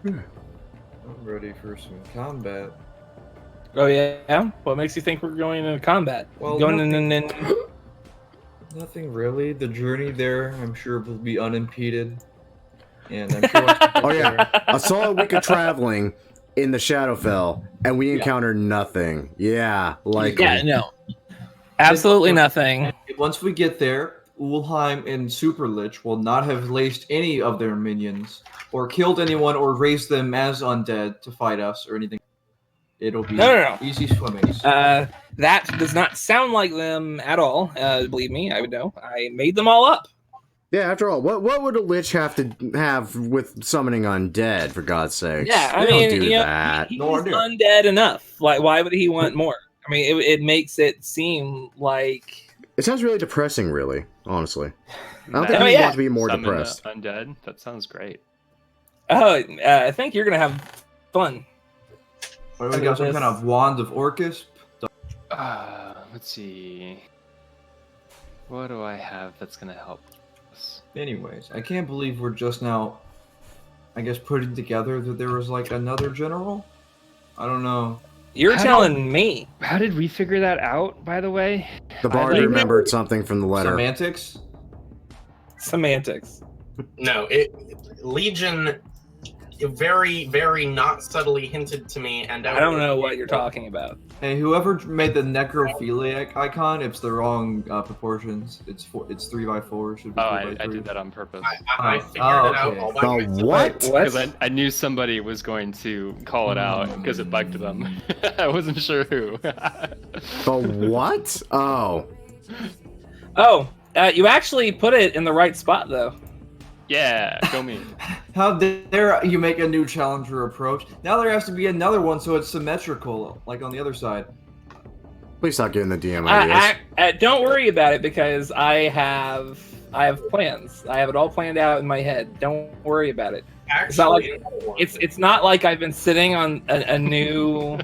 I'm ready for some combat. Oh yeah. What makes you think we're going into combat? Well, going nothing- in. Nothing really. The journey there, I'm sure, will be unimpeded. And I'm sure. Once we get Oh yeah, there- a solid week of traveling in the Shadowfell, and we encountered nothing. Yeah, like Yeah, no. Absolutely nothing. Once we get there, Ulheim and Superlich will not have laced any of their minions, or killed anyone, or raised them as undead to fight us, or anything. It'll be No. easy swimming. That does not sound like them at all. Believe me, I would know. I made them all up. yeah. After all, what would a lich have to have with summoning undead? For God's sake, Yeah, I They mean, don't do you know, that. he's No idea. undead enough. Like, why would he want more? I mean, it makes it seem like. It sounds really depressing, really. Honestly, I don't Matt, think Oh, we yeah. want to be more summon depressed. undead. That sounds great. Oh, I think you're gonna have fun. What do we got? Some kind of wand of Orcus? Let's see. What do I have that's gonna help us? Anyways, I can't believe we're just now, I guess, putting together that there was like another general. I don't know. You're How telling me. How did we figure that out, by the way? The bard like- remembered something from the letter. Semantics. Semantics. No, Legion very, very not subtly hinted to me, and I don't know what you're talking about. Hey, whoever made the necrophiliac icon, it's the wrong proportions. It's 3x4. Should be Oh, 3x3. I did that on purpose. I figured it Oh, out okay. all by The myself. what? Because I knew somebody was going to call it out because it bugged them. I wasn't sure who. The what? Oh, Oh, you actually put it in the right spot, though. Yeah, go me. How dare you make a new challenger approach? Now there has to be another one so it's symmetrical, like on the other side. please stop giving the DM ideas. Don't worry about it because I have plans. I have it all planned out in my head. Don't worry about it. Actually, It's not like I've been sitting on a new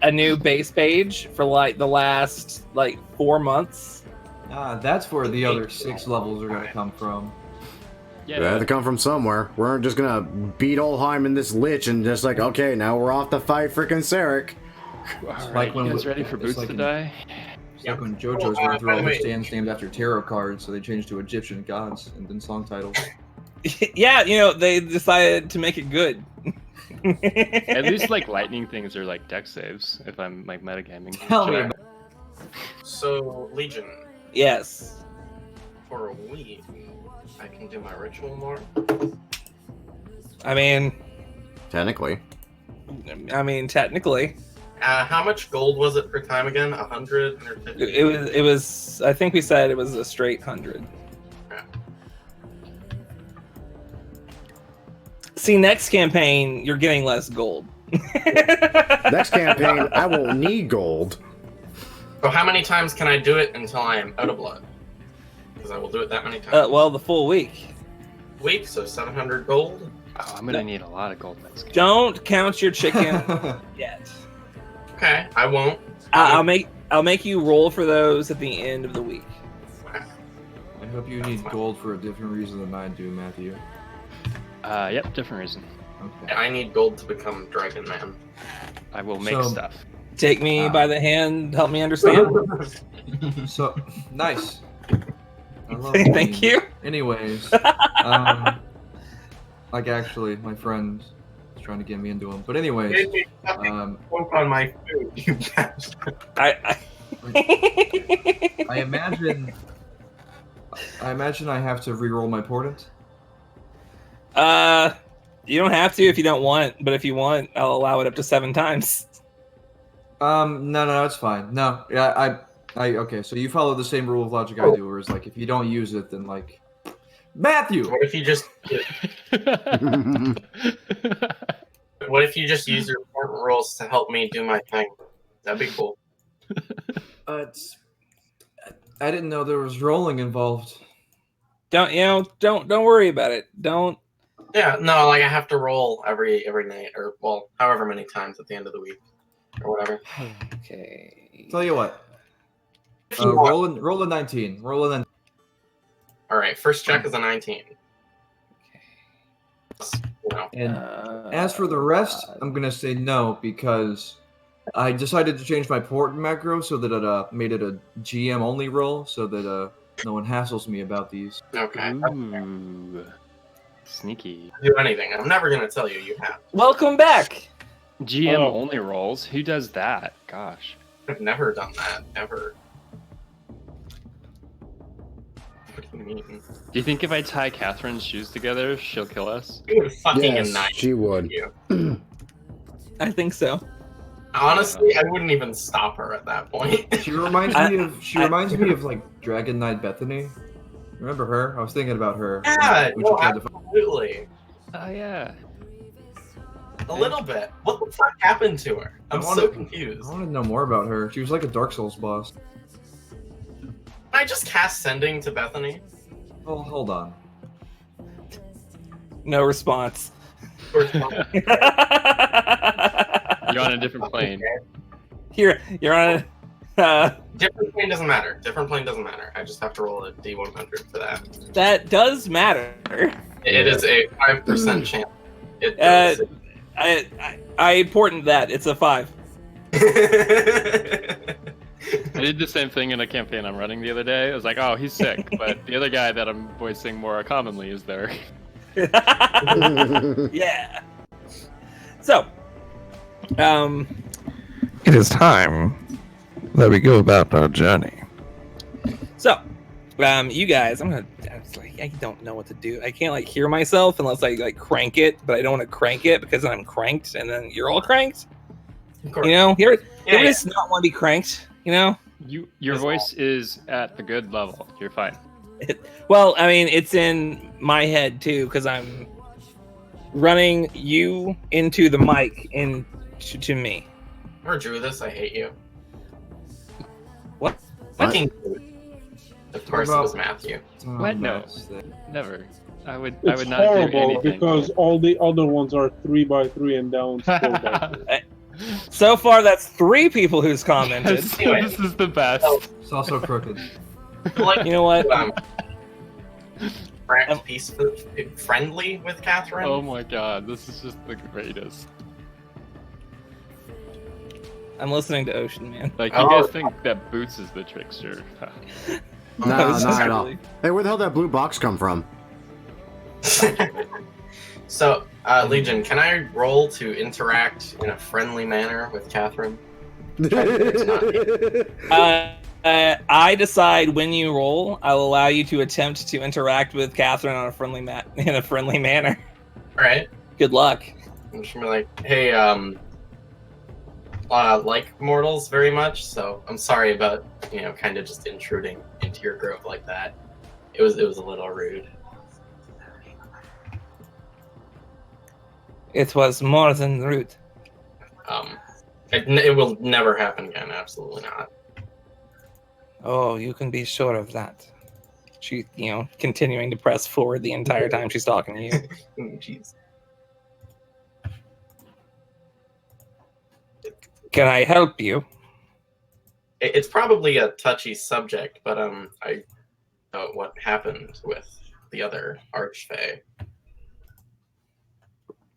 a new base page for like the last like 4 months. That's where the other 6 levels are gonna come from. They had to come from somewhere. We weren't just gonna beat Olheim and this lich and just like, okay, now we're off to fight frickin' Sarek. All like right, when you guys we- ready for it's boots like to in- die? It's like when JoJo's Oh, went through by all the the way- stands named after tarot cards, so they changed to Egyptian gods and then song titles. Yeah, you know they decided to make it good. At least like lightning things are like deck saves if I'm like metagaming. Tell me Sure. about So, Legion, Yes. for a week, I can do my ritual more. I mean, Technically. technically, How much gold was it per time again? 100? 150? it was. I think we said it was a straight 100. See, next campaign you're getting less gold. Next campaign, I will need gold. So how many times can I do it until I am out of blood? Because I will do it that many times. Well, the full week. Week, so 700 gold. Oh, I'm gonna need a lot of gold next game. Don't count your chicken yet. Okay, I won't. I'll make you roll for those at the end of the week. I hope you need gold for a different reason than I do, Matthew. Yep, different reason. Okay. I need gold to become Dragon Man. I will make So- stuff. Take me by the hand, help me understand. So nice. I love Thank you. Anyways, like actually, my friend is trying to get me into them. But anyways, Poke on my food, you bastard. I I imagine I have to re-roll my portent. you don't have to if you don't want, but if you want, I'll allow it up to 7 times. No, it's fine. No, yeah, I okay. So you follow the same rule of logic I do, where it's like if you don't use it, then like Matthew. What if you just use your important rolls to help me do my thing? That'd be cool. I didn't know there was rolling involved. Don't worry about it. Don't. Yeah, no, like I have to roll every night, or well, however many times at the end of the week, or whatever. Okay. Tell you what. If you want. Roll a 19. Roll a 19. All right, first check is a 19. You know, And as for the rest, I'm gonna say no because I decided to change my port macro so that it made it a GM only roll, so that no one hassles me about these. okay. Ooh. Sneaky. Do anything. I'm never gonna tell you have. Welcome back. GM Oh. only rolls? Who does that? Gosh. I've never done that ever. What do you mean? Do you think if I tie Catherine's shoes together, she'll kill us? You would fucking Yes, annihilate she would. you. I think so. Honestly, I wouldn't even stop her at that point. She reminds me of like Dragon Knight Bethany. Remember her? I was thinking about her. Yeah, when no, she tried to- absolutely. Oh, yeah. A little bit. What the fuck happened to her? I'm so I confused. want to know more about her. She was like a Dark Souls boss. Can I just cast Sending to Bethany? Oh, hold on. No response. Or- You're on a different plane. You're on. Different plane doesn't matter. Different plane doesn't matter. I just have to roll a D100 for that. That does matter. It is a 5% chance. It does. I important that it's a 5. I did the same thing in a campaign I'm running the other day. I was like, oh, he's sick, but the other guy that I'm voicing more commonly is there. Yeah. So, it is time that we go about our journey. So, you guys, I don't know what to do. I can't like hear myself unless I like crank it, but I don't want to crank it because then I'm cranked and then you're all cranked. Of course. You know, you Yeah, just not want to be cranked. You know. Your voice is at the good level. You're fine. Well, I mean, it's in my head too because I'm running you into the mic to me. Or drew this. I hate you. What? Fucking. Of course, it was Matthew. What? No. That's Never. I would It's not do horrible anything. because all the other ones are 3x3 and down 4x3. So far, that's 3 people who's commented. This is the best. It's also crooked. Like, You know what? Peaceful, friendly with Catherine. Oh my god, this is just the greatest. I'm listening to Ocean Man. Like, you guys think that Boots is the trickster. No, it's not just at all. really- Hey, where the hell did that blue box come from? So, Legion, can I roll to interact in a friendly manner with Catherine? I decide when you roll, I'll allow you to attempt to interact with Catherine on a in a friendly manner. All right. Good luck. I'm just gonna be like, hey, like mortals very much, so I'm sorry about, kind of just intruding into your grove like that. It was a little rude. It was more than rude. It will never happen again. Absolutely not. Oh, you can be sure of that. She, continuing to press forward the entire time she's talking to you. Jeez. Can I help you? It's probably a touchy subject, but I know what happened with the other Archfey.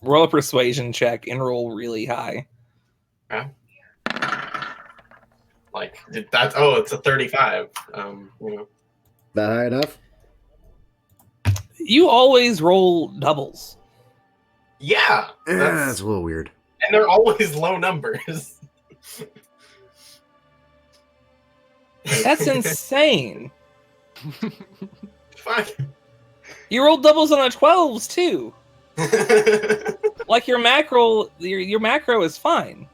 Roll a persuasion check and roll really high. Okay. Like that's it's a 35. That high enough? You always roll doubles. Yeah, That's a little weird. and they're always low numbers. That's insane. Fuck. You rolled doubles on a 12s too. Like your macro is fine.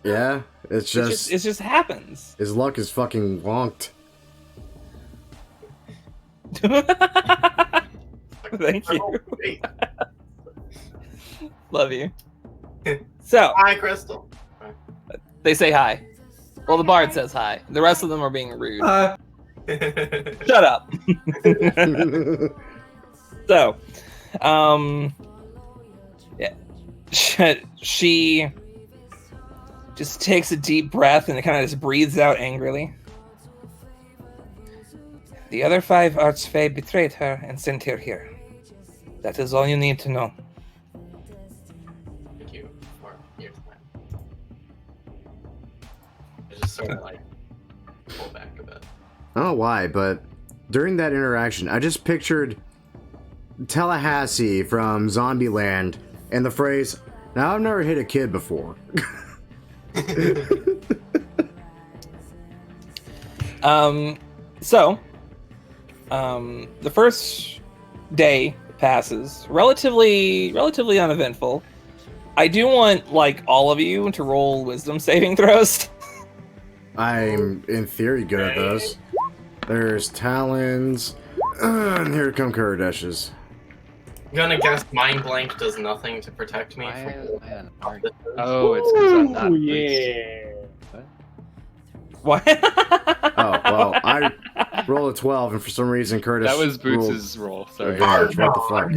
Yeah, it's just It just happens. his luck is fucking wonked. Thank you. Oh, great. Love you. So Hi, Crystal. they say hi. Well, the bard says hi. The rest of them are being rude. Shut up. So, yeah, she just takes a deep breath and it kind of just breathes out angrily. The other 5 Archfey betrayed her and sent her here. That is all you need to know. Thank you for your time. I just sort of like pull back a bit. I don't know why, but during that interaction, I just pictured Tallahassee from Zombieland and the phrase, "Now I've never hit a kid before." The first day passes relatively uneventful. I do want like all of you to roll wisdom saving throws. I'm in theory good at those. There's Talons, and here come Kuradesh's. I'm gonna guess Mind Blank does nothing to protect me Why from am I an arc? Oh, it's because I'm not. Oh, Boost. yeah. What? Oh, well, I rolled a 12, and for some reason Curtis That was rolled Boots' roll. Sorry. advantage. What the fuck?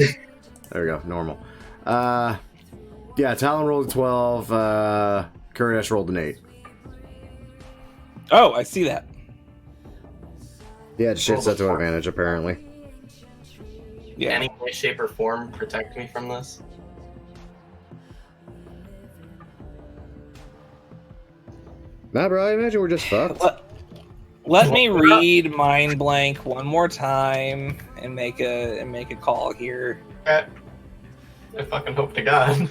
There we go, normal. Yeah, Talon rolled a 12, Kurdish rolled an 8. Oh, I see that. Yeah, shit set to advantage, apparently. Yeah. any way, shape, or form protect me from this? Nah, bro, I imagine we're just fucked. Let me read Mind Blank one more time and make a call here. I fucking hope to God.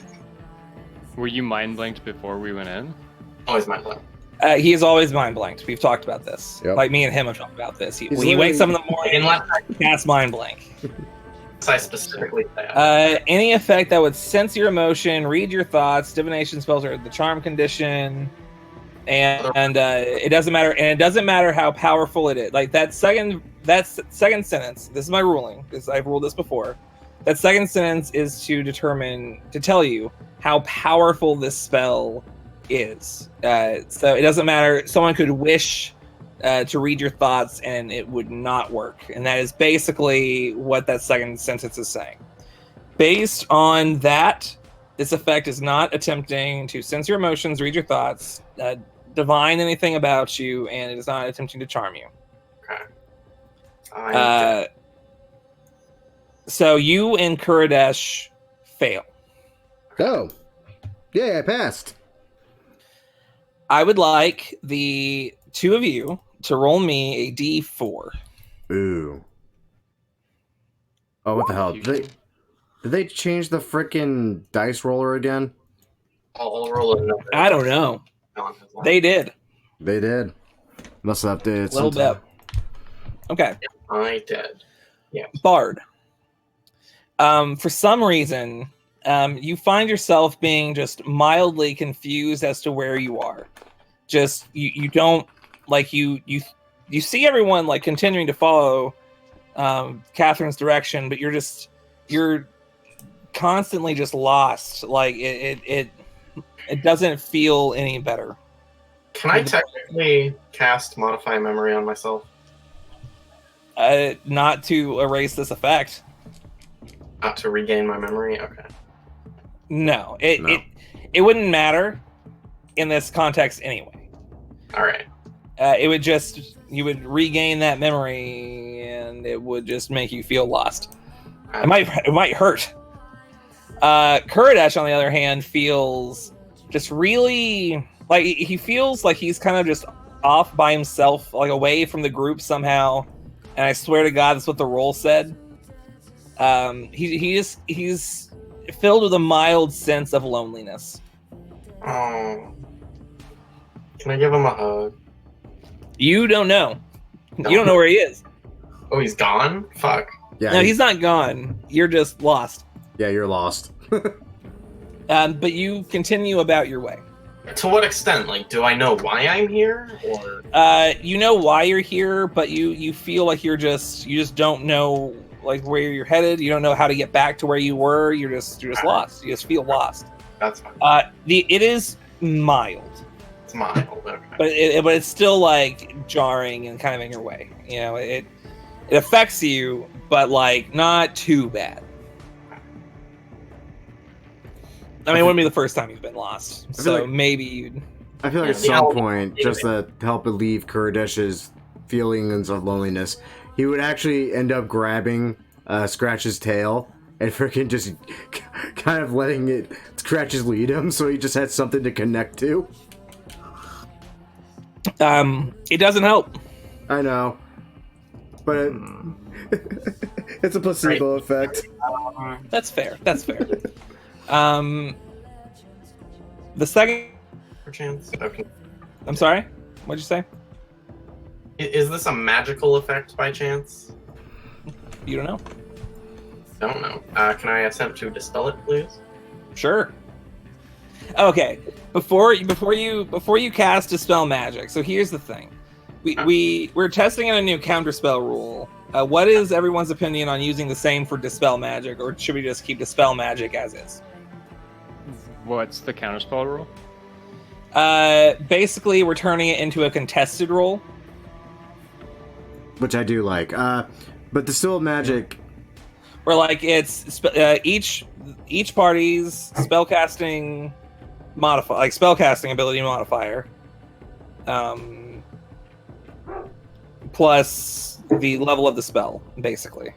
Were you mind blanked before we went in? Always Mind Blank. He is always mind blanked. We've talked about this. Yep. Like me and him have talked about this. He He's wakes up in the Unless morning, casts mind blank. I specifically say it. Any effect that would sense your emotion, read your thoughts, divination spells are the charm condition, and it doesn't matter. And it doesn't matter how powerful it is. Like that second sentence. This is my ruling, because I've ruled this before. That second sentence is to tell you how powerful this spell is. So it doesn't matter. Someone could wish to read your thoughts and it would not work. And that is basically what that second sentence is saying. Based on that, this effect is not attempting to sense your emotions, read your thoughts, divine anything about you, and it is not attempting to charm you. Okay. So you and Kuradesh fail. Oh. Yeah, I passed. I would like the two of you to roll me a d4. Ooh. Oh, what the hell? Did they change the frickin' dice roller again? I'll roll another. I don't know. They did. They did. Must have updated A little sometime. bit. Okay. I did. Bard. For some reason, you find yourself being just mildly confused as to where you are. Just you don't like you see everyone like continuing to follow Catherine's direction, but you're constantly just lost. Like it doesn't feel any better. Can I technically cast Modify Memory on myself? Not to erase this effect. Not to regain my memory? Okay. No, No. it wouldn't matter in this context anyway. Alright. It would just you would regain that memory, and it would just make you feel lost. It might hurt. Kuradesh, on the other hand, feels just really like he feels like he's kind of just off by himself, like away from the group somehow. And I swear to God, that's what the roll said. He's filled with a mild sense of loneliness. Oh. Can I give him a hug? You don't know. No. You don't know where he is. Oh, he's gone? Fuck. Yeah, No, he's not gone. You're just lost. yeah, you're lost. But you continue about your way. To what extent? Like, do I know why I'm here? Or You know why you're here, but you feel like you just don't know like where you're headed. You don't know how to get back to where you were. You're just lost. You just feel lost. that's fine. It is mild, It's mild. Okay. but it's still like jarring and kind of in your way. You know, it affects you, but like not too bad. I mean, it wouldn't be the first time you've been lost, so like- maybe you'd I feel like Yeah, at the some owl- point, just to help relieve Kuradish's feelings of loneliness, he would actually end up grabbing Scratch's tail and freaking just kind of letting it Scratch's lead him, so he just had something to connect to. It doesn't help. I know, but it's a placebo effect. That's fair. That's fair. The second. Perchance. Okay. I'm sorry. What'd you say? Is this a magical effect by chance? You don't know? Don't know. Can I attempt to dispel it, please? Sure. Okay. Before you cast Dispel Magic. So here's the thing. We're testing out a new counterspell rule. What is everyone's opinion on using the same for Dispel Magic, or should we just keep Dispel Magic as is? What's the counterspell rule? Basically, we're turning it into a contested roll. Which I do like. But Distill Magic... Where, like, it's each party's spellcasting ability modifier, plus the level of the spell, basically.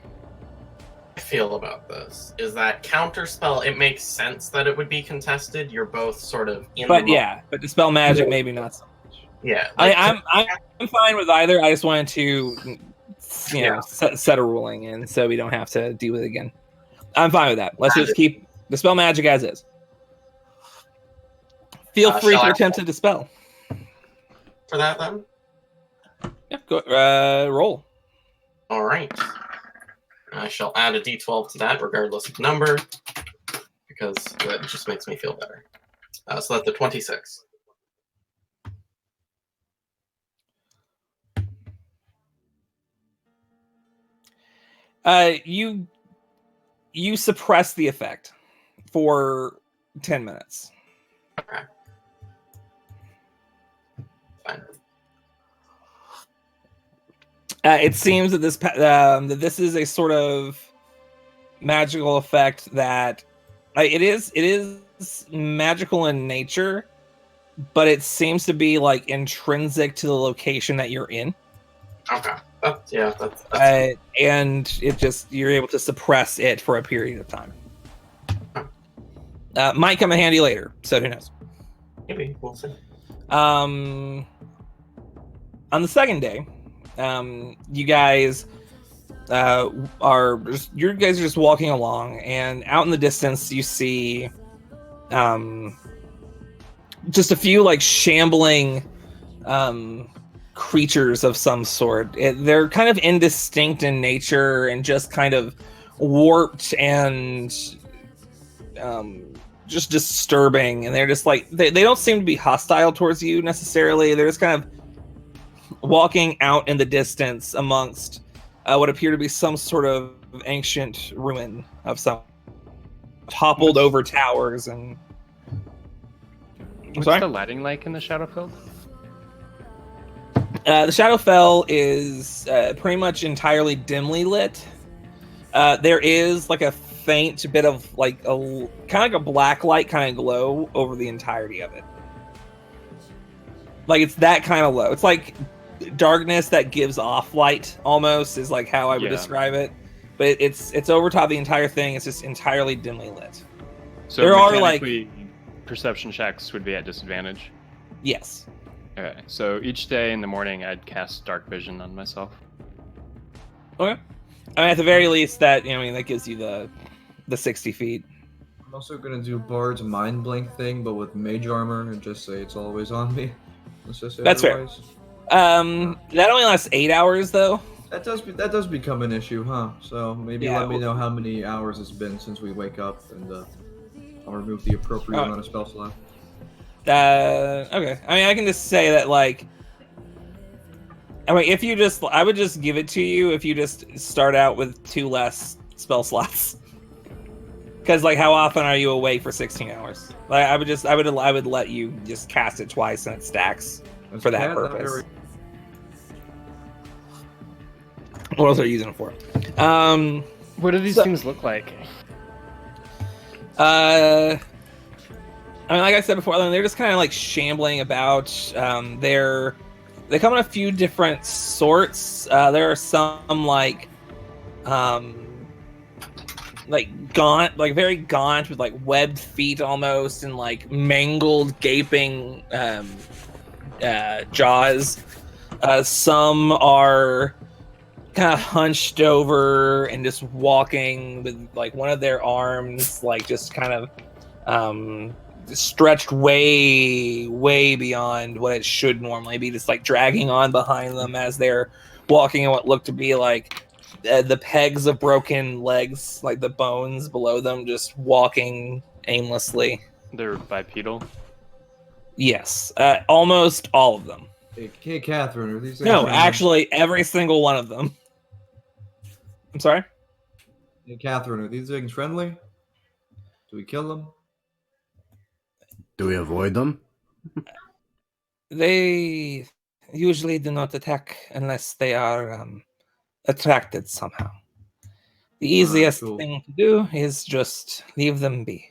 I feel about this is that counterspell. It makes sense that it would be contested. You're both sort of in. But yeah, but Dispel Magic maybe not so much. Yeah, I'm fine with either. I just wanted to, set a ruling in so we don't have to deal with it again. I'm fine with that. Let's just keep Dispel Magic as is. Feel free to attempt to dispel. For that, then. Yeah, go roll. All right. I shall add a d12 to that, regardless of number, because that just makes me feel better. So that's a 26. You suppress the effect for 10 minutes. Okay. Fine. It seems that this is a sort of magical effect that it is magical in nature, but it seems to be like intrinsic to the location that you're in. Okay. That's and it just you're able to suppress it for a period of time. Might come in handy later, so who knows? Maybe we'll see. On the second day, you guys are just walking along, and out in the distance you see just a few like shambling creatures of some sort. They're kind of indistinct in nature and just kind of warped and just disturbing, and they're just like they don't seem to be hostile towards you necessarily. They're just kind of walking out in the distance amongst what appear to be some sort of ancient ruin of some toppled over towers. And what's the lighting like in the Shadowfel? The Shadowfel is pretty much entirely dimly lit. There is like a faint bit of like a kind of like a black light kind of glow over the entirety of it. Like it's that kind of low. It's like darkness that gives off light almost is like how I would describe it. But it's over top the entire thing. It's just entirely dimly lit. So there are like perception checks would be at disadvantage. Yes. Okay, so each day in the morning, I'd cast Dark Vision on myself. Okay. I mean, at the very least, that that gives you the 60 feet. I'm also gonna do Bard's Mind Blink thing, but with mage armor, and just say it's always on me. Let's just say that's otherwise. Fair. That only lasts 8 hours, though. That does become an issue, huh? So maybe let me know how many hours it's been since we wake up, and I'll remove the appropriate amount of spell slot. Okay. I mean, I can just say that, like, I mean, I would just give it to you if you just start out with 2 less spell slots. Because, like, how often are you awake for 16 hours? Like, I would let you just cast it twice and it stacks for that purpose. What else are you using it for? What do these things look like? I mean, like I said before, they're just kind of like shambling about. They come in a few different sorts. There are some like gaunt, like very gaunt with like webbed feet almost, and like mangled, gaping jaws. Some are kind of hunched over and just walking with like one of their arms like just kind of stretched way beyond what it should normally be, just like dragging on behind them as they're walking in what look to be like the pegs of broken legs, like the bones below them, just walking aimlessly. They're bipedal. Yes, almost all of them. Hey, Catherine, are these things No, friendly? actually, every single one of them. I'm sorry? Hey, Catherine, are these things friendly? Do we kill them? Do we avoid them? They usually do not attack unless they are attracted somehow. The easiest cool. thing to do is just leave them be.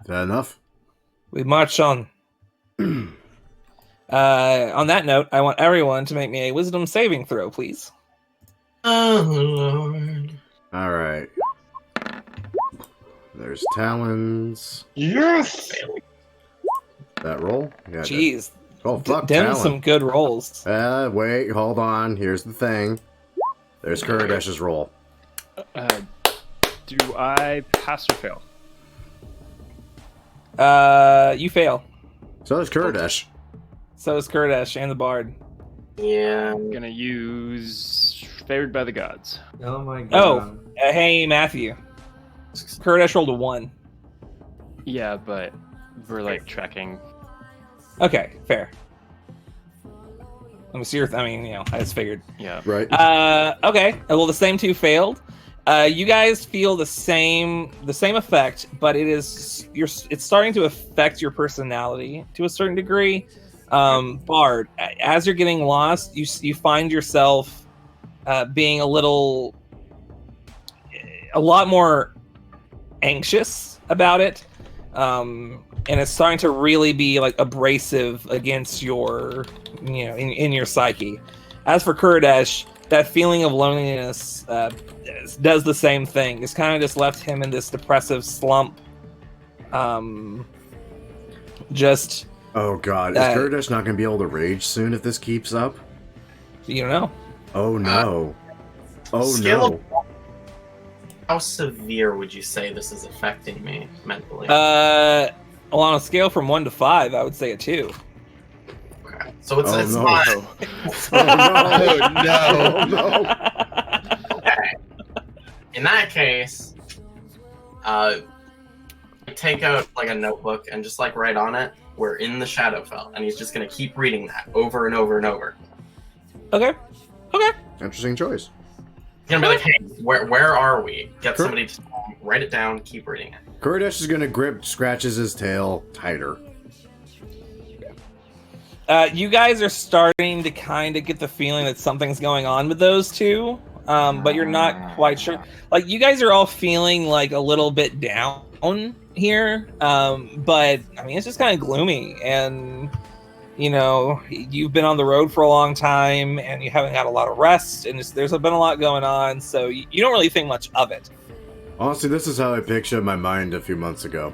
Fair enough. We march on. On that note, I want everyone to make me a wisdom saving throw, please. Oh, Lord. All right. There's talons. Yes! That roll? Yeah. Jeez. Oh, fuck, Them talon. some good rolls. Wait, hold on. Here's the thing. There's Kuradesh's roll. Do I pass or fail? You fail. So there's Kuradesh. So is Kurdish and the Bard. Yeah. I'm gonna use Favored by the Gods. Oh my god. Oh, hey, Matthew. Kurdish rolled a 1. Yeah, but we're like tracking. Okay, fair. Let me see your. I mean, I just figured. Yeah. Right. Okay. Well, the same two failed. You guys feel the same effect, but it's starting to affect your personality to a certain degree. Bard, as you're getting lost, you find yourself being a lot more anxious about it, and it's starting to really be like abrasive against your, in your psyche. As for Kurdesh, that feeling of loneliness does the same thing. It's kind of just left him in this depressive slump. Just. Oh god, is Kuradesh not going to be able to rage soon if this keeps up? You don't know. Oh no. Oh Skill no. How severe would you say this is affecting me mentally? Well, on a scale from 1 to 5, I would say a 2. Okay. So it's no. not. Oh no. no. Okay. In that case, take out like a notebook and just like write on it, "We're in the Shadowfel," and he's just gonna keep reading that over and over and over. Okay. Interesting choice. He's gonna be like, "Hey, where are we?" Get somebody to write it down, keep reading it. Kuradesh is going to grip scratches his tail tighter. You guys are starting to kind of get the feeling that something's going on with those two, but you're not quite sure. Like, you guys are all feeling like a little bit down here, but I mean, it's just kind of gloomy, and you've been on the road for a long time, and you haven't had a lot of rest, and there's been a lot going on, so you don't really think much of it. Honestly, this is how I pictured my mind a few months ago.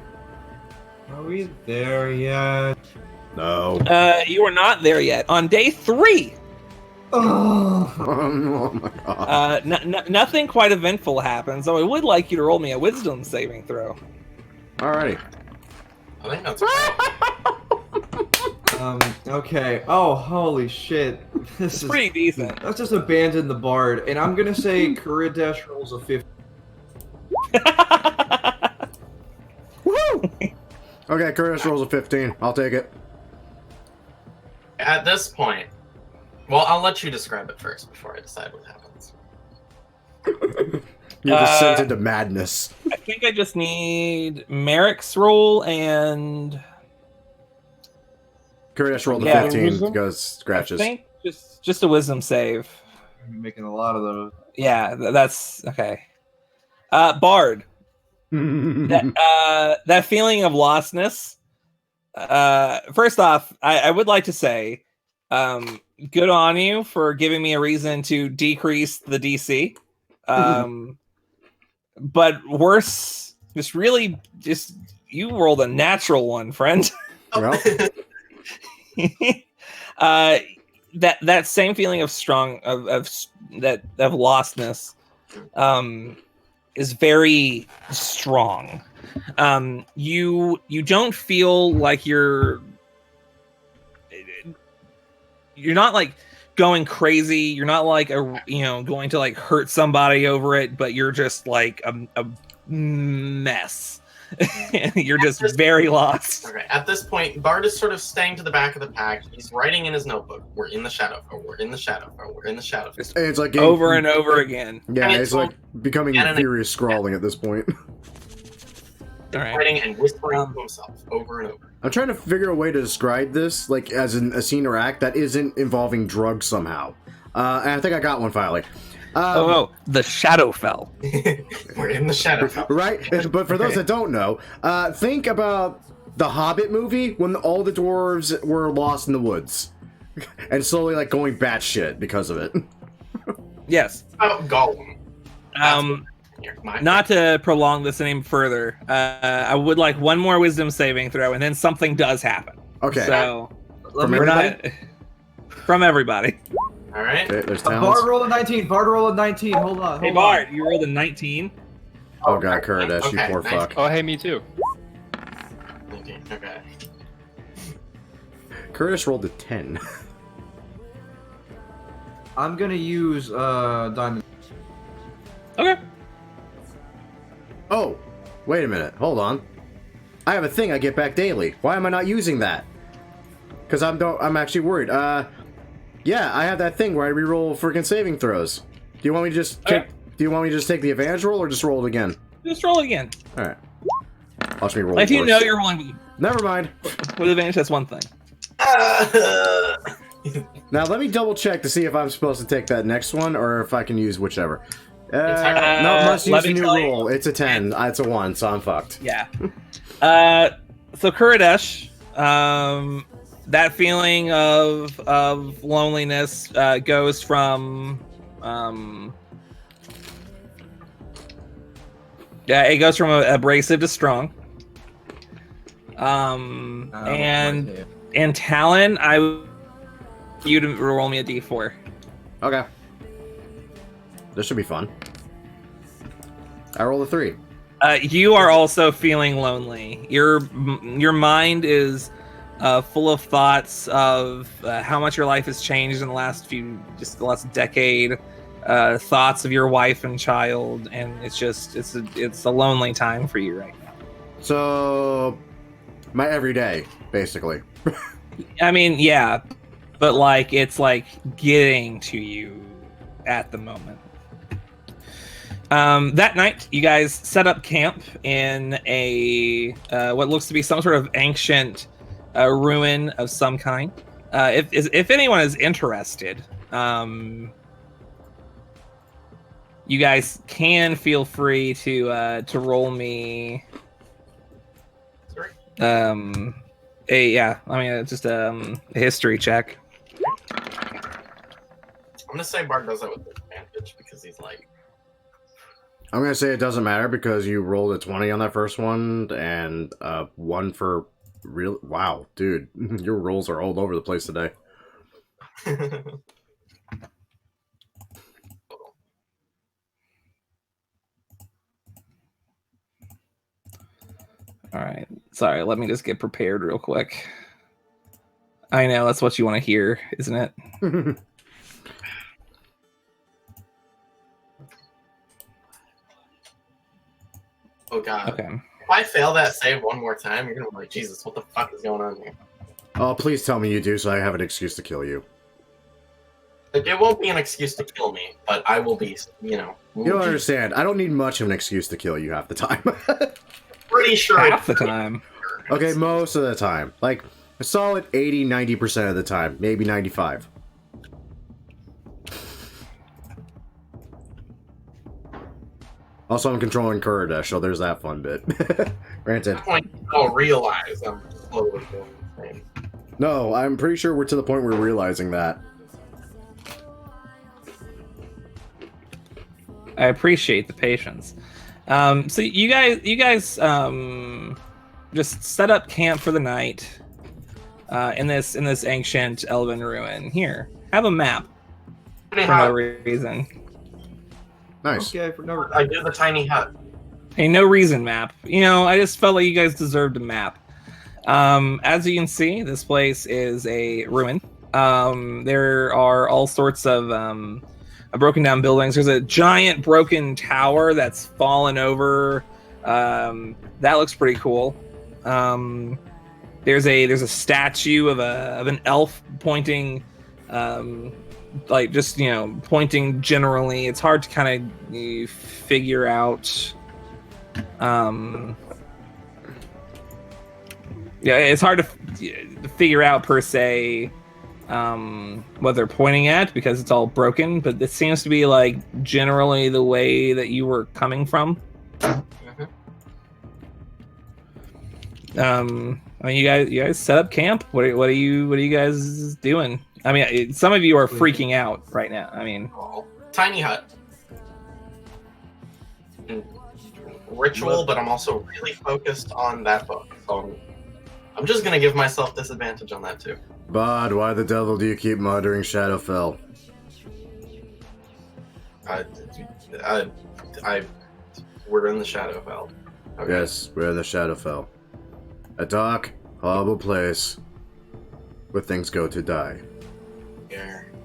Are we there yet? No. You are not there yet. On day 3, Oh. Oh my god. nothing quite eventful happens, though I would like you to roll me a wisdom saving throw. Alrighty. I think that's okay. Okay. Oh, holy shit. This is Pretty decent. Let's just abandon the bard, and I'm gonna say Kuridesh rolls a 50. Woo! Okay, Kuradesh rolls a 15. I'll take it. At this point, well, I'll let you describe it first before I decide what happens. You're descent into madness. I think I just need Merrick's roll and Kuradesh rolled a Yeah. 15 Wisdom? because I scratches. think just a wisdom save. I'm making a lot of those. Yeah, that's okay. Bard, that feeling of lostness. First off, I would like to say, good on you for giving me a reason to decrease the DC. But worse, just you rolled a natural one, friend. Well, that same feeling of strong of lostness is very strong. You don't feel like you're not like going crazy. You're not like going to like hurt somebody over it, but you're just like a mess. You're just very lost. Okay, at this point, Bard is sort of staying to the back of the pack. He's writing in his notebook, "We're in the Shadowfel. We're in the Shadowfel. We're in the Shadowfel." it's like Over and over again. Yeah, And it's like becoming and furious scrawling at this point. All right. Writing and whispering to himself over and over. I'm trying to figure a way to describe this, like as in a scene or act that isn't involving drugs somehow. And I think I got one finally. The Shadowfel. We're in the Shadowfel. Right? But for those that don't know, think about the Hobbit movie when all the dwarves were lost in the woods and slowly like going batshit because of it. Yes. About Gollum. Not to prolong this any further, I would like one more wisdom saving throw, and then something does happen. Okay. So From we're everybody? not from everybody. All right. Okay, there's Bard talents. roll a 19. Bard roll a 19. Hold on. Hey hold Bard, you rolled a 19. Oh god, Kurdish, you Okay, poor nice. fuck. Oh, hey, me too. Okay. Kurdish rolled a 10. I'm gonna use diamond. Okay. Oh, wait a minute. Hold on. I have a thing I get back daily. Why am I not using that? Because I'm actually worried. Yeah, I have that thing where I reroll freaking saving throws. Do you want me to just Okay. do you want me to just take the advantage roll or just roll it again? Just roll it again. All right. Watch me roll. If you worse. know you're rolling Never mind. with advantage, that's one thing. Now let me double check to see if I'm supposed to take that next one or if I can use whichever. No, must use let a me new tell you- roll. It's a 10. It's a 1, so I'm fucked. Yeah. So Kuridesh, that feeling of loneliness goes from it goes from abrasive to strong. And Talon, you to roll me a d4. Okay. This should be fun. I roll a 3. You are also feeling lonely. Your mind is full of thoughts of how much your life has changed in the last decade. Thoughts of your wife and child, and it's a lonely time for you right now. So, my everyday, basically. I mean, yeah, but like it's like getting to you at the moment. That night, you guys set up camp in a what looks to be some sort of ancient ruin of some kind. If anyone is interested, you guys can feel free to roll me. Sorry. Just a history check. I'm gonna say Bard does that with advantage because he's like. I'm gonna say it doesn't matter because you rolled a 20 on that first one and 1 for real. Wow, dude, your rolls are all over the place today. All right. Sorry, let me just get prepared real quick. I know, that's what you want to hear, isn't it? Oh god. Okay. If I fail that save one more time, you're gonna be like, Jesus, what the fuck is going on here? Oh, please tell me you do, so I have an excuse to kill you. Like, it won't be an excuse to kill me, but I will be, You don't understand. I don't need much of an excuse to kill you half the time. pretty sure Half the time. Okay, most of the time. Like, a solid 80, 90% of the time. Maybe 95. Also, I'm controlling Kurdish, so there's that fun bit. Granted. At the point I'll realize I'm slowly doing the same. No, I'm pretty sure we're to the point where we're realizing that. I appreciate the patience. So you guys just set up camp for the night in this ancient elven ruin. Here, have a map for no reason. Nice. Okay, for no. I do the tiny hut. Hey, no reason map. You know, I just felt like you guys deserved a map. As you can see, this place is a ruin. There are all sorts of broken down buildings. There's a giant broken tower that's fallen over. That looks pretty cool. There's a statue of an elf pointing, like just pointing generally. It's hard to kind of figure out. Yeah, it's hard to figure out per se what they're pointing at because it's all broken, but it seems to be like generally the way that you were coming from. I mean, you guys set up camp. What are you guys doing? I mean, some of you are freaking out right now. I mean, Tiny hut. Ritual, but I'm also really focused on that book. So I'm just gonna give myself disadvantage on that too. Bod, why the devil do you keep muttering Shadowfel? We're in the Shadowfel. Okay. Yes, we're in the Shadowfel. A dark, horrible place where things go to die.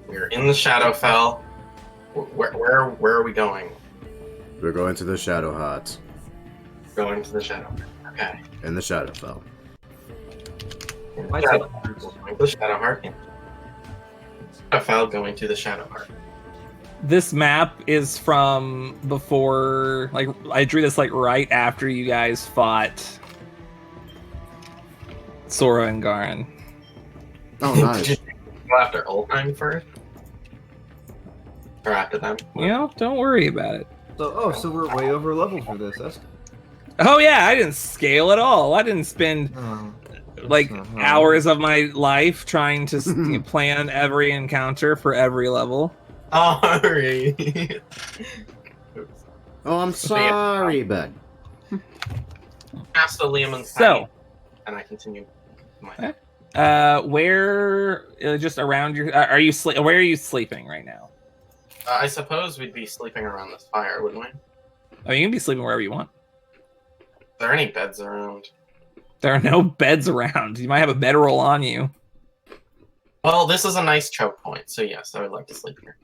We're in the Shadowfel. Where are we going? We're going to the Shadow Hearts. Going to the Shadow. Okay. In the Shadowfel. Going to the Shadow Heart. Shadowfel going to the Shadow Heart. this map is from before, like, I drew this like right after you guys fought Sora and Garen. Oh, nice. Did you go after Oldheim first? Or after them? You know, don't worry about it. So we're way over level for this. That's Oh yeah, I didn't scale at all. I didn't spend like hours of my life trying to plan every encounter for every level. Sorry. Oh, I'm sorry, bud. Past the Liam So, and I continue. My... where just around your? Are you where are you sleeping right now? I suppose we'd be sleeping around this fire, wouldn't we? Oh, you can be sleeping wherever you want. Are there any beds around? There are no beds around. You might have a bedroll on you. Well, this is a nice choke point, so yes, I would like to sleep here.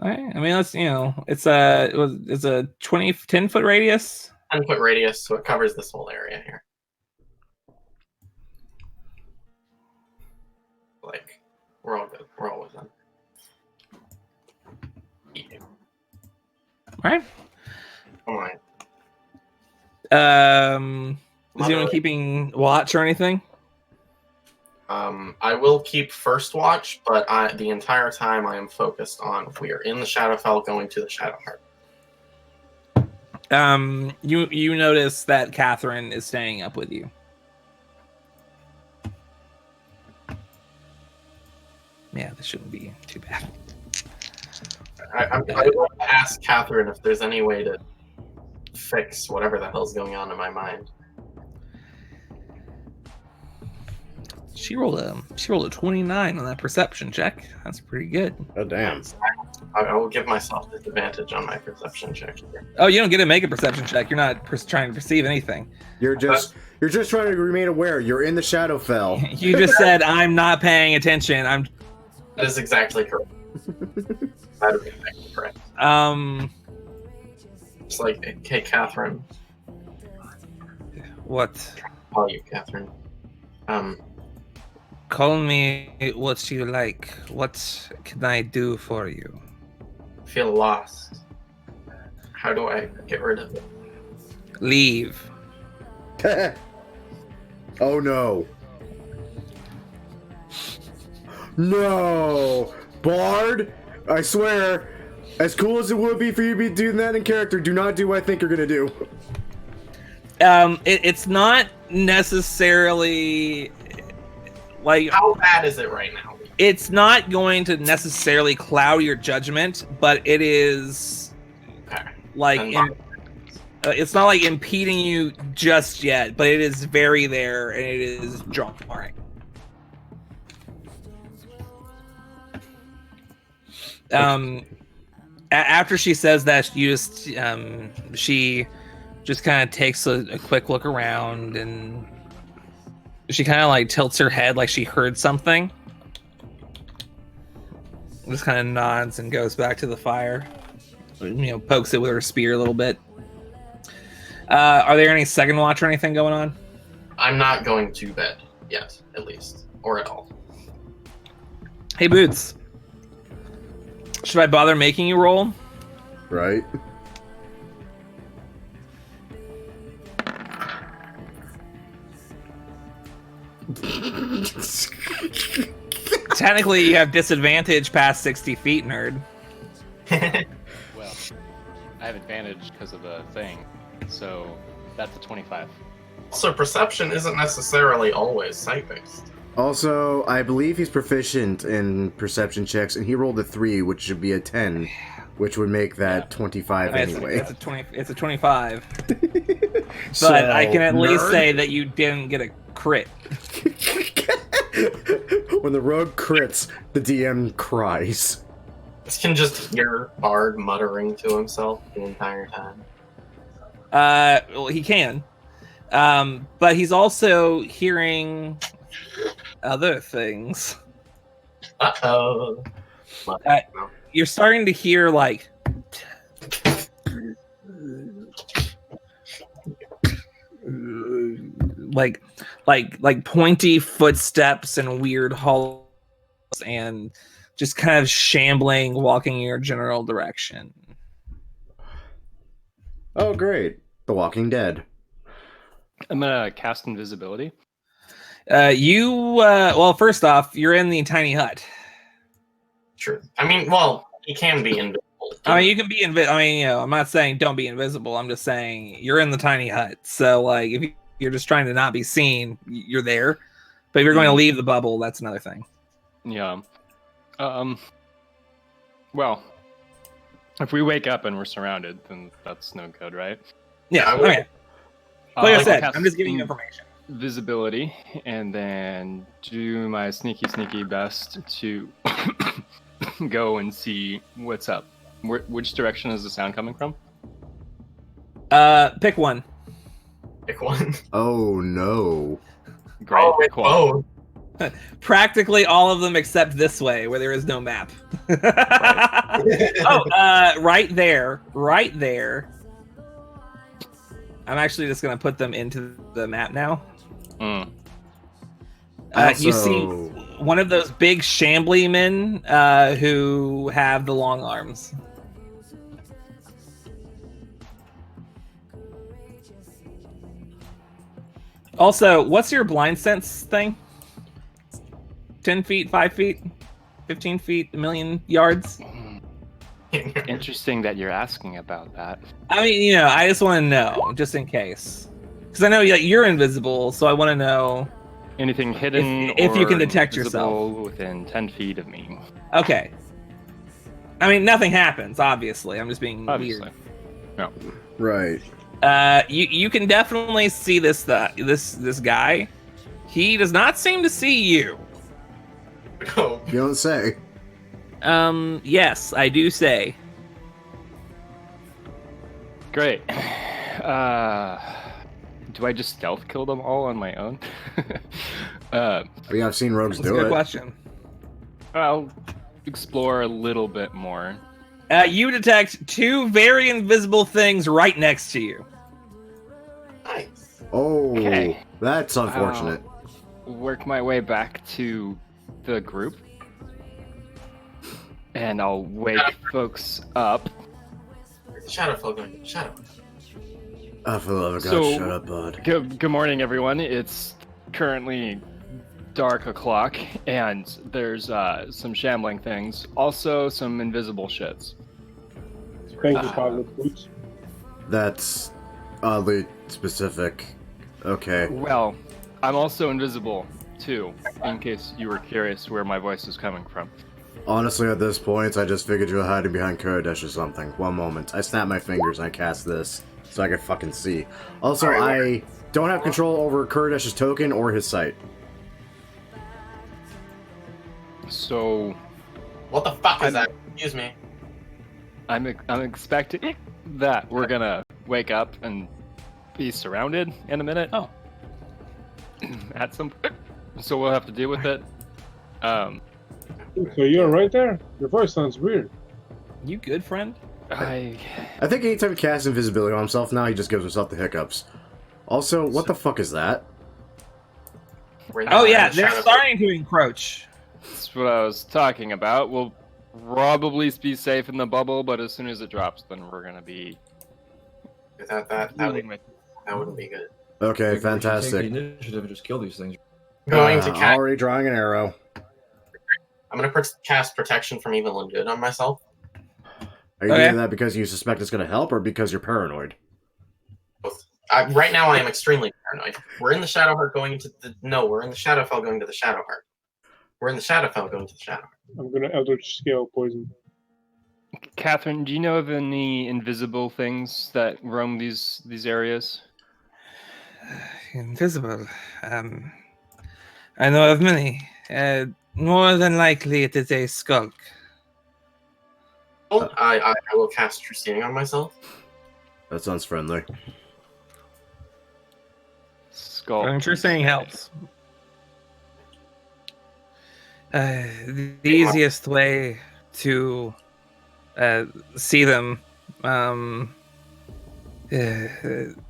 All right. I mean, let's it's a 10-foot radius. 10-foot radius, so it covers this whole area here. Like, we're all good. We're all within. Yeah. All right. Come on. Is anyone keeping watch or anything? I will keep first watch, but the entire time I am focused on if we are in the Shadowfell going to the Shadowheart. You notice that Catherine is staying up with you. Yeah, this shouldn't be too bad. I would like to ask Catherine if there's any way to fix whatever the hell's going on in my mind. She rolled a 29 on that perception check. That's pretty good. Oh, damn. I will give myself disadvantage on my perception check here. Oh, you don't get to make a perception check. You're not trying to perceive anything. You're just trying to remain aware. You're in the Shadowfell. You just said, I'm not paying attention. That is exactly correct. That would be exactly correct. It's like, hey, Catherine. What? I'll call you Catherine. Call me what you like. What can I do for you? I feel lost. How do I get rid of it? Leave. Oh no. No! Bard, I swear, As cool as it would be for you to be doing that in character, do not do what I think you're gonna do. It's not necessarily like. How bad is it right now? It's not going to necessarily cloud your judgment, but it is like it's not like impeding you just yet, but it is very there and it is jarring. After she says that, you just she just kind of takes a quick look around and she kind of like tilts her head like she heard something. Just kind of nods and goes back to the fire. Pokes it with her spear a little bit. Are there any second watch or anything going on? I'm not going to bed yet, at least, or at all. Hey, Boots. Should I bother making you roll? Right. Technically, you have disadvantage past 60 feet, nerd. Well, I have advantage because of the thing, so that's a 25. Also, perception isn't necessarily always sight-based. Also, I believe he's proficient in perception checks, and he rolled a 3, which should be a 10, which would make that 25 anyway. It's a 25. But I can at least say that you didn't get a crit. When the rogue crits, the DM cries. This can just hear Bard muttering to himself the entire time. Well, he can. But he's also hearing other things. Uh-oh. You're starting to hear like pointy footsteps and weird halls and just kind of shambling, walking in your general direction. Oh, great. The Walking Dead. I'm gonna cast invisibility. Well, first off, you're in the tiny hut. True. I mean, well, he can be invisible. I mean, you can be invisible. I mean, I'm not saying don't be invisible. I'm just saying you're in the tiny hut. So, like, if you're just trying to not be seen, you're there. But if you're going to leave the bubble, that's another thing. Yeah. Well, if we wake up and we're surrounded, then that's no good, right? Yeah. Okay. Like I said, I'm just giving you information. Visibility, and then do my sneaky best to go and see what's up. Which direction is the sound coming from? Pick one. Pick one. Oh, no. Great. Oh, wait, cool. oh. Practically all of them except this way, where there is no map. Right there. Right there. I'm actually just going to put them into the map now. You see one of those big shambly men who have the long arms. Also, what's your blind sense thing? 10 feet, 5 feet, 15 feet, a million yards? Interesting that you're asking about that. I mean, I just want to know, just in case. Because I know you're invisible, so I want to know... Anything hidden if you or can detect invisible yourself. within 10 feet of me. Okay. I mean, nothing happens, obviously. I'm just being Obviously. weird. No. Right. You can definitely see this guy. He does not seem to see you. Oh. You don't say. Yes, I do say. Great. Do I just stealth kill them all on my own? I mean, I've seen rogues That's a do good it. question. I'll explore a little bit more. You detect two very invisible things right next to you. Nice. Oh, Okay. that's unfortunate. Work my way back to the group. And I'll wake folks up. Shadowfel going. Shadowfel. Oh, for the love of God, So- shut up, bud. Good morning, everyone. It's currently dark o'clock, and there's some shambling things. Also, some invisible shits. Thank you, Pilot Boots. That's oddly specific. Okay. Well, I'm also invisible too, in case you were curious where my voice is coming from. Honestly, at this point, I just figured you were hiding behind Kodesh or something. One moment. I snap my fingers and I cast this so I can fucking see. Also, I don't have control over Korodesh's token or his sight. So, What the fuck is that? Excuse me. I'm expecting that we're gonna wake up and be surrounded in a minute. Oh. At some point. So we'll have to deal with it. So you're right there? Your voice sounds weird. You good, friend? I think anytime he casts invisibility on himself now, he just gives himself the hiccups. Also, what the fuck is that? Oh yeah, they're starting to encroach. That's what I was talking about. We'll probably be safe in the bubble, but as soon as it drops, then we're gonna be That wouldn't be good. Okay, We should take fantastic. the initiative and just kill these things. Going to cast. Already drawing an arrow. I'm gonna cast protection from evil and good on myself. Are you Okay. doing that because you suspect it's going to help, or because you're paranoid? Both. Right now, I am extremely paranoid. We're in the Shadowheart going into the. No, we're in the Shadowfell going to the Shadowheart. We're in the Shadowfell going to the Shadowheart. I'm gonna Eldritch Scale poison. Catherine, do you know of any invisible things that roam these areas? Invisible. I know of many. More than likely, it is a skulk. I will cast True Seeing on myself. That sounds friendly. Skull. I'm sure saying helps. The easiest way to see them, the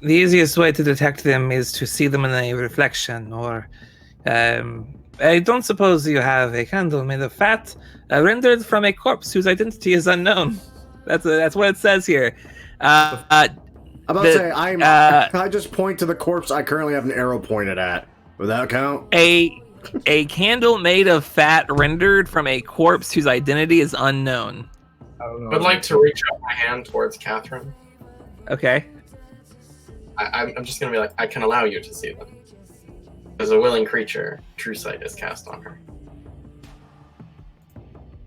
easiest way to detect them is to see them in a reflection, or I don't suppose you have a candle made of fat rendered from a corpse whose identity is unknown. That's what it says here. I'm about to say, I just point to the corpse I currently have an arrow pointed at. Would that count? A candle made of fat rendered from a corpse whose identity is unknown. I don't know. I would like to reach out my hand towards Catherine. Okay. I'm just gonna be like, I can allow you to see them. As a willing creature, True Sight is cast on her.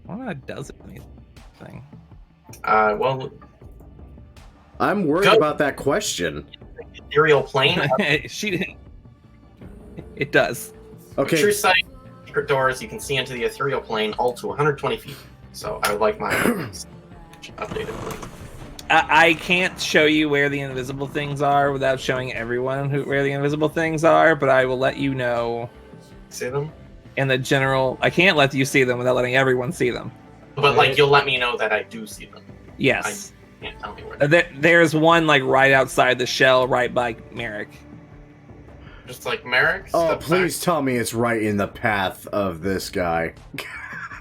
Well, that doesn't anything. Well, I'm worried Go. about that question. ethereal plane. She didn't. It does. Okay, True Sight, secret doors. You can see into the ethereal plane, all to 120 feet. So I would like my updated, please. I can't show you where the invisible things are without showing everyone where the invisible things are, but I will let you know See them? in the general. I can't let you see them without letting everyone see them. But like, you'll let me know that I do see them. Yes. You can't tell me where. There's one like right outside the shell, right by Merrick. Just like Merrick. oh, step please tell me it's right in the path of this guy.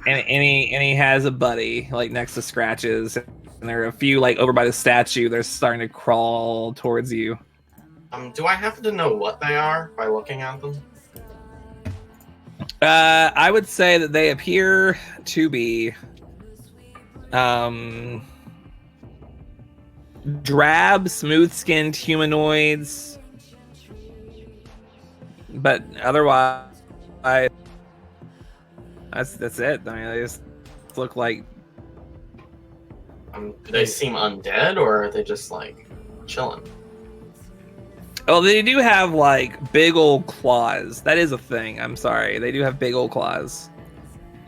And he has a buddy like next to Scratches, and there are a few like over by the statue. They're starting to crawl towards you. back. Do I happen to know what they are by looking at them? I would say that they appear to be drab, smooth-skinned humanoids, but otherwise, that's it. I mean, they just look like. Do they seem undead, or are they just like chilling? Oh, they do have like big old claws. That is a thing. I'm sorry, they do have big old claws.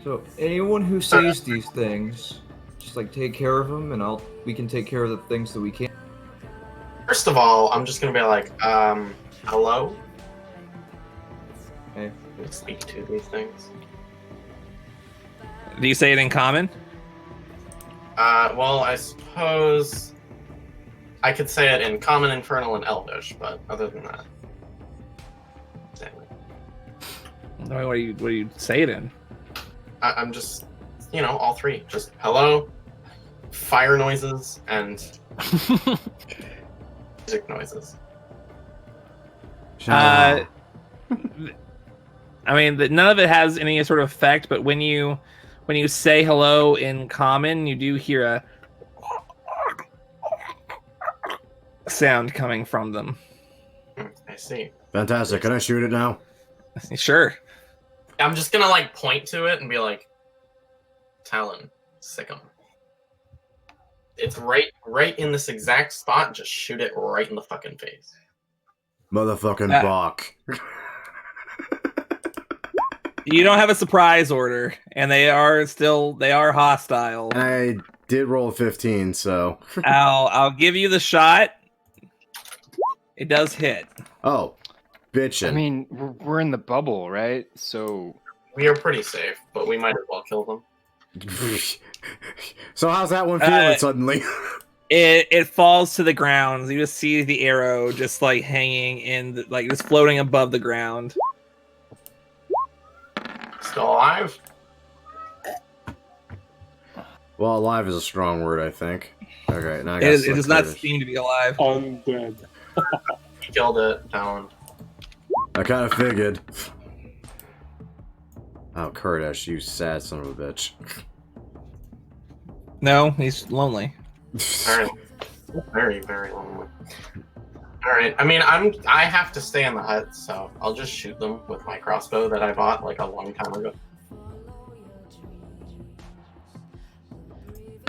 So anyone who sees these things, just like take care of them, and we can take care of the things that we can. First of all, I'm just gonna be like, hello. Okay. Speak to these things. Do you say it in common? Well, I suppose I could say it in Common, Infernal, and Elvish, but other than that, I mean, what do you say it in? I'm just, all three. Just hello, fire noises, and music noises. I mean, none of it has any sort of effect, but when you say hello in common, you do hear sound coming from them. I see. Fantastic. Can I shoot it now? Sure. I'm just gonna like point to it and be like, Talon, sick 'em. It's right in this exact spot. Just shoot it right in the fucking face. Motherfucking Bach. You don't have a surprise order, and they are hostile. And I did roll a 15, so. I'll give you the shot. It does hit. Oh, bitchin'. I mean, we're in the bubble, right? So We are pretty safe, but we might as well kill them. So how's that one feeling suddenly? It falls to the ground. You just see the arrow just like hanging in, like just floating above the ground. Still alive? Well, alive is a strong word, I think. Okay, now I It got does not seem to be alive. Undead. He killed it, Talon. I kind of figured. Oh, Kurdish, you sad son of a bitch. No, he's lonely. Very, very, very lonely. Alright, I mean, I have to stay in the hut, so I'll just shoot them with my crossbow that I bought like a long time ago.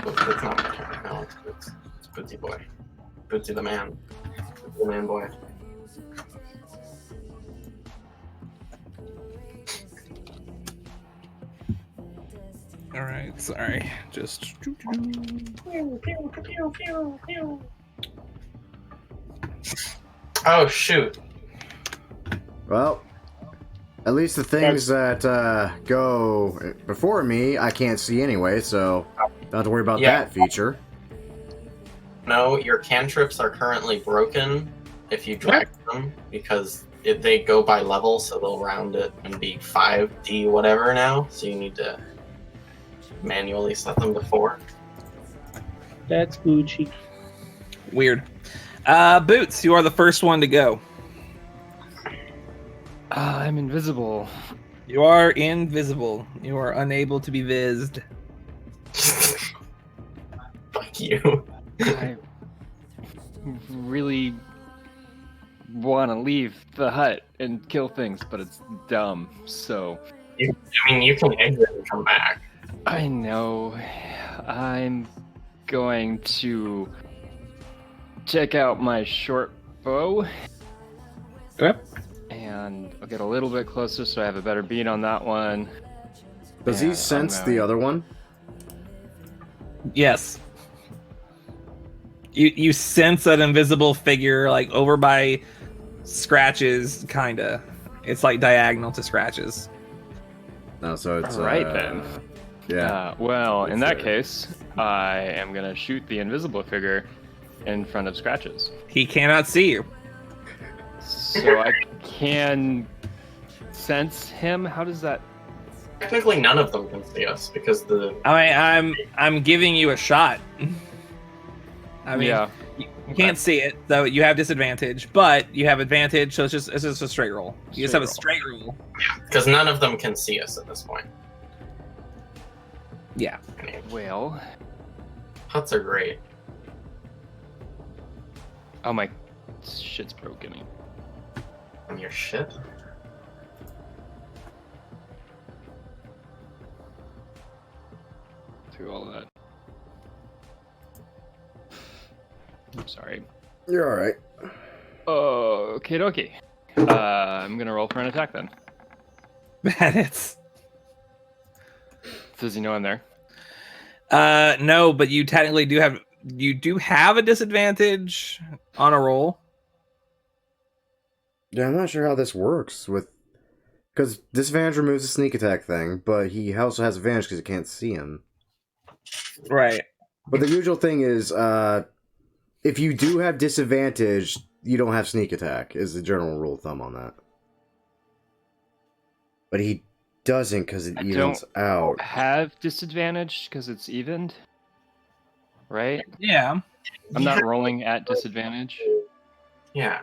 It's not my turn. No, it's Bootsy boy. Bootsy the man. Bootsy the man boy. All right, sorry. Just Oh shoot. Well, at least the things that go before me, I can't see anyway, so don't have to worry about that feature. No, your cantrips are currently broken if you drag them, because they go by level, so they'll round it and be 5D whatever now, so you need to manually set them to 4. That's Gucci. weird. Boots, you are the first one to go. I'm invisible. You are invisible. You are unable to be vised. Fuck you. I really want to leave the hut and kill things, but it's dumb, so... I mean, you can exit and come back. I know. I'm going to check out my short bow. Okay. And I'll get a little bit closer so I have a better beat on that one. Does he sense the other one? Yes. You sense an invisible figure like over by Scratches, kinda. It's like diagonal to Scratches. No, so it's Alright then. Yeah. Well, in It's that there. case, I am gonna shoot the invisible figure in front of Scratches. He cannot see you. So I can sense him. How does that? Technically, none of them can see us because the I mean, I'm giving you a shot. I mean, Yeah. you can't see it, though. You have disadvantage, but you have advantage, so it's just a straight roll. You just have a straight roll. because none of them can see us at this point. Yeah. I mean, Well, huts are great. oh my shit's broken. And your shit. Through all of that. I'm sorry. You're alright. Okay, dokie. I'm gonna roll for an attack then. That is. Does he know I'm there? No, but you technically do have a disadvantage on a roll. Yeah, I'm not sure how this works with... Because disadvantage removes the sneak attack thing, but he also has advantage because he can't see him. Right. But the usual thing is, if you do have disadvantage, you don't have sneak attack, is the general rule of thumb on that. But he doesn't because it evens out. Have disadvantage because it's evened, right? Yeah. I'm not rolling at disadvantage. Yeah.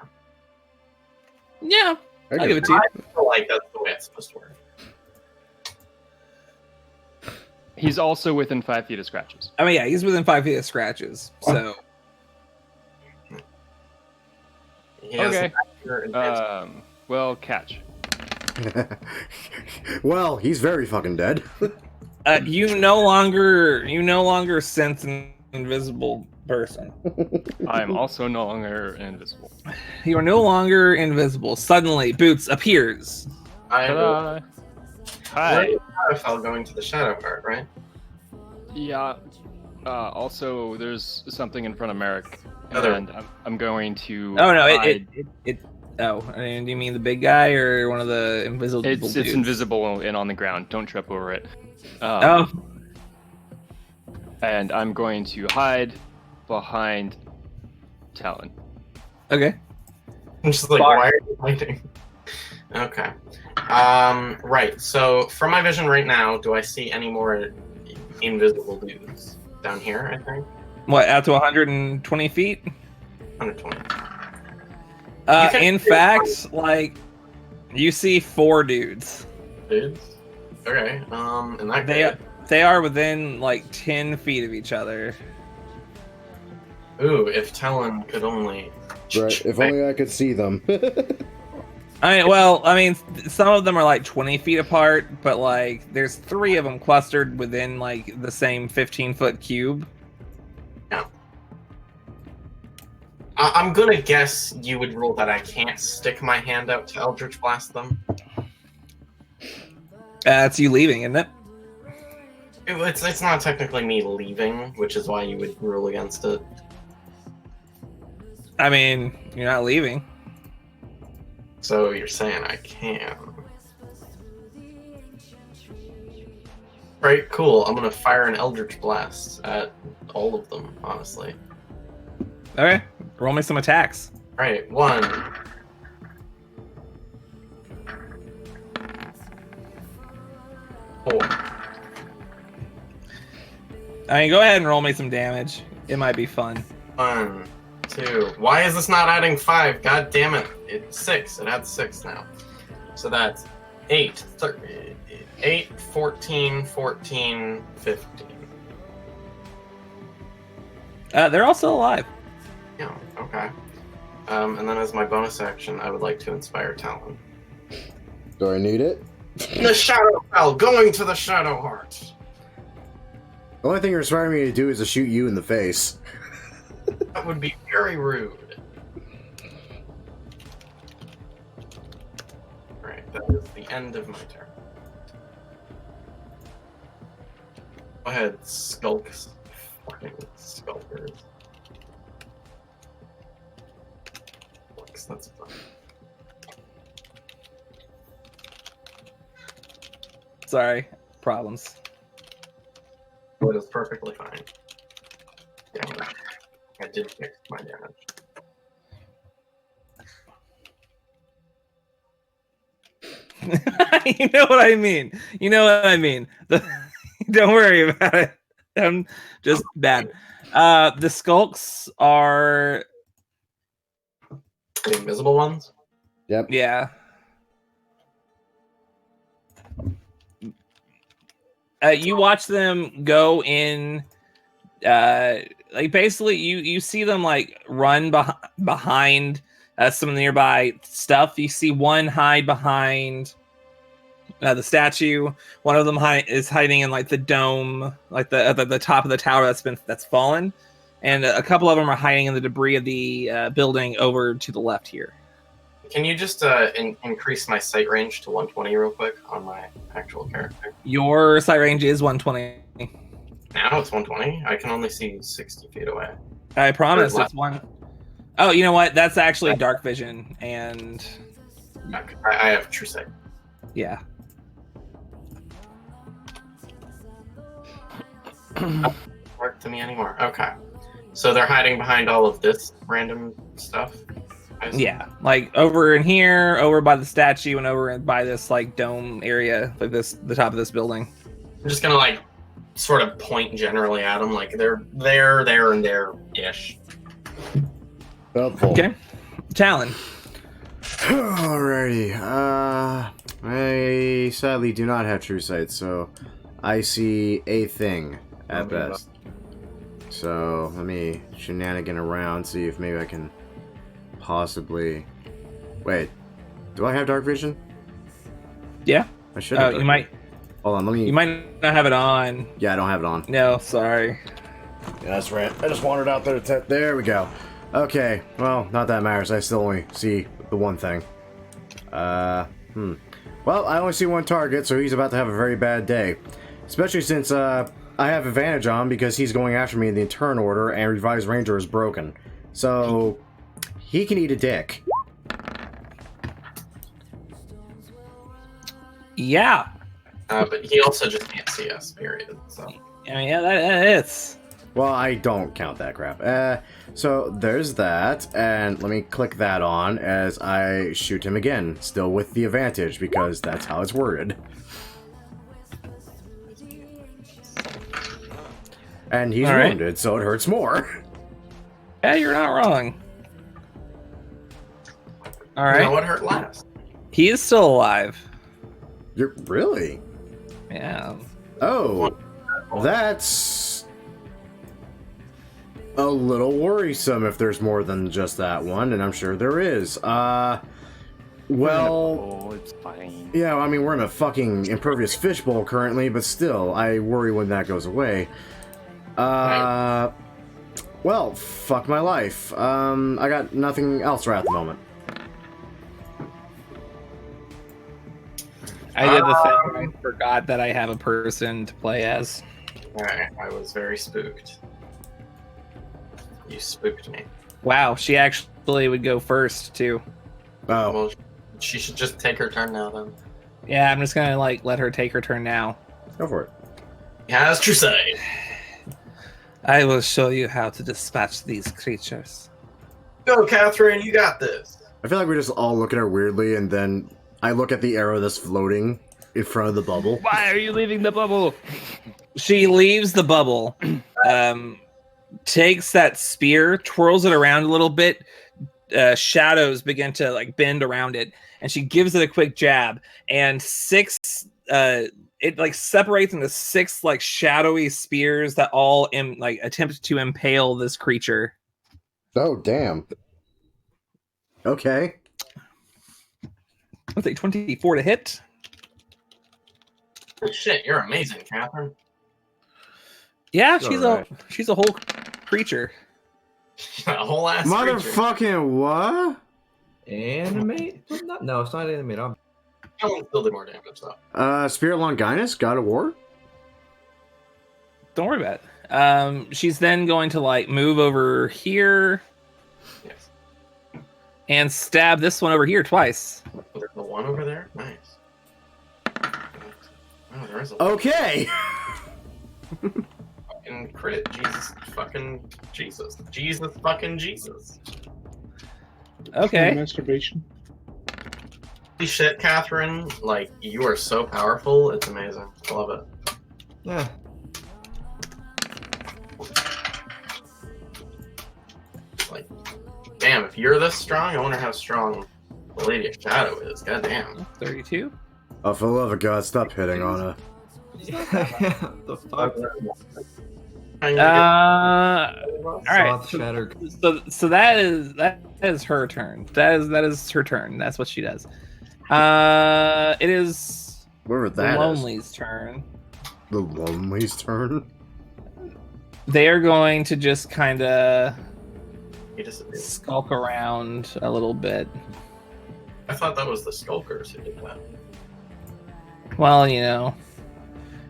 Yeah. I'll give it to you. I feel like that's the way it's supposed to work. He's also within 5 feet of Scratches. I mean, yeah, he's within 5 feet of Scratches, so He has Okay. your advantage. Well, catch. Well, he's very fucking dead. You no longer sense an invisible person. I am also no longer invisible. You are no longer invisible. Suddenly, Boots appears. I will. Ta-da! Hi. Where is Shadowfel going to the shadow part, right? Yeah. Also, there's something in front of Merrick, Other- and I'm going to. Oh no! hide. I mean, do you mean the big guy or one of the invisible? It's dudes? invisible and on the ground. Don't trip over it. Oh, And I'm going to hide behind Talon. okay. I'm just like, Far. why are you hiding? Okay. Right. So from my vision right now, do I see any more invisible dudes down here? I think What, out to 120 feet? 120. In fact, like, you see 4 dudes. Dudes. Okay. In that case, They are within like 10 feet of each other. ooh, if Talon could only. Right, if only I could see them. I mean, some of them are like 20 feet apart, but like, there's 3 of them clustered within like the same 15-foot cube. I'm gonna guess you would rule that I can't stick my hand out to Eldritch Blast them. That's you leaving, isn't it? It's not technically me leaving, which is why you would rule against it. I mean, you're not leaving. So you're saying I can. Right, cool. I'm gonna fire an Eldritch Blast at all of them, honestly. Okay, roll me some attacks. Right, 1. 4. I mean, go ahead and roll me some damage. It might be fun. 1, 2. Why is this not adding 5? God damn it. It's 6. It adds 6 now. So that's 8, 14, 14, 15. They're all still alive. Yeah, okay. And then as my bonus action, I would like to inspire Talon. Do I need it? The Shadowfel, going to the Shadow Heart. The only thing you're inspiring me to do is to shoot you in the face. That would be very rude. Right, that is the end of my turn. Go ahead, skulks. Fucking skulkers. That's fun. Sorry, problems. It is perfectly fine. Damn it. I did fix my damage. You know what I mean. You know what I mean. Don't worry about it. I'm just bad. The skulks are... The invisible ones? Yep. Yeah. You watch them go in, like basically you see them like run behind some nearby stuff. You see one hide behind the statue. One of them is hiding in like the dome, like the top of the tower that's fallen, and a couple of them are hiding in the debris of the building over to the left here. Can you just increase my sight range to 120 real quick on my actual character? Your sight range is 120. Now it's 120? I can only see 60 feet away. I promise Or it's one. Oh, you know what? That's actually dark vision, and I have true sight. yeah. Work to me anymore. Okay. So they're hiding behind all of this random stuff? I assume? Yeah, like over in here, over by the statue, and over by this like dome area, like the top of this building. I'm just gonna like sort of point generally at them, like they're there, and there-ish. Helpful. Okay, Talon. Alrighty. I sadly do not have true sight, so I see a thing at best. So let me shenanigan around, see if maybe I can possibly... Wait, do I have dark vision? Yeah. I should have. You might. Hold on, let me... You might not have it on. Yeah, I don't have it on. No, sorry. Yeah, that's right. I just wandered out there to... There we go. Okay, well, not that matters. I still only see the one thing. Well, I only see one target, so he's about to have a very bad day. Especially since, I have advantage on because he's going after me in the turn order, and Revised Ranger is broken. So, he can eat a dick. Yeah. But he also just can't see us, period. So. I mean, yeah, that is. Well, I don't count that crap. So there's that, and let me click that on as I shoot him again, still with the advantage, because that's how it's worded. And he's wounded, so it hurts more. Yeah, you're not wrong. Alright. You know what hurt last? He is still alive. You're really? Yeah. Oh, that's a little worrisome if there's more than just that one, and I'm sure there is. Well, it's fine. yeah, I mean, we're in a fucking impervious fishbowl currently, but still, I worry when that goes away. Well, fuck my life. I got nothing else right at the moment. I did the thing. I forgot that I have a person to play as. Alright, I was very spooked. You spooked me. Wow, she actually would go first, too. Oh, Well, she should just take her turn now, then. Yeah, I'm just gonna, let her take her turn now. go for it. Has crusade. I will show you how to dispatch these creatures. Go, Catherine, you got this. I feel like we just all look at her weirdly, and then I look at the arrow that's floating in front of the bubble. Why are you leaving the bubble? She leaves the bubble, takes that spear, twirls it around a little bit. Shadows begin to bend around it, and she gives it a quick jab. And it separates into 6 shadowy spears that all attempt to impale this creature. Oh, damn. Okay. With a 24 to hit. Shit, you're amazing, Catherine. Yeah, All she's a whole creature. A whole ass Motherfucking what? Animate? No, it's not animate. creature. I'll still do more damage, though. Spirit Longinus, God of War? Don't worry about it. She's then going to move over here Yes. and stab this one over here twice. There's the one over there? Nice. Oh, there is a Okay. fucking crit. Jesus fucking Jesus. Jesus fucking Jesus. Okay. Masturbation. Holy shit, Catherine. You are so powerful. It's amazing. I love it. Yeah. Damn, if you're this strong, I wonder how strong the Lady of Shadow is. God damn. 32. Oh, for the love of God, stop hitting on her. The fuck? All right. Soft shatter. So that is her turn. That is her turn. That's what she does. It is Whoever the that is. Lonely's turn. The Lonely's turn? They are going to just kind of He disappeared. skulk around a little bit. I thought that was the Skulkers who did that. Well,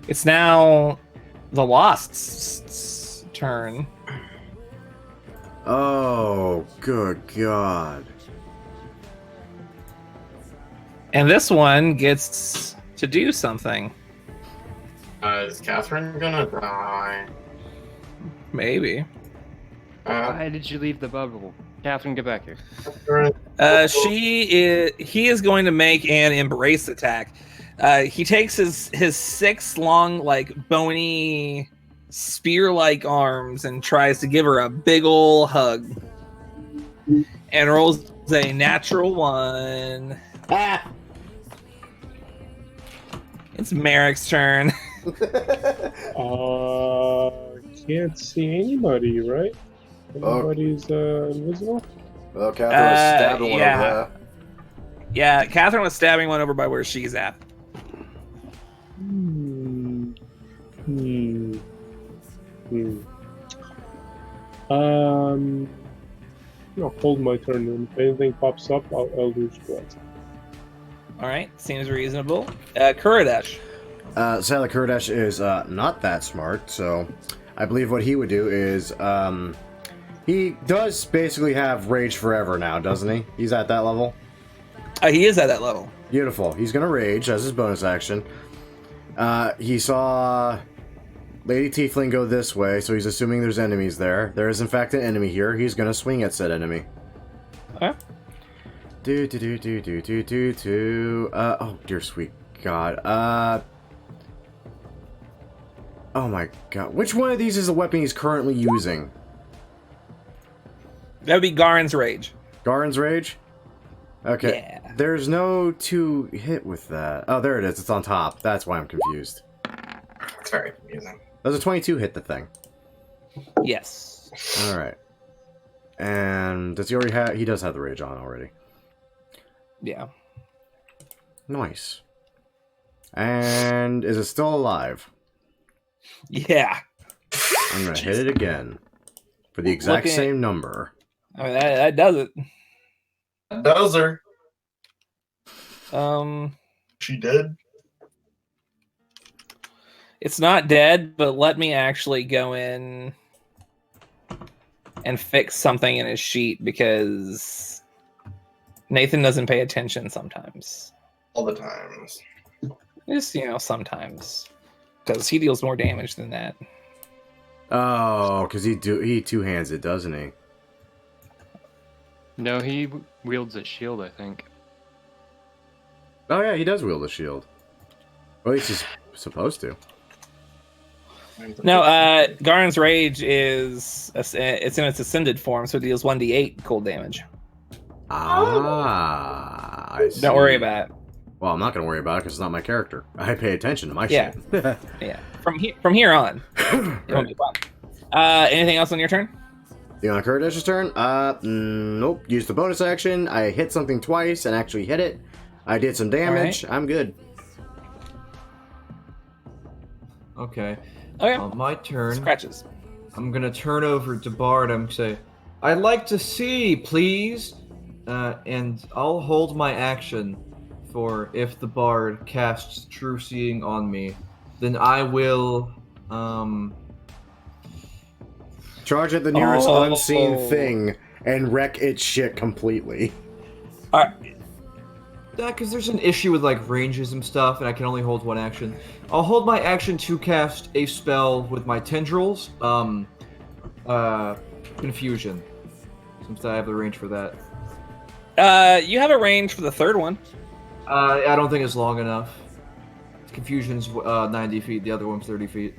it's now the Lost's turn. Oh, good God. And this one gets to do something. Is Catherine gonna die? Maybe. Why did you leave the bubble? Catherine, get back here. He is going to make an embrace attack. He takes his 6 long, bony, spear-like arms and tries to give her a big ol' hug. And rolls a natural 1. Ah! It's Merrick's turn. Can't see anybody, right? Everybody's invisible. Well, Catherine was stabbing one yeah. over there. Yeah, Catherine was stabbing one over by where she's at. I'll hold my turn, and if anything pops up, I'll Eldritch Blast. All right, seems reasonable. Kuridash. Sadly, Kurdash is not that smart, so I believe what he would do is he does basically have Rage Forever now, doesn't he? He's at that level. He is at that level. Beautiful. He's gonna Rage as his bonus action. He saw Lady Tiefling go this way, so he's assuming there's enemies there. There is in fact an enemy here. He's gonna swing at said enemy. Okay. Oh dear sweet God. Oh my God. Which one of these is the weapon he's currently using? That would be Garen's Rage. Garen's Rage? Okay. Yeah. There's no 2 hit with that. Oh, there it is. It's on top. That's why I'm confused. It's very confusing. Does a 22 hit the thing? Yes. Alright. And does he already have... He does have the Rage on already. Yeah. Nice. And is it still alive? Yeah. I'm gonna hit it again. For the exact same number. I mean, that does it. Dozer. She dead? It's not dead, but let me actually go in and fix something in his sheet because Nathan doesn't pay attention sometimes. All the times. Just, sometimes. Because he deals more damage than that. Oh, because he two-hands it, doesn't he? No, he wields a shield, I think. Oh yeah, he does wield a shield. Well, at least he's supposed to. No, Garen's Rage it's in its ascended form, so it deals 1d8 cold damage. I see. Don't worry about it. Well, I'm not going to worry about it because it's not my character. I pay attention to my Yeah. shit. Yeah. From here on, it won't be a problem. Anything else on your turn? You on Kurdash's turn? Nope. Use the bonus action. I hit something twice and actually hit it. I did some damage. Right. I'm good. Okay. Okay. My turn. Scratches. I'm gonna turn over to Bard. I'm gonna say, "I'd like to see, please," and I'll hold my action for if the Bard casts True Seeing on me, then I will Charge at the nearest Oh. unseen thing and wreck its shit completely. All right. because there's an issue with like ranges and stuff, and I can only hold one action. I'll hold my action to cast a spell with my tendrils, Confusion, since I have the range for that. You have a range for the third one. I don't think it's long enough. Confusion's 90 feet, the other one's 30 feet.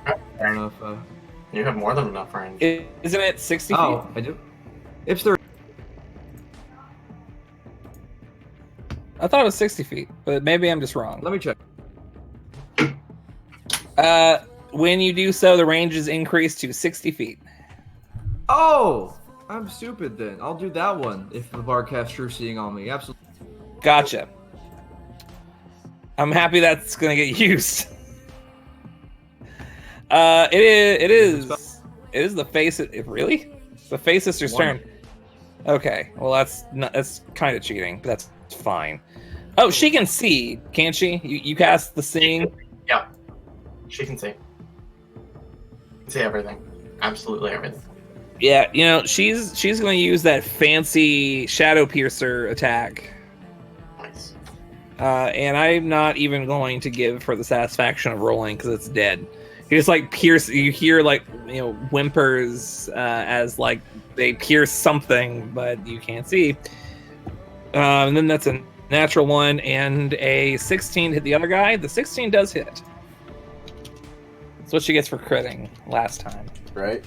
I don't know if... You have more than enough range. Isn't it 60 feet? Oh, I do? It's 30. I thought it was 60 feet, but maybe I'm just wrong. Let me check. When you do so, the range is increased to 60 feet. Oh! I'm stupid then. I'll do that one if the Bard casts True Seeing on me. Absolutely. Gotcha. I'm happy that's gonna get used. It is the face. Really? The face sister's turn. Okay. Well, that's kind of cheating, but that's fine. Oh, she can see, can't she? You cast the seeing. Yeah, she can see. See everything. Absolutely everything. Yeah, she's gonna use that fancy Shadow Piercer attack. Nice. And I'm not even going to give her the satisfaction of rolling because it's dead. You just like pierce. You hear like whimpers as like they pierce something, but you can't see. And then that's a natural one and a 16 hit the other guy. The 16 does hit. That's what she gets for critting last time. Right.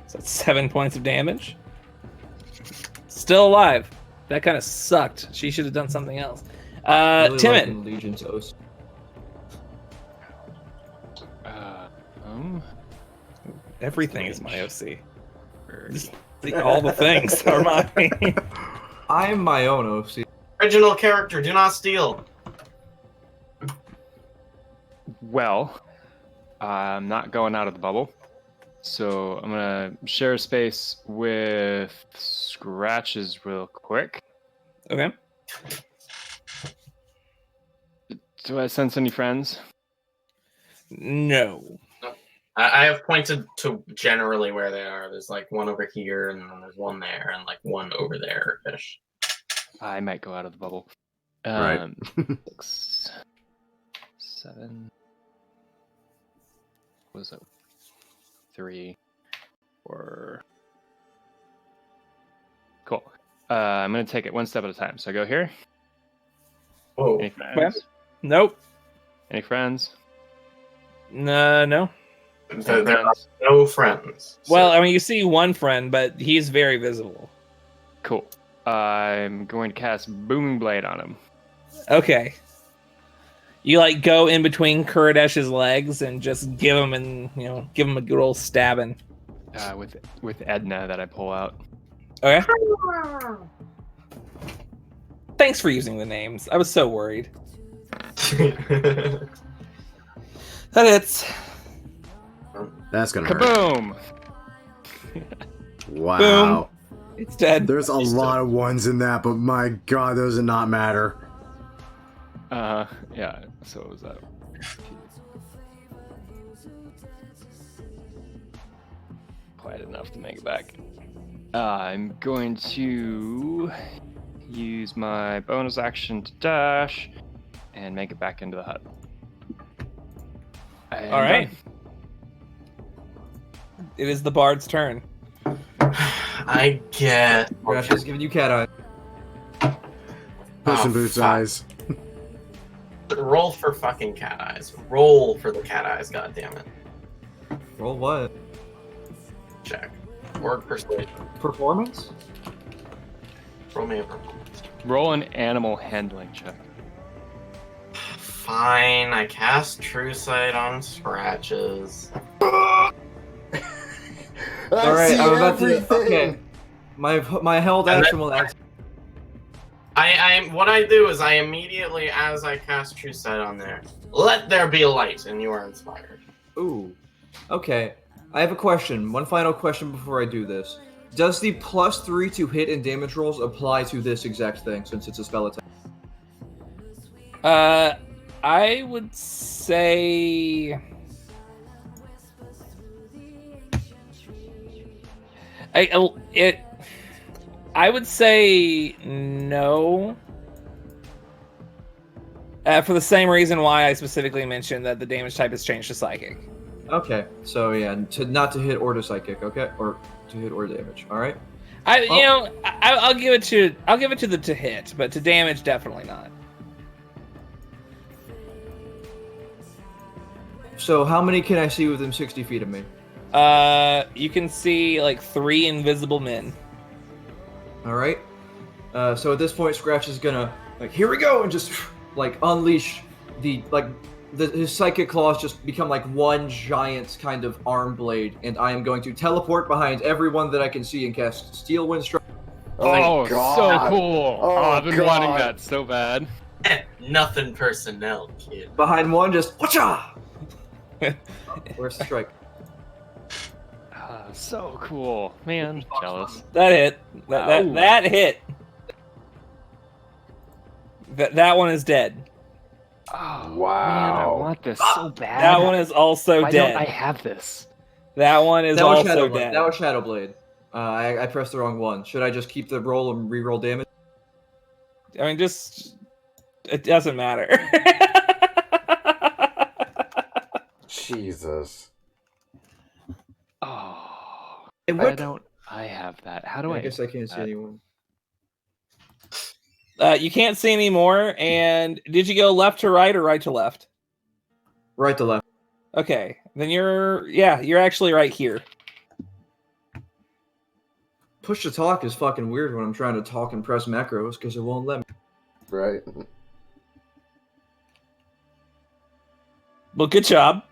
So it's 7 points of damage. Still alive. That kind of sucked. She should have done something else. Really Timid. liking Legion's Oath. Everything is my OC. Just all the things are mine. I'm my own OC. Original character, do not steal. Well, I'm not going out of the bubble. So I'm gonna share a space with Scratches real quick. Okay. Do I sense any friends? No. I have pointed to generally where they are. There's like one over here, and then there's one there, and like one over there ish. I might go out of the bubble. Right. 6, 7. What was it? 3, 4. Cool. I'm gonna take it one step at a time. So I go here. Whoa. Any friends? Nope. Any friends? No. There are no friends. So- Well, I mean, you see one friend, but he's very visible. Cool. I'm going to cast Booming Blade on him. Okay. You like go in between Kuradesh's legs and just give him a good old stabbing. With Edna that I pull out. Okay. Thanks for using the names. I was so worried. That hits. That's gonna hurt. Kaboom! Wow. It's dead. There's a lot of ones in that, but my god, those do not matter. Yeah, so it was that. Quite enough to make it back. I'm going to use my bonus action to dash and make it back into the hut. And All right. It is the bard's turn. I get. Crash is giving you cat eye. Puss in Oh, Boots' fuck. eyes. Roll for fucking cat eyes. Roll for the cat eyes. God damn it. Roll what? Check. Or persuasion. Performance? Roll me a performance. Roll an animal handling check. Fine. I cast True Sight on Scratches. All right, I'm about to. Okay, my held And action will act. What I do is I immediately, as I cast True Sight on there, let there be light, and you are inspired. Ooh. Okay. I have a question. One final question before I do this. Does the +3 to hit and damage rolls apply to this exact thing since it's a spell attack? I would say. I would say no. For the same reason why I specifically mentioned that the damage type has changed to psychic. Okay, so yeah, not to hit or to psychic, okay, or to hit or damage. All right. I'll give it to the to hit, but to damage definitely not. So how many can I see within 60 feet of me? You can see like 3 invisible men. All right. So at this point, Scratch is gonna here we go, and just unleash his psychic claws just become like one giant kind of arm blade, and I am going to teleport behind everyone that I can see and cast Steel Wind Strike. Oh, so cool! Oh, I've been wanting God. that so bad. Nothing personnel, kid. Behind one, just whatcha! Where's the strike? So cool, man. Jealous. That hit. That hit. That one is dead. Oh, Wow. Man, I want this so bad. That one is also Why dead. don't I have this? That one is That was also Shadow Blade. dead. That was Shadow Blade. I pressed the wrong one. Should I just keep the roll and re-roll damage? I mean, it doesn't matter. Jesus. Oh, And I have that. How do I I? guess I can't see that? anyone. You can't see anymore. And did you go left to right or right to left? Right to left. Okay, then you're actually right here. Push to talk is fucking weird when I'm trying to talk and press macros because it won't let me. Right. Well, good job.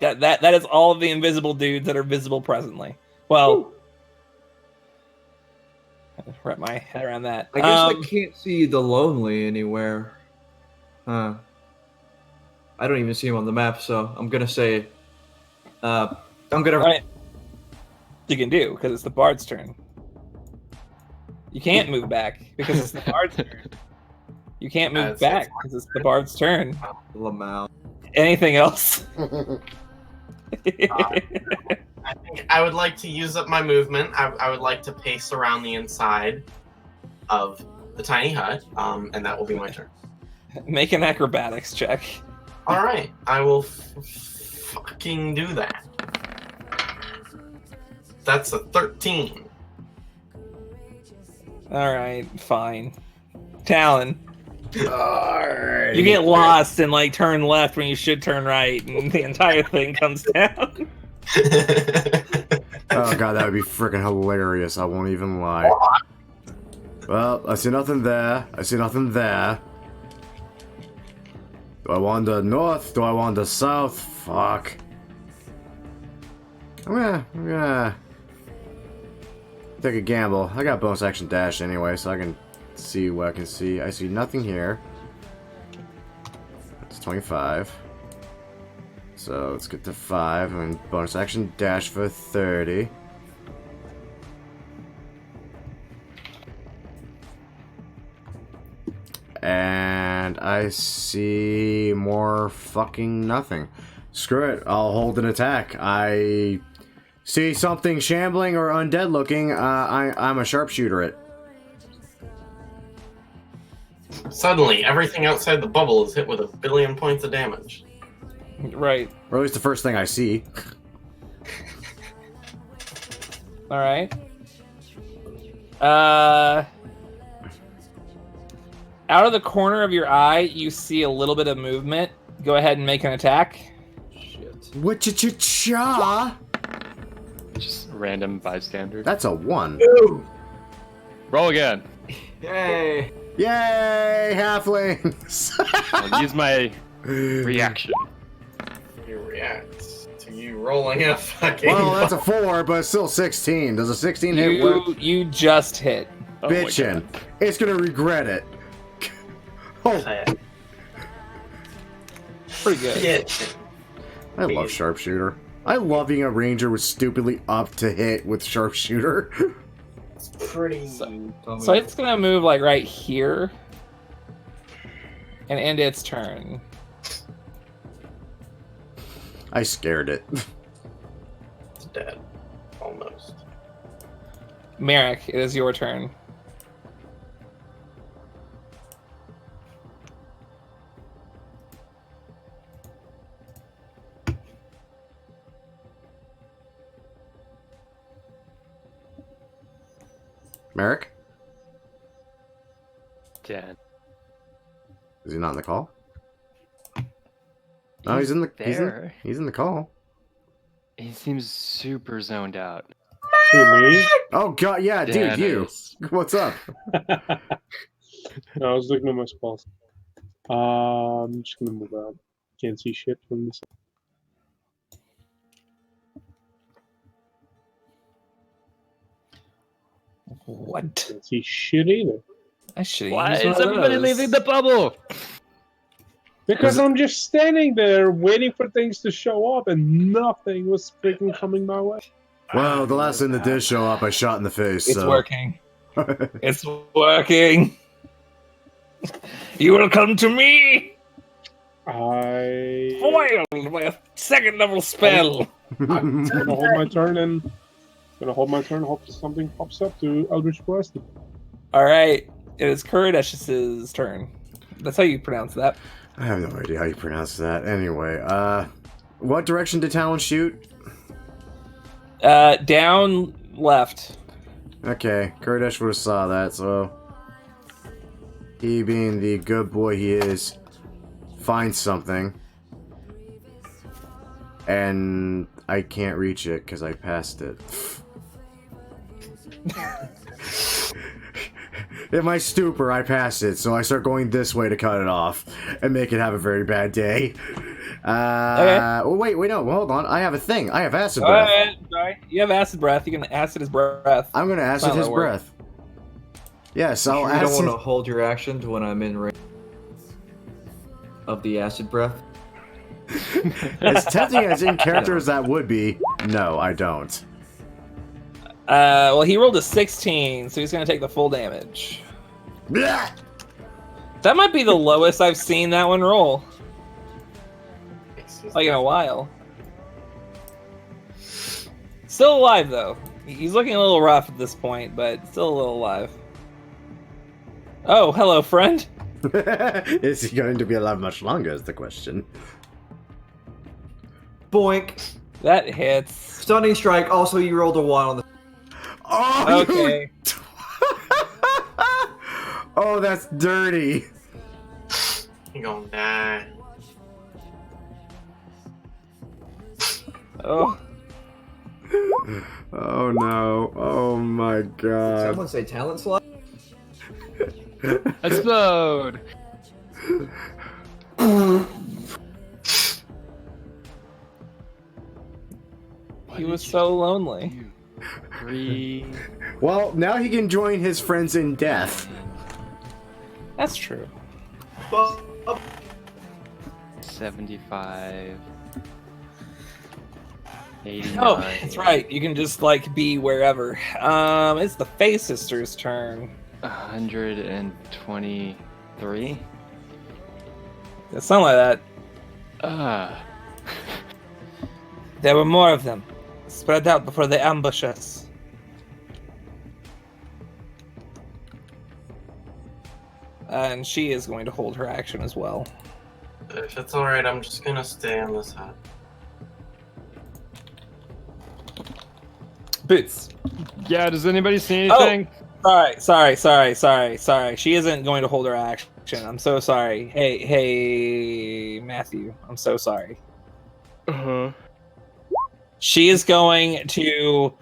That is all of the invisible dudes that are visible presently. Well, wrap my head around that. I guess I can't see the lonely anywhere. Huh. I don't even see him on the map, so I'm gonna say, I'm gonna. Right. You can do because it's the bard's turn. You can't move back because it's the bard's turn. You can't move back because it's the bard's turn. Lamau. Anything else? I think I would like to use up my movement. I would like to pace around the inside of the tiny hut, and that will be my turn. Make an acrobatics check. All right, I will fucking do that. That's a 13. All right, fine. Talon, Alright. you get lost and like turn left when you should turn right, and the entire thing comes down. Oh god, that would be freaking hilarious. I won't even lie. Well, I see nothing there. I see nothing there. Do I wander north? Do I wander south? Fuck. I'm gonna take a gamble. I got bonus action dash anyway, so I can see what I can see. I see nothing here. It's 25. So let's get to 5 and bonus action dash for 30. And I see more fucking nothing. Screw it, I'll hold an attack. I see something shambling or undead looking, I'm a sharpshooter it. Suddenly, everything outside the bubble is hit with 1 billion points of damage. Right. Or at least the first thing I see. All right. Out of the corner of your eye, you see a little bit of movement. Go ahead and make an attack. Shit. Wha-cha-cha-cha! Just random bystander. That's a 1. Roll again. Yay! Yay, halflings! I'll use my reaction. You react to you rolling a fucking. Well, that's a 4, but it's still 16. Does a 16 hit work? You just hit. Oh my Bitchin'. God. It's gonna regret it. Oh, Pretty good. Yeah. I love sharpshooter. I love being a ranger with stupidly up to hit with sharpshooter. It's pretty. So it's gonna move like right here and end its turn. I scared it. It's dead. Almost. Merrick, it is your turn. Merrick? 10. Is he not in the call? No, he's in the there. He's in the call. He seems super zoned out. Who, me? Oh god, yeah, dude, you. Dennis. What's up? No, I was looking at my spells. I'm just gonna move out. Can't see shit from this. What? Can't see shit either. I should. Why is everybody leaving the bubble? Because I'm just standing there waiting for things to show up, and nothing was freaking coming my way. Well, the last thing that did show up, I shot in the face. It's so. working. It's working. You will come to me. I Foiled by a second level spell. I'm gonna hold my turn and hope something pops up to Eldritch Blast. All right, it is Kuradesh's turn. That's how you pronounce that. I have no idea how you pronounce that. Anyway, what direction did Talon shoot? Down left. Okay, Kurdish would have saw that, so he being the good boy he is, finds something. And I can't reach it because I passed it. In my stupor, I passed it, so I start going this way to cut it off and make it have a very bad day. Oh, wait, no, hold on. I have a thing. I have acid breath. Alright. You have acid breath. You can acid his breath. I'm gonna acid his breath. Yes, I'll You acid. don't want to hold your action to when I'm in range of the acid breath. As tempting as in character as that would be, no, I don't. Well, he rolled a 16, so he's gonna take the full damage. Blah! That might be the lowest I've seen that one roll. Like in a while. Still alive though. He's looking a little rough at this point, but still a little alive. Oh, hello, friend. Is he going to be alive much longer is the question. Boink. That hits. Stunning strike. Also, you rolled a 1 on the. Oh, Okay. Oh, that's dirty. You're gonna die. Oh. Oh no. Oh my god. Someone say talent slot. Explode! He was so lonely. 3. Well, now he can join his friends in death. That's true. 75. 89. Oh, that's right. You can just like be wherever. It's the Fae Sisters' turn. 123. It's something like that. There were more of them, spread out before they ambush us. And she is going to hold her action as well. If it's alright, I'm just gonna stay on this hut. Boots. Yeah, does anybody see anything? Sorry. She isn't going to hold her action. I'm so sorry. Hey, Matthew. I'm so sorry. Uh-huh. She is going to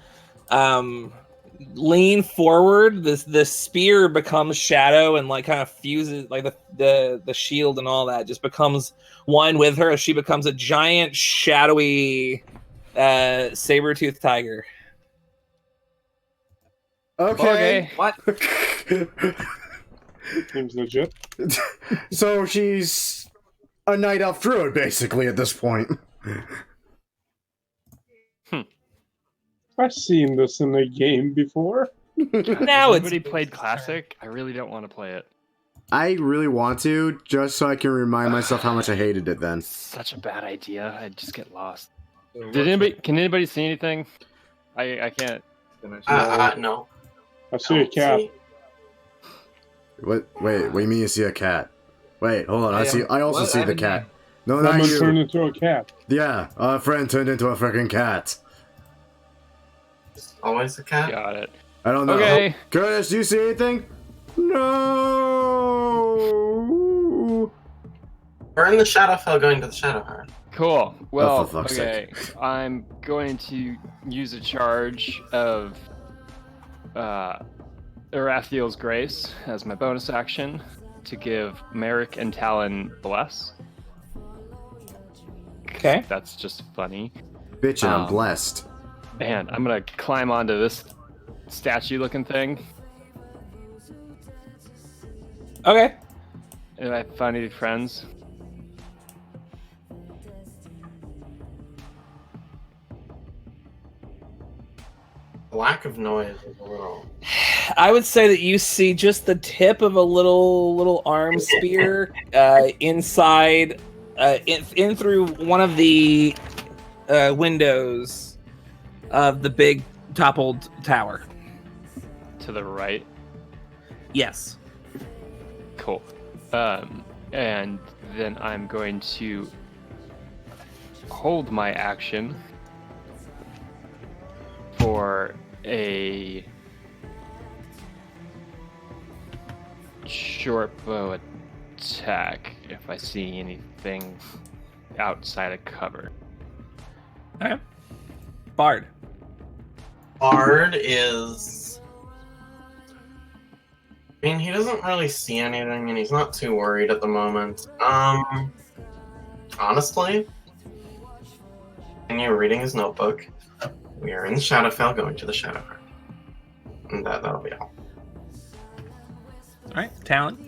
lean forward. The spear becomes shadow and like kind of fuses, like the shield and all that just becomes one with her. She becomes a giant shadowy saber-toothed tiger. Okay. What? Seems legit. So she's a night elf druid, basically, at this point. I've seen this in a game before. Now it's Nobody played Classic? I really don't want to play it. I really want to, just so I can remind myself how much I hated it then. Such a bad idea. I'd just get lost. Can anybody see anything? I can't. No. I see a cat. What? Wait, what do you mean you see a cat? Wait, hold on. I also see the cat. No, not Someone you. turned into a cat. Yeah, a friend turned into a freaking cat. Always a cat? Got it. I don't know. Okay. Curtis, do you see anything? No. We're in the Shadowfel going to the Shadowheart. Cool. Well, for fuck's okay. I'm going to use a charge of Erathiel's Grace as my bonus action to give Merrick and Talon Bless. okay. That's just funny. Bitch, I'm blessed. And I'm gonna climb onto this statue-looking thing. Okay. And I find any friends. Lack of noise is a little. I would say that you see just the tip of a little arm spear inside, in through one of the windows of the big toppled tower. To the right. Yes. Cool. And then I'm going to hold my action for a short bow attack if I see anything outside of cover. Okay. Bard. Bard is. I mean, he doesn't really see anything, and he's not too worried at the moment. Honestly, and you're reading his notebook. We are in the Shadowfel, going to the Shadowfel, and that'll be all. All right, talent.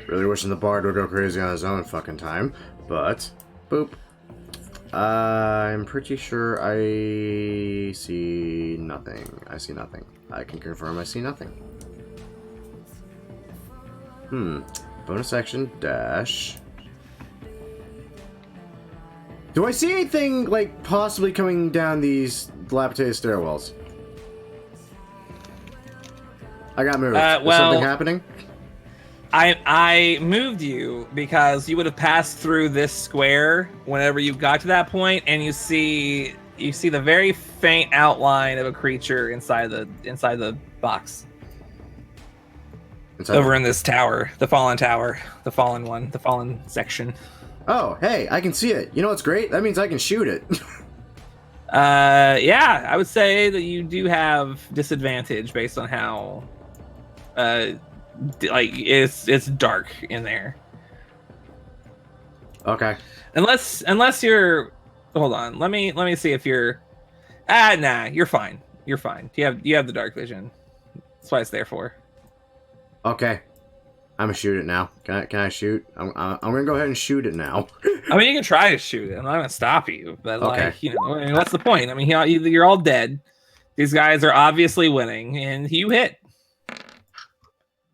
Really wishing the bard would go crazy on his own fucking time, but boop. I'm pretty sure I see nothing. I see nothing. I can confirm I see nothing. Bonus action dash. Do I see anything like possibly coming down these dilapidated stairwells? I got moved. Is something happening? I moved you because you would have passed through this square whenever you got to that point, and you see the very faint outline of a creature inside the box. Over in this tower, the fallen one, the fallen section. Oh, hey, I can see it. You know what's great? That means I can shoot it. Yeah, I would say that you do have disadvantage based on how like it's dark in there. Okay. Unless you're, hold on, let me see if you're, nah, you're fine. You have the dark vision. That's what it's there for. Okay. I'm gonna shoot it now. Can I shoot? I'm gonna go ahead and shoot it now. I mean, you can try to shoot it. I'm not gonna stop you, but Okay. like, you know, I mean, what's the point? I mean, you're all dead. These guys are obviously winning, and you hit.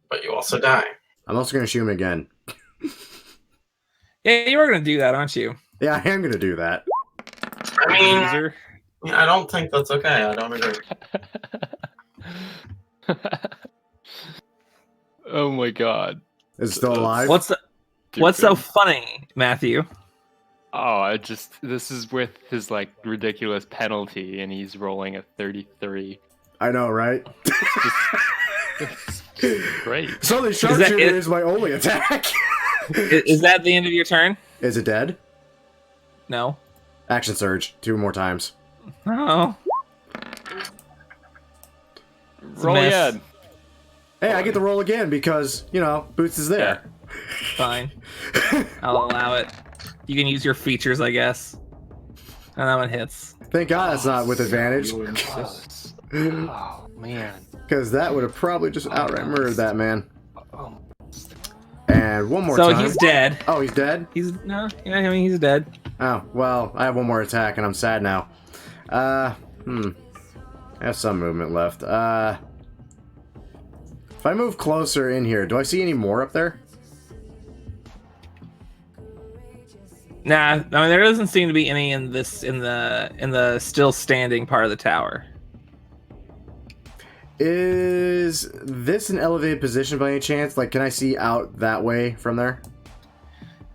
But you also die. I'm also gonna shoot him again. Yeah, you were gonna do that, aren't you? Yeah, I am gonna do that. I mean, Loser. I don't think that's okay. I don't agree. Oh my god. Is it still alive? What's so funny, Matthew? Oh, this is with his like ridiculous penalty, and he's rolling a 33. I know, right? Great. So the sharpshooter is my only attack. Is that the end of your turn? Is it dead? No. Action surge 2 more times. Oh. Roll miss. again. Hey, I get to roll again because, you know, Boots is there. Fine. I'll allow it. You can use your features, I guess. And that one hits. Thank God it's not with advantage. Oh man. Because that would have probably just outright murdered that man. Oh. And one more time. So he's dead. Oh, he's dead? He's he's dead. Oh, well, I have one more attack and I'm sad now. I have some movement left. If I move closer in here, do I see any more up there? Nah, I mean there doesn't seem to be any in the still standing part of the tower. Is this an elevated position by any chance? Like, can I see out that way from there?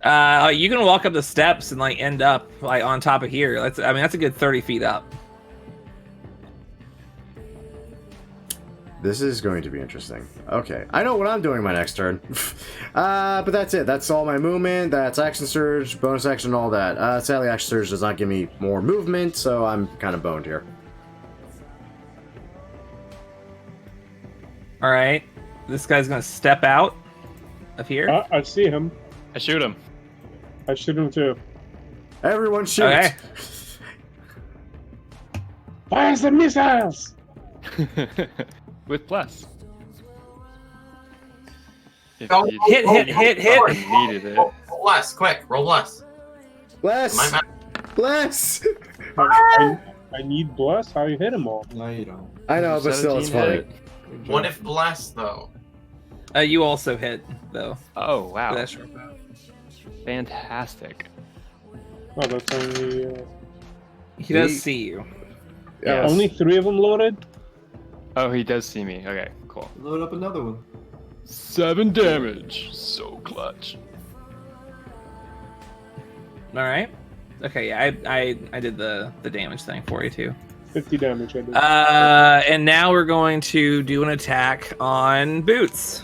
You can walk up the steps and like end up like on top of here. That's a good 30 feet up. This is going to be interesting. Okay, I know what I'm doing my next turn. But that's it. That's all my movement. That's action surge, bonus action, all that. Sadly, action surge does not give me more movement, so I'm kind of boned here. All right, this guy's gonna step out of here. I see him. I shoot him. I shoot him too. Everyone shoot! Okay. Fire the missiles! With plus. If Oh, you Hit. needed it. Roll less, quick. Roll less. Bless! My Bless! I need bless. How you hit them all? No, you don't. I know, but still, it's 17 funny. hit. Good What job. if bless though? You also hit though. Oh wow. That's sharp. Fantastic. Oh, that's only He does see you. Yes. only 3 of them loaded. Oh, he does see me. Okay, cool. Load up another one. 7 damage. So clutch. All right. Okay. Yeah, I did the damage thing for you too. 50 damage. I did. And now we're going to do an attack on Boots.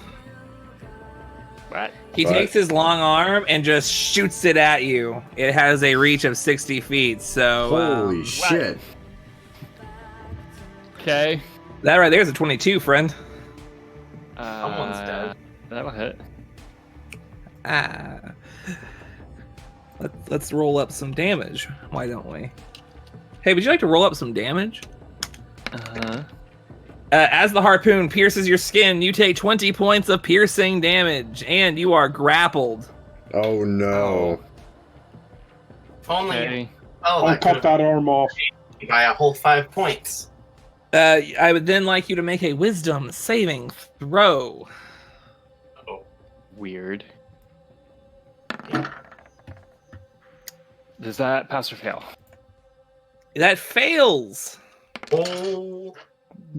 What? He What? takes his long arm and just shoots it at you. It has a reach of 60 feet. So Holy shit. Okay. that right there's a 22, friend. Someone's dead. That'll hit. Ah. Let's roll up some damage. Why don't we? Hey, would you like to roll up some damage? Uh-huh. As the harpoon pierces your skin, you take 20 points of piercing damage, and you are grappled. Oh no. If only Okay. oh, I'll cut that arm off. by a whole 5 points. I would then like you to make a wisdom saving throw. Weird. Does that pass or fail? That fails. Oh,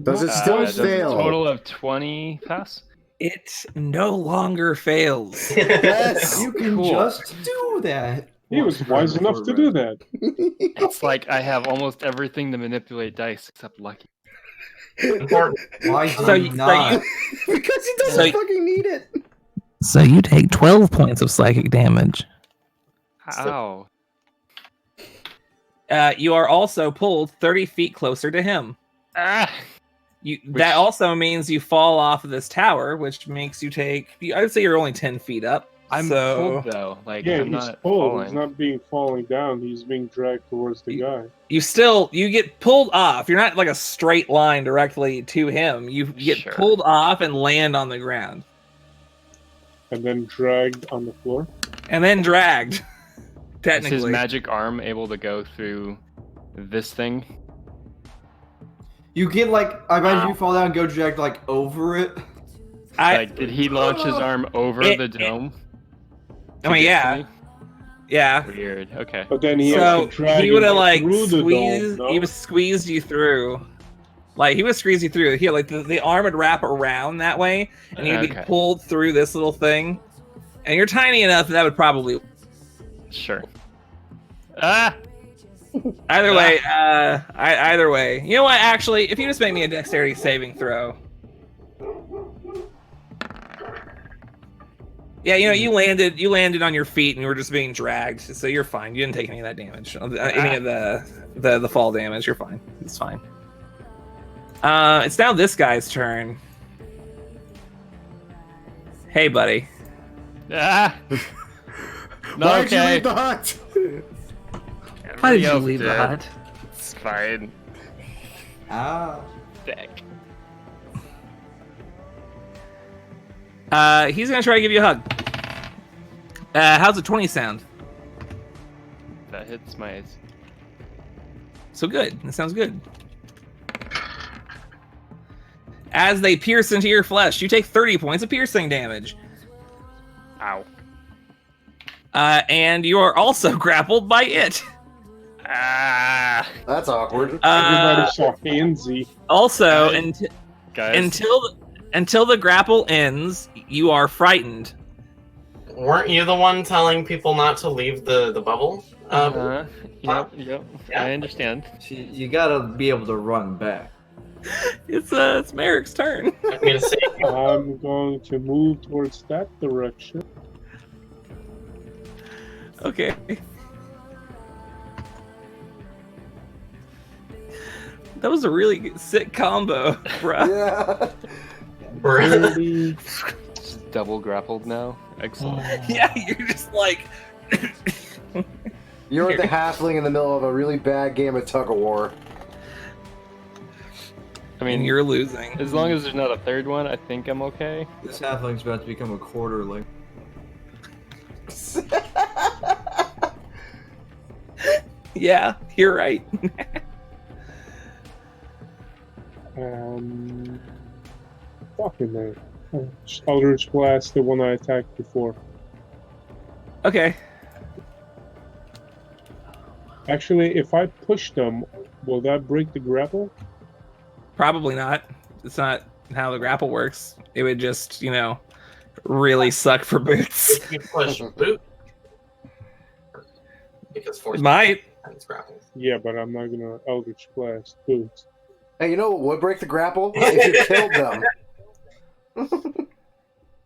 Does it still does a fail? total of 20 pass? It no longer fails. Yes. You can Cool. just do that. He was wise enough to do that. It's like I have almost everything to manipulate dice except lucky. important. Why So do you- you so not? you- Because he doesn't So- fucking need it. So you take 12 points of psychic damage. How? You are also pulled 30 feet closer to him. Ah! That also means you fall off of this tower, which makes you take. I would say you're only 10 feet up. I'm so pulled though. Like Yeah, I'm he's not pulled. falling. He's not being falling down. He's being dragged towards the guy. you get pulled off. You're not like a straight line directly to him. You get Sure. pulled off and land on the ground, And then dragged on the floor. and then dragged. Is Technically, his magic arm able to go through this thing? You get like, I imagine you fall down and go dragged like over it. Like, did he launch his arm over the dome? I mean, yeah. Yeah. Weird. Okay. But then he So had to drag he would have him like through the squeezed. dome, no? He would squeezed you through. Like he would squeeze you through. Here, like the arm would wrap around that way, and you'd be Okay. pulled through this little thing. And you're tiny enough that would probably. Sure. Ah! Either way, either way. You know what? Actually, if you just make me a dexterity saving throw. Yeah, you know, you landed on your feet and you were just being dragged, so you're fine. You didn't take any of that damage, any of the fall damage. You're fine. It's fine. It's now this guy's turn. Hey, buddy. Ah! No, Why'd you okay. leave the hut? Why did you Everybody leave the else hut? did. It's fine. Ah. Dick. He's gonna try to give you a hug. How's a 20 sound? That hits my. So good. That sounds good. As they pierce into your flesh, you take 30 points of piercing damage. Ow. And you are also grappled by it. Ah! That's awkward. Everybody saw handsy. Also, Guys. until the grapple ends, you are frightened. Weren't you the one telling people not to leave the bubble? Yep. Yeah. I understand. You gotta be able to run back. It's Merrick's turn. I'm gonna say I'm going to move towards that direction. Okay. That was a really sick combo, bruh. Yeah. Really? Just double grappled now. Excellent. Yeah, you're just like. You're the halfling in the middle of a really bad game of tug of war. I And mean, you're losing. as long as there's not a third one, I think I'm okay. This halfling's about to become a quarterling. Yeah, you're right. Fucking man. Eldritch Blast, the one I attacked before. Okay. Actually, if I push them, will that break the grapple? Probably not. It's not how the grapple works. It would just, really suck for boots. if you push boot, because force It might. is grapples. Yeah, but I'm not gonna Eldritch Blast boots. Hey, you know what would break the grapple? If you killed them.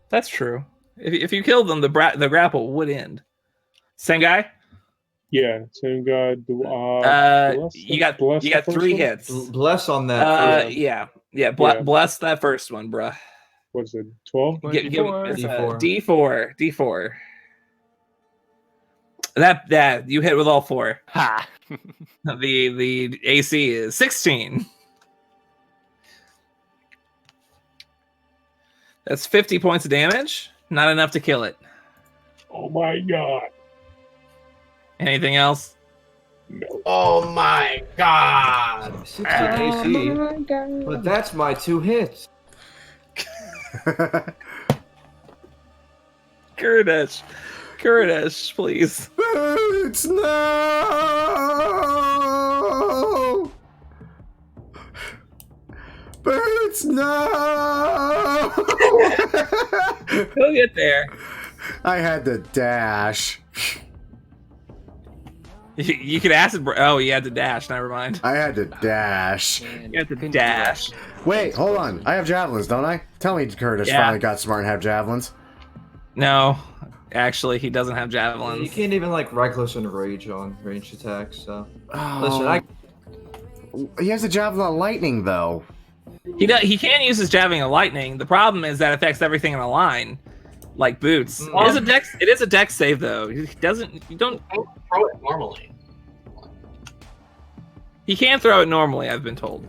That's true. If you killed them, the grapple would end. Same guy? Yeah, same guy. You got 3 hits. Bless on that. Yeah. Yeah. Bless that first one, bruh. What's it? 12? It's D4. D4. That you hit with all 4. Ha! The AC is 16. That's 50 points of damage. Not enough to kill it. Oh my god. Anything else? No. Oh my god! 16 AC. But that's my 2 hits. Kurdish, please. Boots, no! Boots, no! He'll get there. I had to dash. You could acid. Oh, you had to dash. Never mind. I had to dash. You had to dash. Wait, hold on. I have javelins, don't I? Tell me Curtis Yeah. finally got smart and have javelins. No, actually, he doesn't have javelins. You can't even like reckless and rage on ranged attacks. So Oh, listen, he has a javelin of lightning, though. He can use his javelin of lightning. The problem is that affects everything in a line, like boots. It is a dex. It is a dex save though. He doesn't. You don't. Throw it normally. He can throw it normally. I've been told,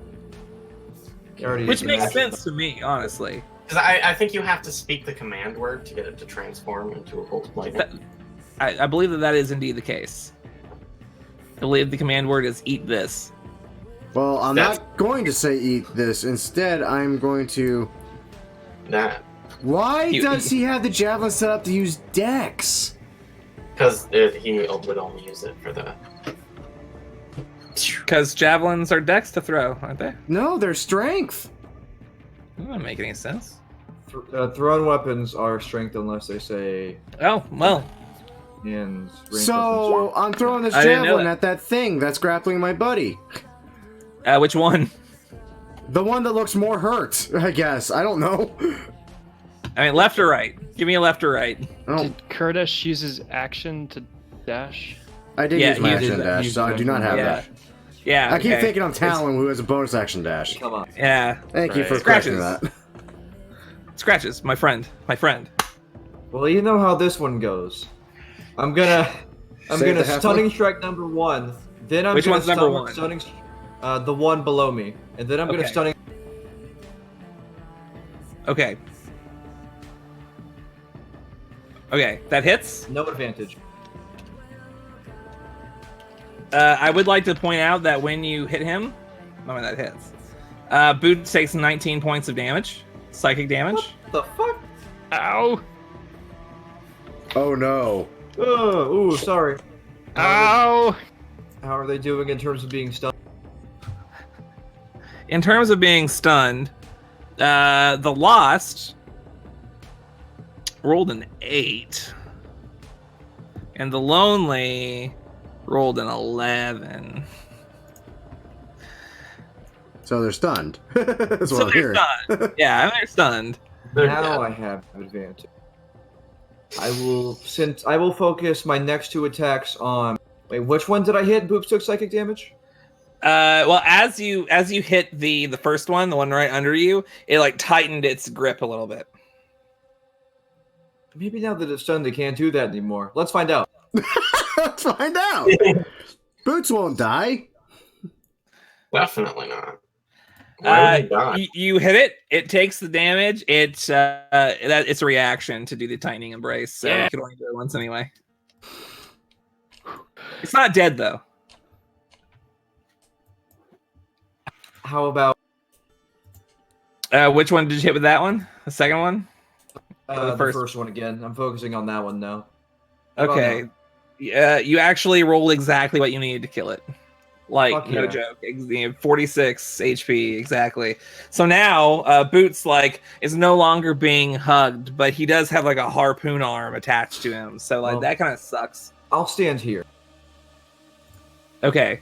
already which used makes an action. sense to me, honestly. Because I think you have to speak the command word to get it to transform into a bolt of lightning. I believe that is indeed the case. I believe the command word is "eat this." Well, I'm That's- not going to say eat this. Instead, I'm going to... That. Why does he have the javelin set up to use dex? Because he would only use it for that. Because javelins are dex to throw, aren't they? No, they're strength. That doesn't make any sense. Thrown weapons are strength unless they say Oh well. and ranged So, weapons I'm throwing this I didn't know javelin that. at that thing that's grappling my buddy. Which one? The one that looks more hurt, I guess. I don't know. I mean, left or right? Give me a left or right. Oh, Did Kurdish use his action to dash? I did Yeah, use my he action did that. dash, He so I used do not have yeah. that. Yeah. I keep okay. thinking I'm Talon, who has a bonus action dash. Come on. Yeah. Thank you for Right. correcting Scratches. that. Scratches, my friend. My friend. Well, you know how this one goes. I'm gonna Save the halfling? stunning strike number 1. Then I'm Which gonna one's number one? stunning the one below me, and then I'm gonna Okay. stunning. Okay. Okay, that hits. No advantage. I would like to point out that when you hit him, that hits. Boots takes 19 points of damage, psychic damage. The fuck? Ow! Oh no. Oh, ooh, sorry. Ow! How are they doing in terms of being stunned? In terms of being stunned, the Lost rolled an 8, and the Lonely rolled an 11. So they're stunned. That's what So I'm they're hearing. stunned. Yeah, they're stunned. They're Now dead. I have advantage. I will focus my next 2 attacks on. Wait, which one did I hit? Boops took psychic damage. Well, as you hit the first one, the one right under you, it like tightened its grip a little bit. Maybe now that it's stunned, they can't do that anymore. Let's find out. Let's find out. Boots won't die. Definitely not. Why would he die? You hit it. It takes the damage. It's a reaction to do the tightening embrace. So Yeah. you can only do it once anyway. It's not dead though. How about Which one did you hit with that one? The second one? the first- first one again? I'm focusing on that one now. How about Okay. You actually rolled exactly what you needed to kill it. Like, Fuck no yeah. joke. 46 HP, exactly. So now, Boots, like, is no longer being hugged, but he does have, like, a harpoon arm attached to him. So, like, Well- that kind of sucks. I'll stand here. Okay.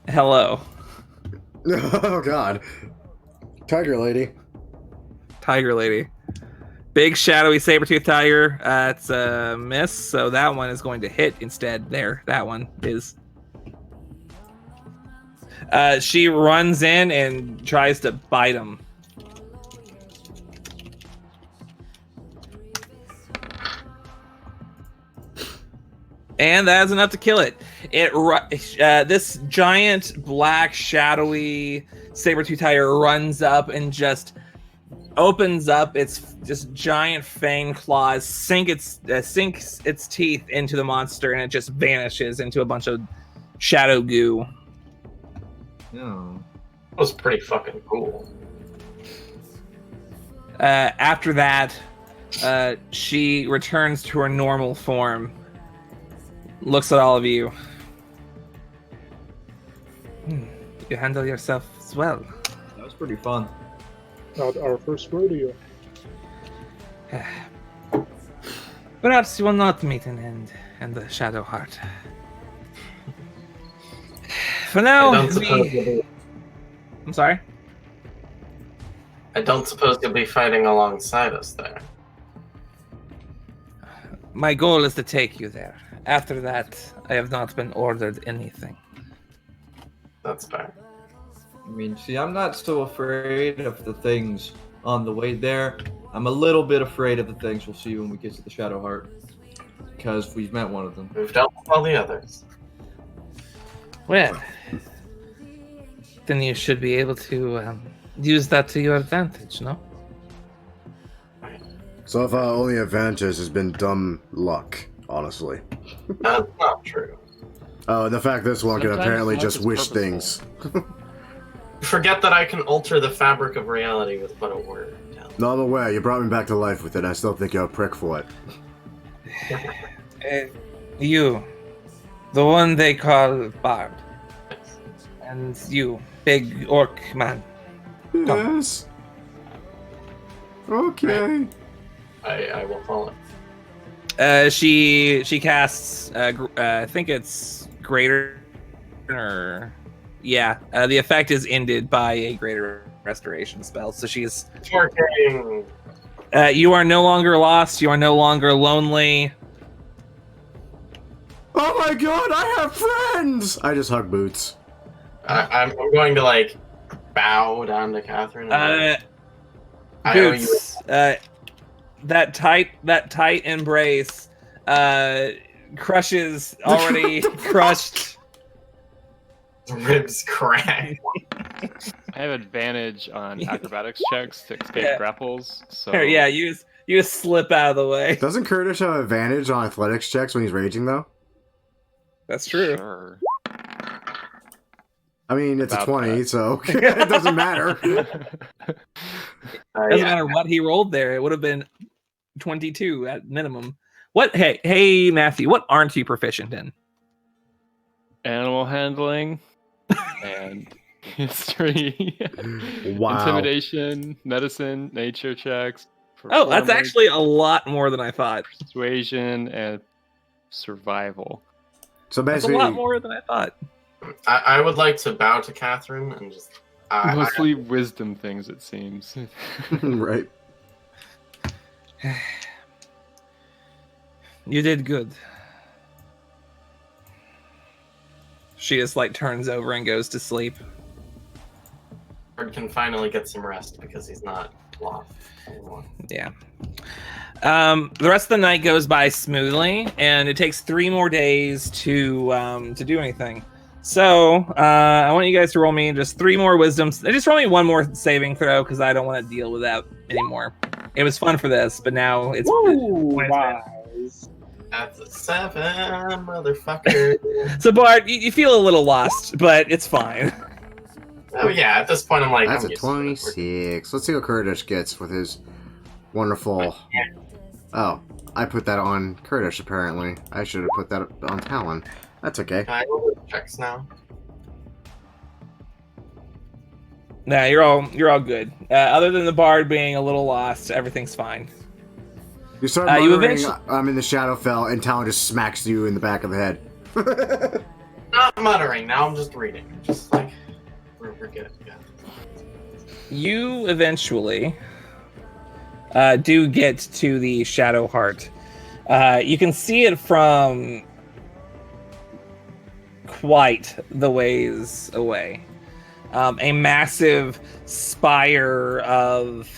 Hello, Oh god. Tiger lady. Tiger Lady. Big, shadowy, saber-toothed tiger. It's a miss, so that one is going to hit instead. There, that one is... she runs in and tries to bite him. And that's enough to kill it. This giant black shadowy saber-tooth tiger runs up and just opens up its just giant fang claws, sinks its teeth into the monster, and it just vanishes into a bunch of shadow goo. No. That was pretty fucking cool. After that, she returns to her normal form. Looks at all of you. You handle yourself well. That was pretty fun. Not our first rodeo. Perhaps you will not meet an end in the Shadow Heart. For now, I'm sorry? I don't suppose you'll be fighting alongside us there. My goal is to take you there. After that, I have not been ordered anything. That's fair. I mean, see, I'm not so afraid of the things on the way there. I'm a little bit afraid of the things we'll see when we get to the Shadow Heart. Because we've met one of them. We've dealt with all the others. Well, then you should be able to use that to your advantage, no? So far, only advantage has been dumb luck, honestly. That's not true. Oh, and the fact this one can Sometimes apparently luck just is wish purposeful. things. Forget that I can alter the fabric of reality with but a word. No, I'm aware. You brought me back to life with it. I still think you're a prick for it. You, the one they call Bard, and you, big orc man. Yes. Okay. I will follow it. She casts. I think it's greater, or yeah. The effect is ended by a greater restoration spell. So she's. Working. You are no longer lost. You are no longer lonely. Oh my god, I have friends! I just hug Boots. I'm going to like bow down to Catherine. And, I owe you. Boots. That tight embrace crushes already crushed. Ribs crack. I have advantage on acrobatics checks to escape Yeah. grapples. So Yeah, you just slip out of the way. Doesn't Kurdish have advantage on athletics checks when he's raging, though? That's true. Sure. I mean, it's About a 20, that. so it doesn't matter. Doesn't matter what he rolled there. It would have been 22 at minimum. What? Hey, Matthew. What aren't you proficient in? Animal handling and history. Wow. Intimidation, medicine, nature checks. Oh, that's performance, actually a lot more than I thought. persuasion and survival. So That's a basically, lot more than I thought. I would like to bow to Catherine and just. Mostly wisdom things, it seems. right. You did good. She just like turns over and goes to sleep. Bird can finally get some rest because he's not lost anymore. Yeah. The rest of the night goes by smoothly, and it takes 3 more days to do anything. So I want you guys to roll me just 3 more wisdoms. Just roll me 1 more saving throw because I don't want to deal with that anymore. It was fun for this, but now it's. Woo! it's bad. Wise. That's a 7, motherfucker. So Bart, you feel a little lost, but it's fine. Oh yeah, at this point I'm like, That's I'm a used to it. 26. Let's see what Kurdish gets with his wonderful... Oh, I put that on Kurdish, apparently. I should have put that on Talon. That's okay. I will do checks now. Nah, you're all good. Other than the Bard being a little lost, everything's fine. You start You muttering, eventually- I'm in the Shadowfel, and Talon just smacks you in the back of the head. Not muttering, now I'm just reading. Just like, we're good. Yeah. You eventually do get to the Shadow Heart. You can see it from quite the ways away. A massive spire of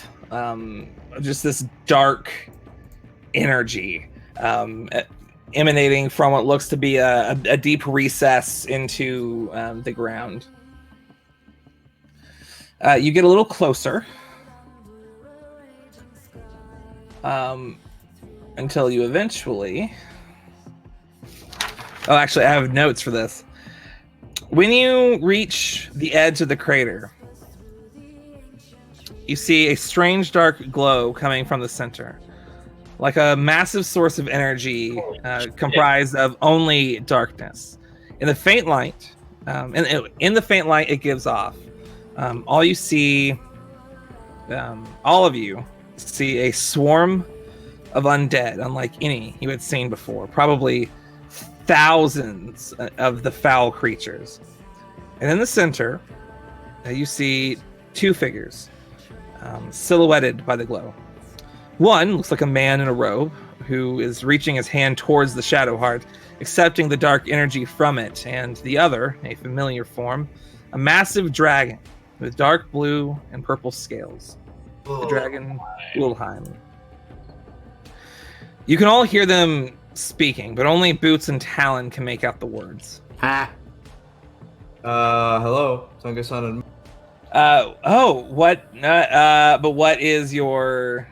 just this dark energy. emanating from what looks to be a deep recess into the ground. You get a little closer until you eventually... Oh, actually, I have notes for this. When you reach the edge of the crater, you see a strange dark glow coming from the center, like a massive source of energy comprised of only darkness. In the faint light, in the faint light it gives off, all you see, all of you see a swarm of undead, unlike any you had seen before. Probably thousands of the foul creatures. And in the center, you see two figures silhouetted by the glow. One looks like a man in a robe who is reaching his hand towards the shadow heart, accepting the dark energy from it, and the other, a familiar form, a massive dragon with dark blue and purple scales. The dragon Wilhelm. You can all hear them speaking, but only Boots and Talon can make out the words. Ha! Hello. Sangasan. But what is your...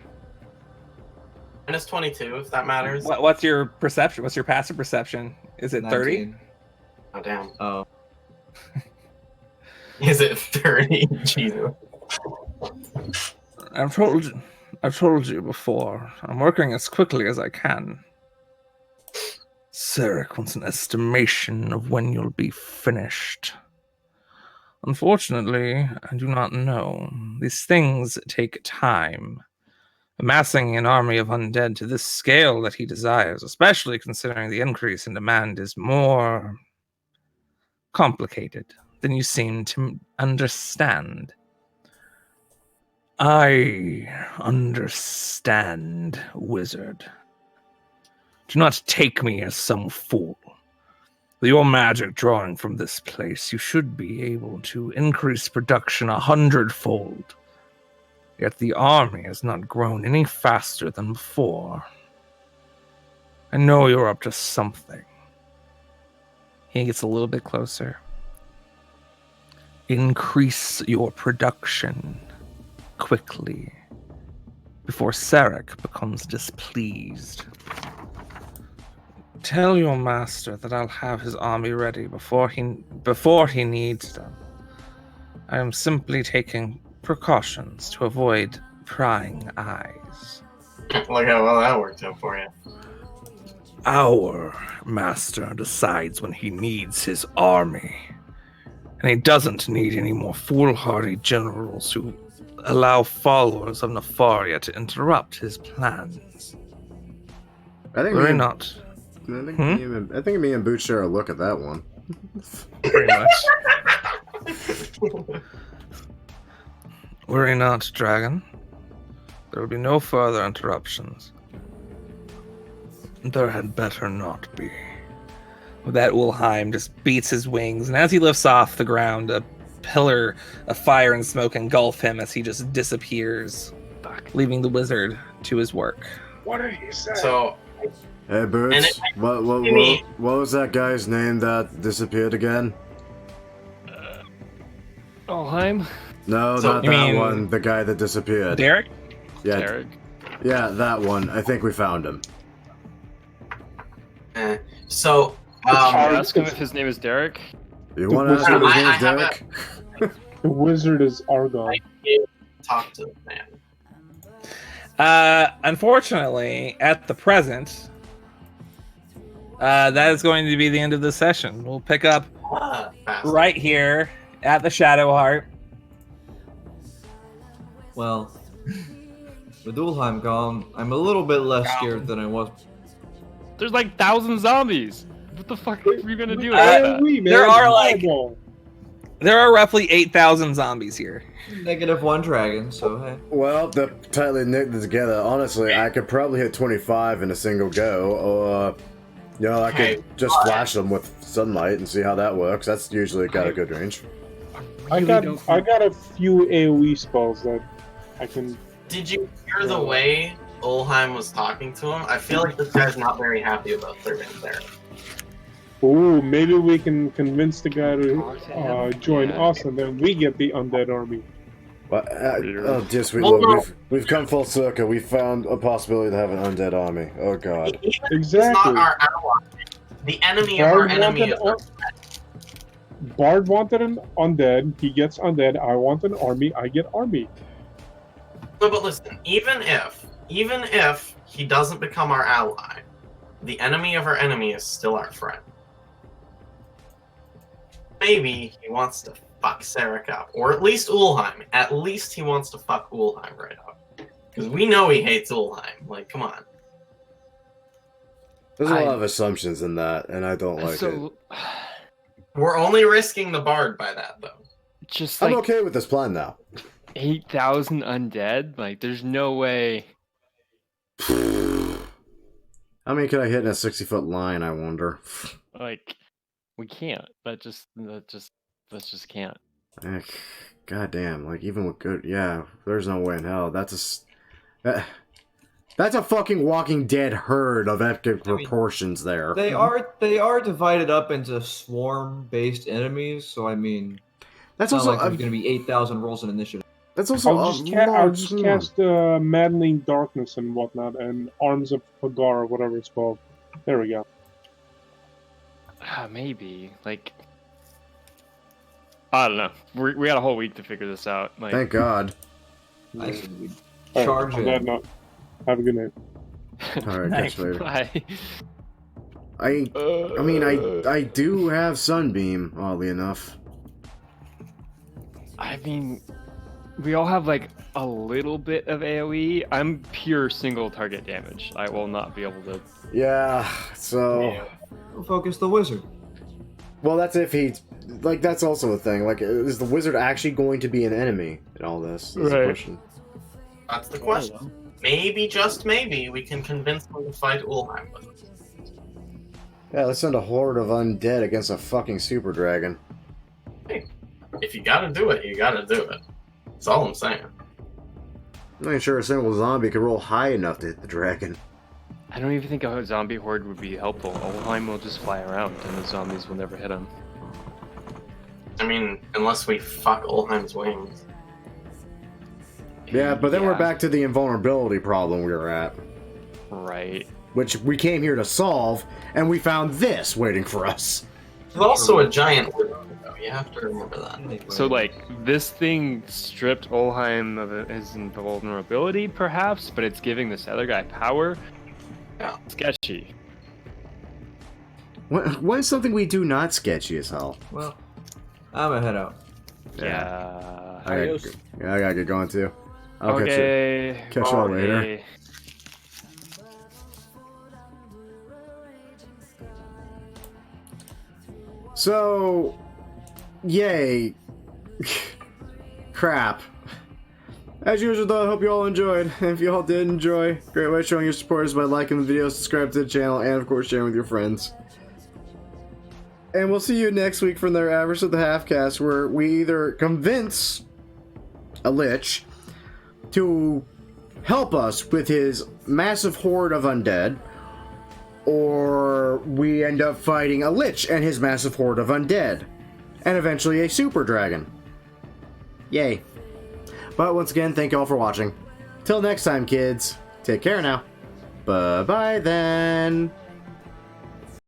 -22, if that matters. What's your perception? What's your passive perception? Is it 30? Oh, damn. Oh. Is it 30? Jesus. I've told you before. I'm working as quickly as I can. Sarek wants an estimation of when you'll be finished. Unfortunately, I do not know. These things take time. Amassing an army of undead to this scale that he desires, especially considering the increase in demand, is more complicated than you seem to understand. I understand, wizard. Do not take me as some fool. With your magic drawing from this place, you should be able to increase production 100-fold. Yet the army has not grown any faster than before. I know you're up to something. He gets a little bit closer. Increase your production quickly before Sarek becomes displeased. Tell your master that I'll have his army ready before he needs them. I am simply taking precautions to avoid prying eyes. Look how well that worked out for you. Our master decides when he needs his army, and he doesn't need any more foolhardy generals who allow followers of Nefaria to interrupt his plans. I think We're not. I think me and Boots share a look at that one. Pretty much. Worry not, dragon. There will be no further interruptions. There had better not be. With that, Wilhelm just beats his wings, and as he lifts off the ground, a pillar of fire and smoke engulf him as he just disappears, leaving the wizard to his work. What did he say? So, Hey, Boots, what was that guy's name that disappeared again? Alheim? No, So- not You that mean- one. The guy that disappeared. Derek? Yeah, Derek. yeah, that one. I think we found him. so, Ask him if his name is Derek. You want to ask him his I name's have Derek? The wizard is Argon. talk to the man. Unfortunately, at the present, that is going to be the end of the session. We'll pick up Fast. right here at the Shadow Heart. Well, with Ulheim gone, I'm a little bit less scared than I was. There's like 1,000 zombies. What the fuck are you gonna do about that? There are like there are roughly 8,000 zombies here. -1 dragon, so hey. Well, they're tightly knit together. Honestly, I could probably hit 25 in a single go, or I could just flash them with sunlight and see how that works. That's usually got a good range. I got a few AoE spells that I can. Did you hear the way Ulheim was talking to him, I feel like this guy's not very happy about serving there. Ooh, maybe we can convince the guy to Talk to him? join Yeah. us, and then we get the undead army. But, oh, dear sweet Well, Lord, no. we've come full circle. We found a possibility to have an undead army. Oh god. He's Exactly. not our ally. The enemy of our enemy is our Bard wanted an undead. He gets undead. I want an army. I get army. No, but listen, even if he doesn't become our ally, the enemy of our enemy is still our friend. Maybe he wants to fuck Sarek up, or at least Ulheim. At least he wants to fuck Ulheim right up, because we know he hates Ulheim. Like, come on. There's a lot of assumptions in that, and I don't like it. We're only risking the Bard by that, though. Just I'm like okay with this plan now. 8,000 undead? Like, there's no way. How many could I hit in a 60-foot line, I wonder? Like, we can't. That just can't. God damn, like, even with good... Yeah, there's no way in hell. That's a fucking Walking Dead herd of epic proportions there. They are divided up into swarm-based enemies, so I mean, That's it's not also... like there's going to be 8,000 rolls in initiative. That's also... I'll just cast Maddening Darkness and whatnot, and Arms of Hagar, or whatever it's called. There we go. Maybe. Like, I don't know. We got a whole week to figure this out. Like, Thank God. I said we All charge on it. that note, have a good night. Alright, catch you later. Bye. I mean, I do have Sunbeam, oddly enough. I mean, we all have like a little bit of AoE. I'm pure single target damage. I will not be able to. Yeah, so... Focus the wizard. Well, that's if he... Like, that's also a thing. Like, is the wizard actually going to be an enemy in all this? That's the Right. question. That's the question. Maybe, just maybe, we can convince him to fight Ulheim with us. Yeah, let's send a horde of undead against a fucking super dragon. Hey, if you gotta do it, you gotta do it. That's all I'm saying. I'm not sure a single zombie could roll high enough to hit the dragon. I don't even think a zombie horde would be helpful. Olheim will just fly around, and the zombies will never hit him. I mean, unless we fuck Ulheim's wings. Yeah, but then we're back to the invulnerability problem we were at. Right. Which we came here to solve, and we found this waiting for us. There's also a giant widow, though. You have to remember that. So, like, this thing stripped Olheim of his invulnerability, perhaps, but it's giving this other guy power? Yeah. Sketchy. What is something we do not sketchy as hell? Well, I'm gonna head out. Yeah. I gotta get going too. I'll catch you all later. So, yay. Crap. As usual though, I hope you all enjoyed. And if you all did enjoy, great way of showing your support is by liking the video, subscribe to the channel, and of course sharing with your friends. And we'll see you next week for another Avarice of the Half-Caste, where we either convince a lich to help us with his massive horde of undead, or we end up fighting a lich and his massive horde of undead, and eventually a super dragon. Yay. But once again, thank you all for watching. Till next time, kids, take care now. Bye-bye then.